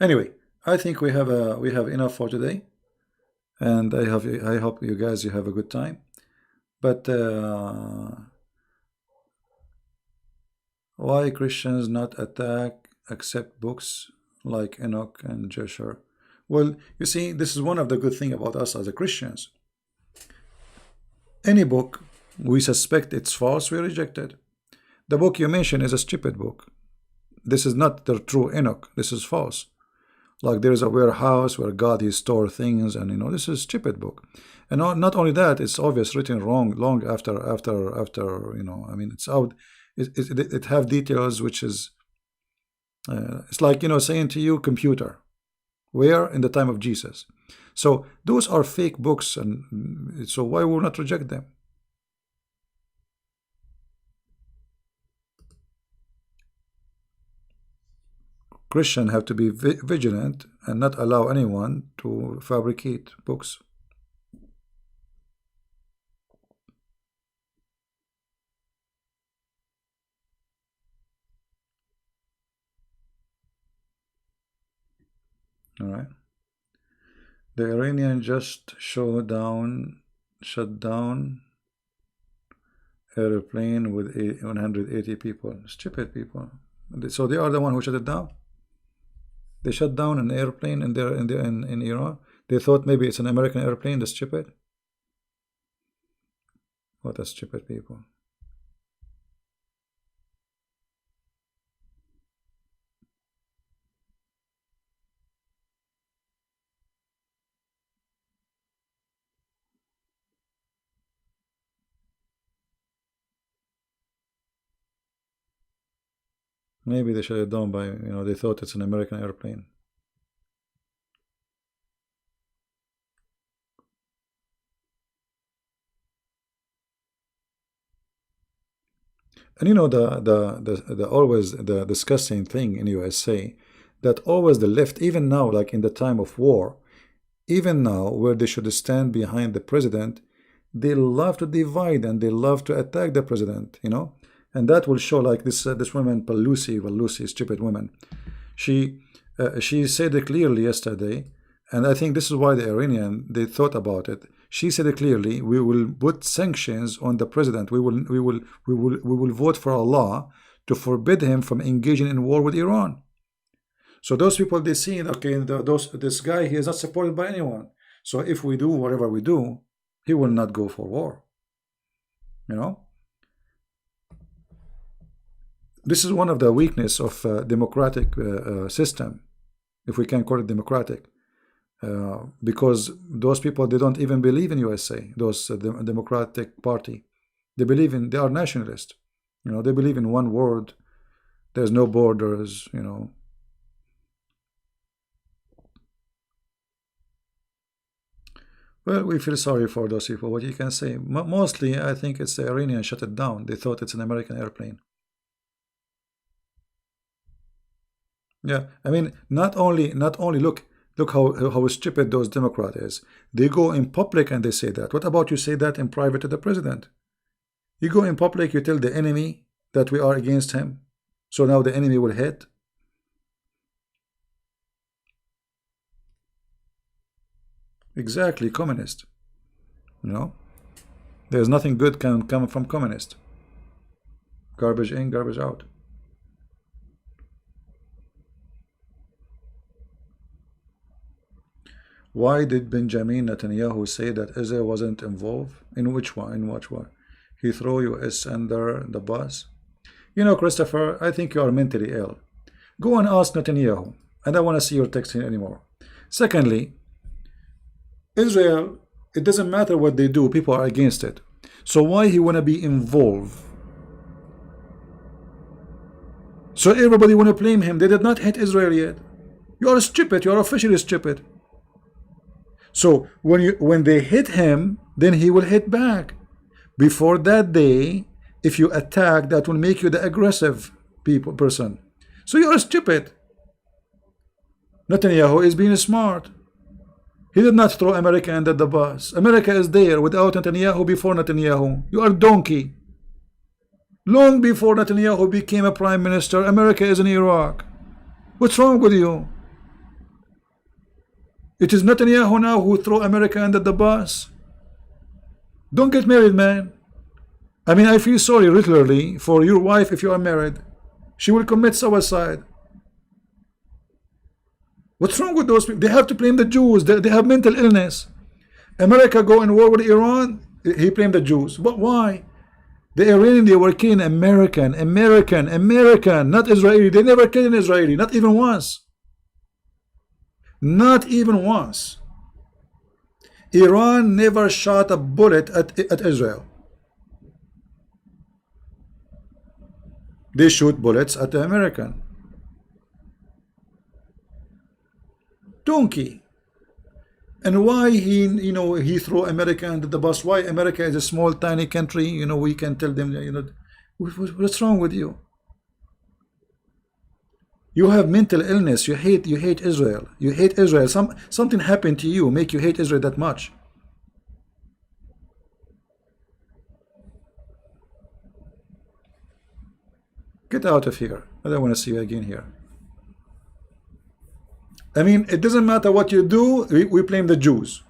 S1: Anyway, I think we have enough for today, and I hope you guys have a good time. But why Christians not attack accept books like Enoch and Joshua? Well, you see, this is one of the good things about us as a Christians. Any book we suspect it's false, we reject it. The book you mentioned is a stupid book. This is not the true Enoch. This is false. Like there is a warehouse where God he store things, and you know, this is a stupid book. And not only that, it's obvious written wrong long after you know, I mean, it's out. It have details which is it's like, you know, saying to you computer, where in the time of Jesus. So those are fake books, and so why will not reject them? Christians have to be vigilant and not allow anyone to fabricate books. All right. The Iranian just shut down airplane with 180 people. Stupid people. So they are the one who shut it down. They shut down an airplane in Iran. They thought maybe it's an American airplane. That's stupid. What a stupid people. Maybe they shut it down by, you know, they thought it's an American airplane. And you know, the always the disgusting thing in USA, that always the left, even now, like in the time of war, even now where they should stand behind the president, they love to divide and they love to attack the president, you know. And that will show, like this woman Pelosi, stupid woman. She said it clearly yesterday, and I think this is why the Iranian they thought about it. She said it clearly: we will put sanctions on the president. We will vote for a law to forbid him from engaging in war with Iran. So those people, they see, okay, this guy, he is not supported by anyone. So if we do whatever we do, He will not go for war. You know, this is one of the weakness of democratic system, if we can call it democratic, because those people, they don't even believe in USA. Those Democratic Party, they are nationalist. You know, they believe in one world. There's no borders. You know. Well, we feel sorry for those people. What you can say? Mostly, I think it's the Iranians shut it down. They thought it's an American airplane. Yeah, I mean, not only look how stupid those Democrats is. They go in public and they say that. What about you say that in private to the president? You go in public, you tell the enemy that we are against him. So now the enemy will hit. Exactly, communist. You know, there's nothing good can come from communist. Garbage in, garbage out. Why did Benjamin Netanyahu say that Israel wasn't involved? In which one? In which one? He threw US under the bus? You know, Christopher, I think you are mentally ill. Go and ask Netanyahu. I don't want to see your text here anymore. Secondly, Israel, it doesn't matter what they do, people are against it. So why he want to be involved? So everybody want to blame him. They did not hit Israel yet. You are stupid. You are officially stupid. So when they hit him, then he will hit back. Before that day, if you attack, that will make you the aggressive person. So you are stupid. Netanyahu is being smart. He did not throw America under the bus. America is there without Netanyahu, before Netanyahu. You are donkey. Long before Netanyahu became a prime minister, America is in Iraq. What's wrong with you? It is Netanyahu now who throw America under the bus. Don't get married, man. I mean, I feel sorry literally for your wife if you are married. She will commit suicide. What's wrong with those people? They have to blame the Jews. They have mental illness. America go in war with Iran. He blamed the Jews. But why? The Iranians, they were killing American, not Israeli. They never killed an Israeli, not even once. Not even once. Iran never shot a bullet at Israel. They shoot bullets at the American. Donkey. And why he threw America under the bus? Why America is a small tiny country? We can tell them, what's wrong with you? You have mental illness. You hate Israel. You hate Israel. Something happened to you make you hate Israel that much. Get out of here. I don't want to see you again here. I mean, it doesn't matter what you do, we blame the Jews.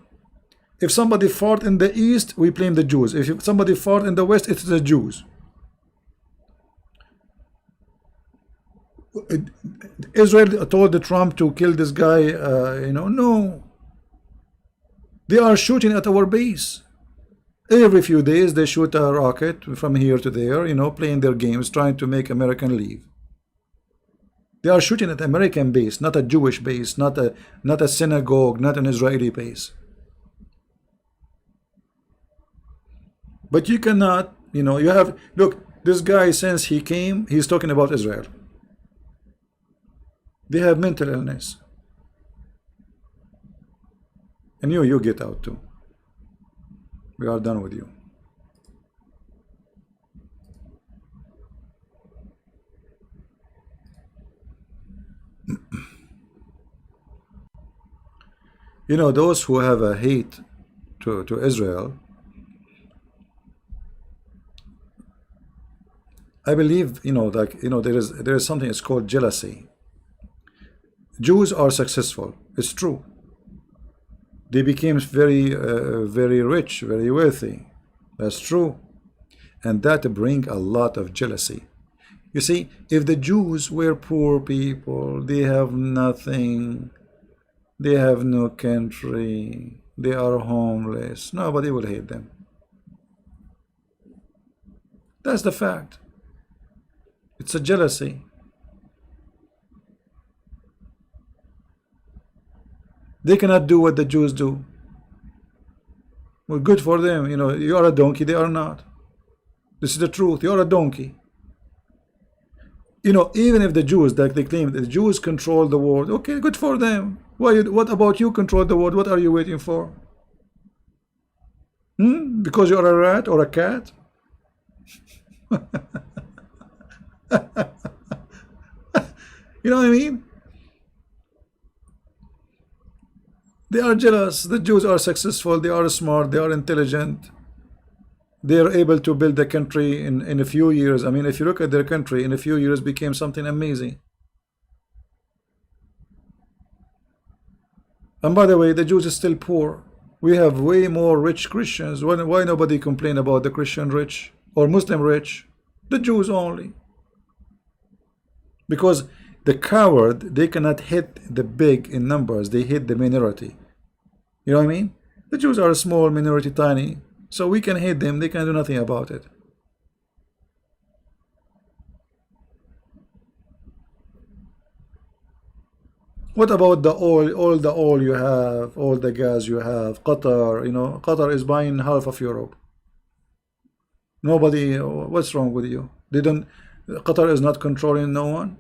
S1: If somebody fought in the east, we blame the Jews. If somebody fought in the west, it's the Jews. Israel told Trump to kill this guy, no. They are shooting at our base. Every few days they shoot a rocket from here to there, playing their games, trying to make American leave. They are shooting at American base, not a Jewish base, not a synagogue, not an Israeli base. But you cannot, you have, look, this guy, since he came, he's talking about Israel. They have mental illness. And you get out too. We are done with you. Those who have a hate to Israel, I believe, there is something, it's called jealousy. Jews are successful. It's true. They became very rich, very wealthy. That's true. And that brings a lot of jealousy. You see, if the Jews were poor people, they have nothing, they have no country, They are homeless. Nobody will hate them. That's the fact. It's a jealousy. They cannot do what the Jews do. Well, good for them. You know, you are a donkey, they are not. This is the truth. You are a donkey. You know, even if the Jews, like they claim, the Jews control the world, okay, good for them. What about you control the world? What are you waiting for? Because you are a rat or a cat? You know what I mean? They are jealous. The Jews are successful. They are smart. They are intelligent. They are able to build a country in a few years. I mean, if you look at their country, in a few years became something amazing. And by the way, the Jews are still poor. We have way more rich Christians. Why nobody complain about the Christian rich or Muslim rich? The Jews only. Because the coward, they cannot hit the big in numbers. They hit the minority. You know what I mean? The Jews are a small minority, tiny. So we can hate them. They can do nothing about it. What about the oil? All the oil you have, all the gas you have. Qatar, you know, Qatar is buying half of Europe. Nobody, what's wrong with you? They don't, Qatar is not controlling no one.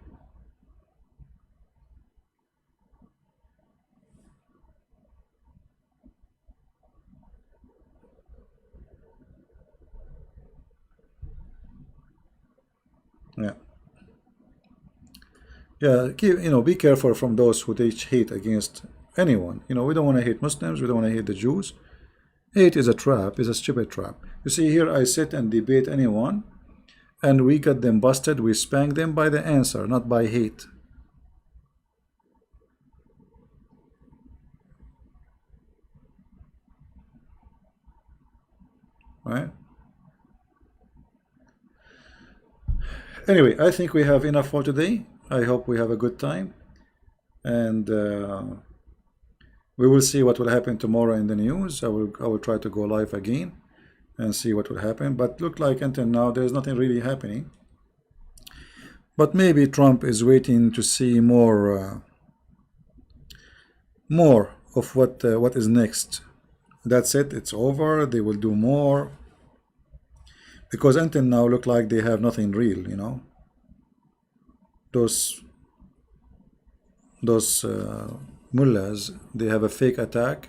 S1: Yeah. Yeah, keep, you know, be careful from those who teach hate against anyone. You know, we don't want to hate Muslims, we don't want to hate the Jews. Hate is a trap, is a stupid trap. You see, here I sit and debate anyone, and we get them busted, we spank them by the answer, not by hate. Right? Anyway, I think we have enough for today. I hope we have a good time. And we will see what will happen tomorrow in the news. I will try to go live again and see what will happen. But look like until now there's nothing really happening. But maybe Trump is waiting to see more of what is next. That's it. It's over. They will do more because until now look like they have nothing real. You know, those mullahs, they have a fake attack,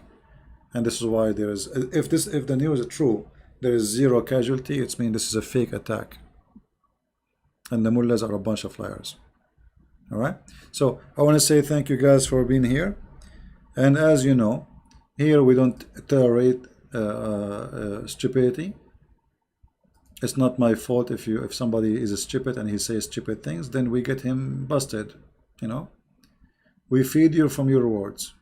S1: and this is why there is. If the news is true, there is zero casualty. It means this is a fake attack, and the mullahs are a bunch of liars. All right. So I want to say thank you guys for being here, and as you know, here we don't tolerate stupidity. It's not my fault if somebody is stupid and he says stupid things, then we get him busted. You know, we feed you from your words.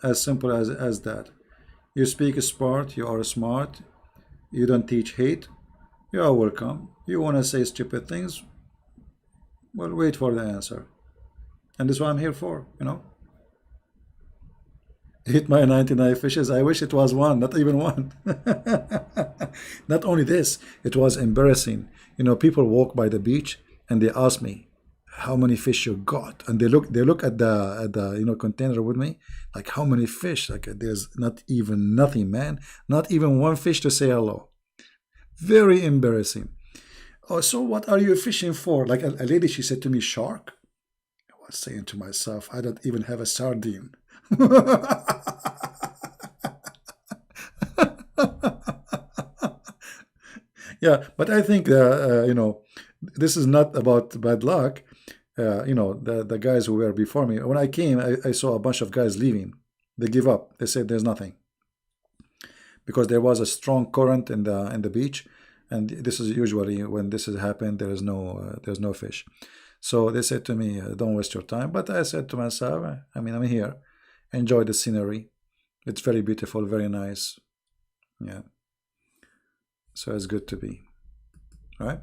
S1: As simple as that. You speak smart, you are smart. You don't teach hate. You are welcome. You want to say stupid things? Well, wait for the answer. And this is what I'm here for. You know. Hit my 99 fishes. I wish it was one, not even one. Not only this, it was embarrassing. You know, people walk by the beach and they ask me how many fish you got, and they look at the you know container with me, like how many fish? Like there's not even nothing, man. Not even one fish to say hello. Very embarrassing. Oh, so what are you fishing for? Like a lady, she said to me, shark. I was saying to myself, I don't even have a sardine. Yeah, but I think you know, this is not about bad luck. You know, the guys who were before me. When I came, I saw a bunch of guys leaving. They give up. They said there's nothing because there was a strong current in the beach, and this is usually when this has happened. There's no fish. So they said to me, "Don't waste your time." But I said to myself, I mean, I'm here. Enjoy the scenery. It's very beautiful, very nice. Yeah. So it's good to be, right?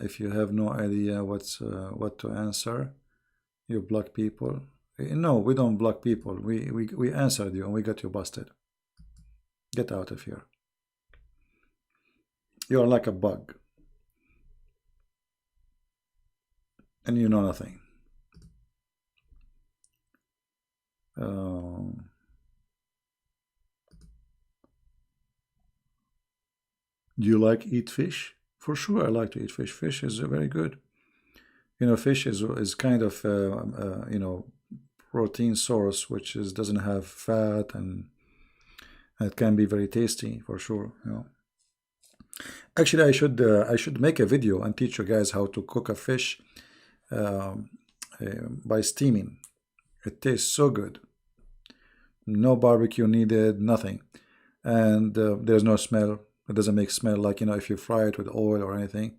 S1: If you have no idea what to answer, you block people. No, we don't block people. We answered you and we got you busted. Get out of here. You're like a bug. And you know nothing. Do you like eat fish? For sure, I like to eat fish. Fish is very good. You know, fish is kind of you know, protein source, which is doesn't have fat, and it can be very tasty for sure. You know, actually, I should make a video and teach you guys how to cook a fish um, by steaming. It tastes so good. No barbecue needed, nothing, and there's no smell. It doesn't make smell like, you know, if you fry it with oil or anything.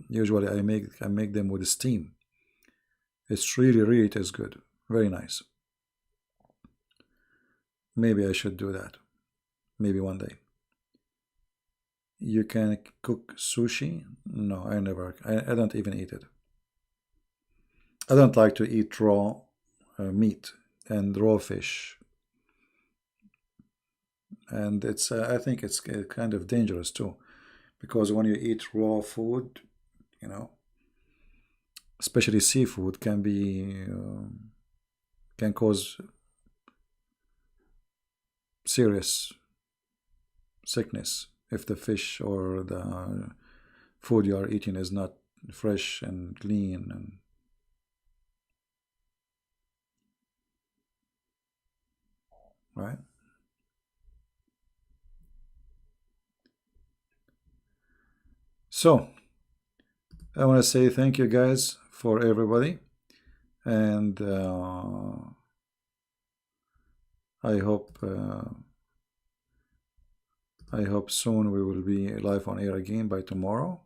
S1: Usually I make them with steam. It's really tastes good. Very nice. Maybe I should do that. Maybe one day. You can cook sushi? No, I never. I don't even eat it. I don't like to eat raw meat and raw fish, and it's I think it's kind of dangerous too, because when you eat raw food, you know, especially seafood, can be can cause serious sickness if the fish or the food you are eating is not fresh and clean, and right. So I want to say thank you guys for everybody, and I hope soon we will be live on air again by tomorrow,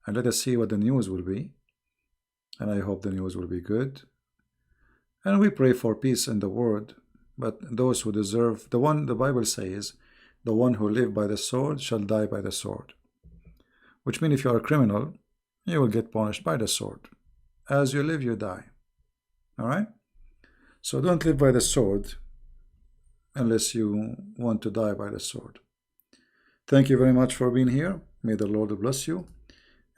S1: and let us see what the news will be. And I hope the news will be good. And we pray for peace in the world. But those who deserve, the Bible says, the one who live by the sword shall die by the sword. Which means if you are a criminal, you will get punished by the sword. As you live, you die. All right? So don't live by the sword unless you want to die by the sword. Thank you very much for being here. May the Lord bless you.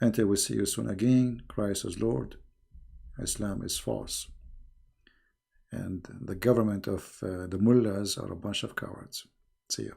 S1: Until we see you soon again, Christ is Lord. Islam is false. And the government of the mullahs are a bunch of cowards. See you.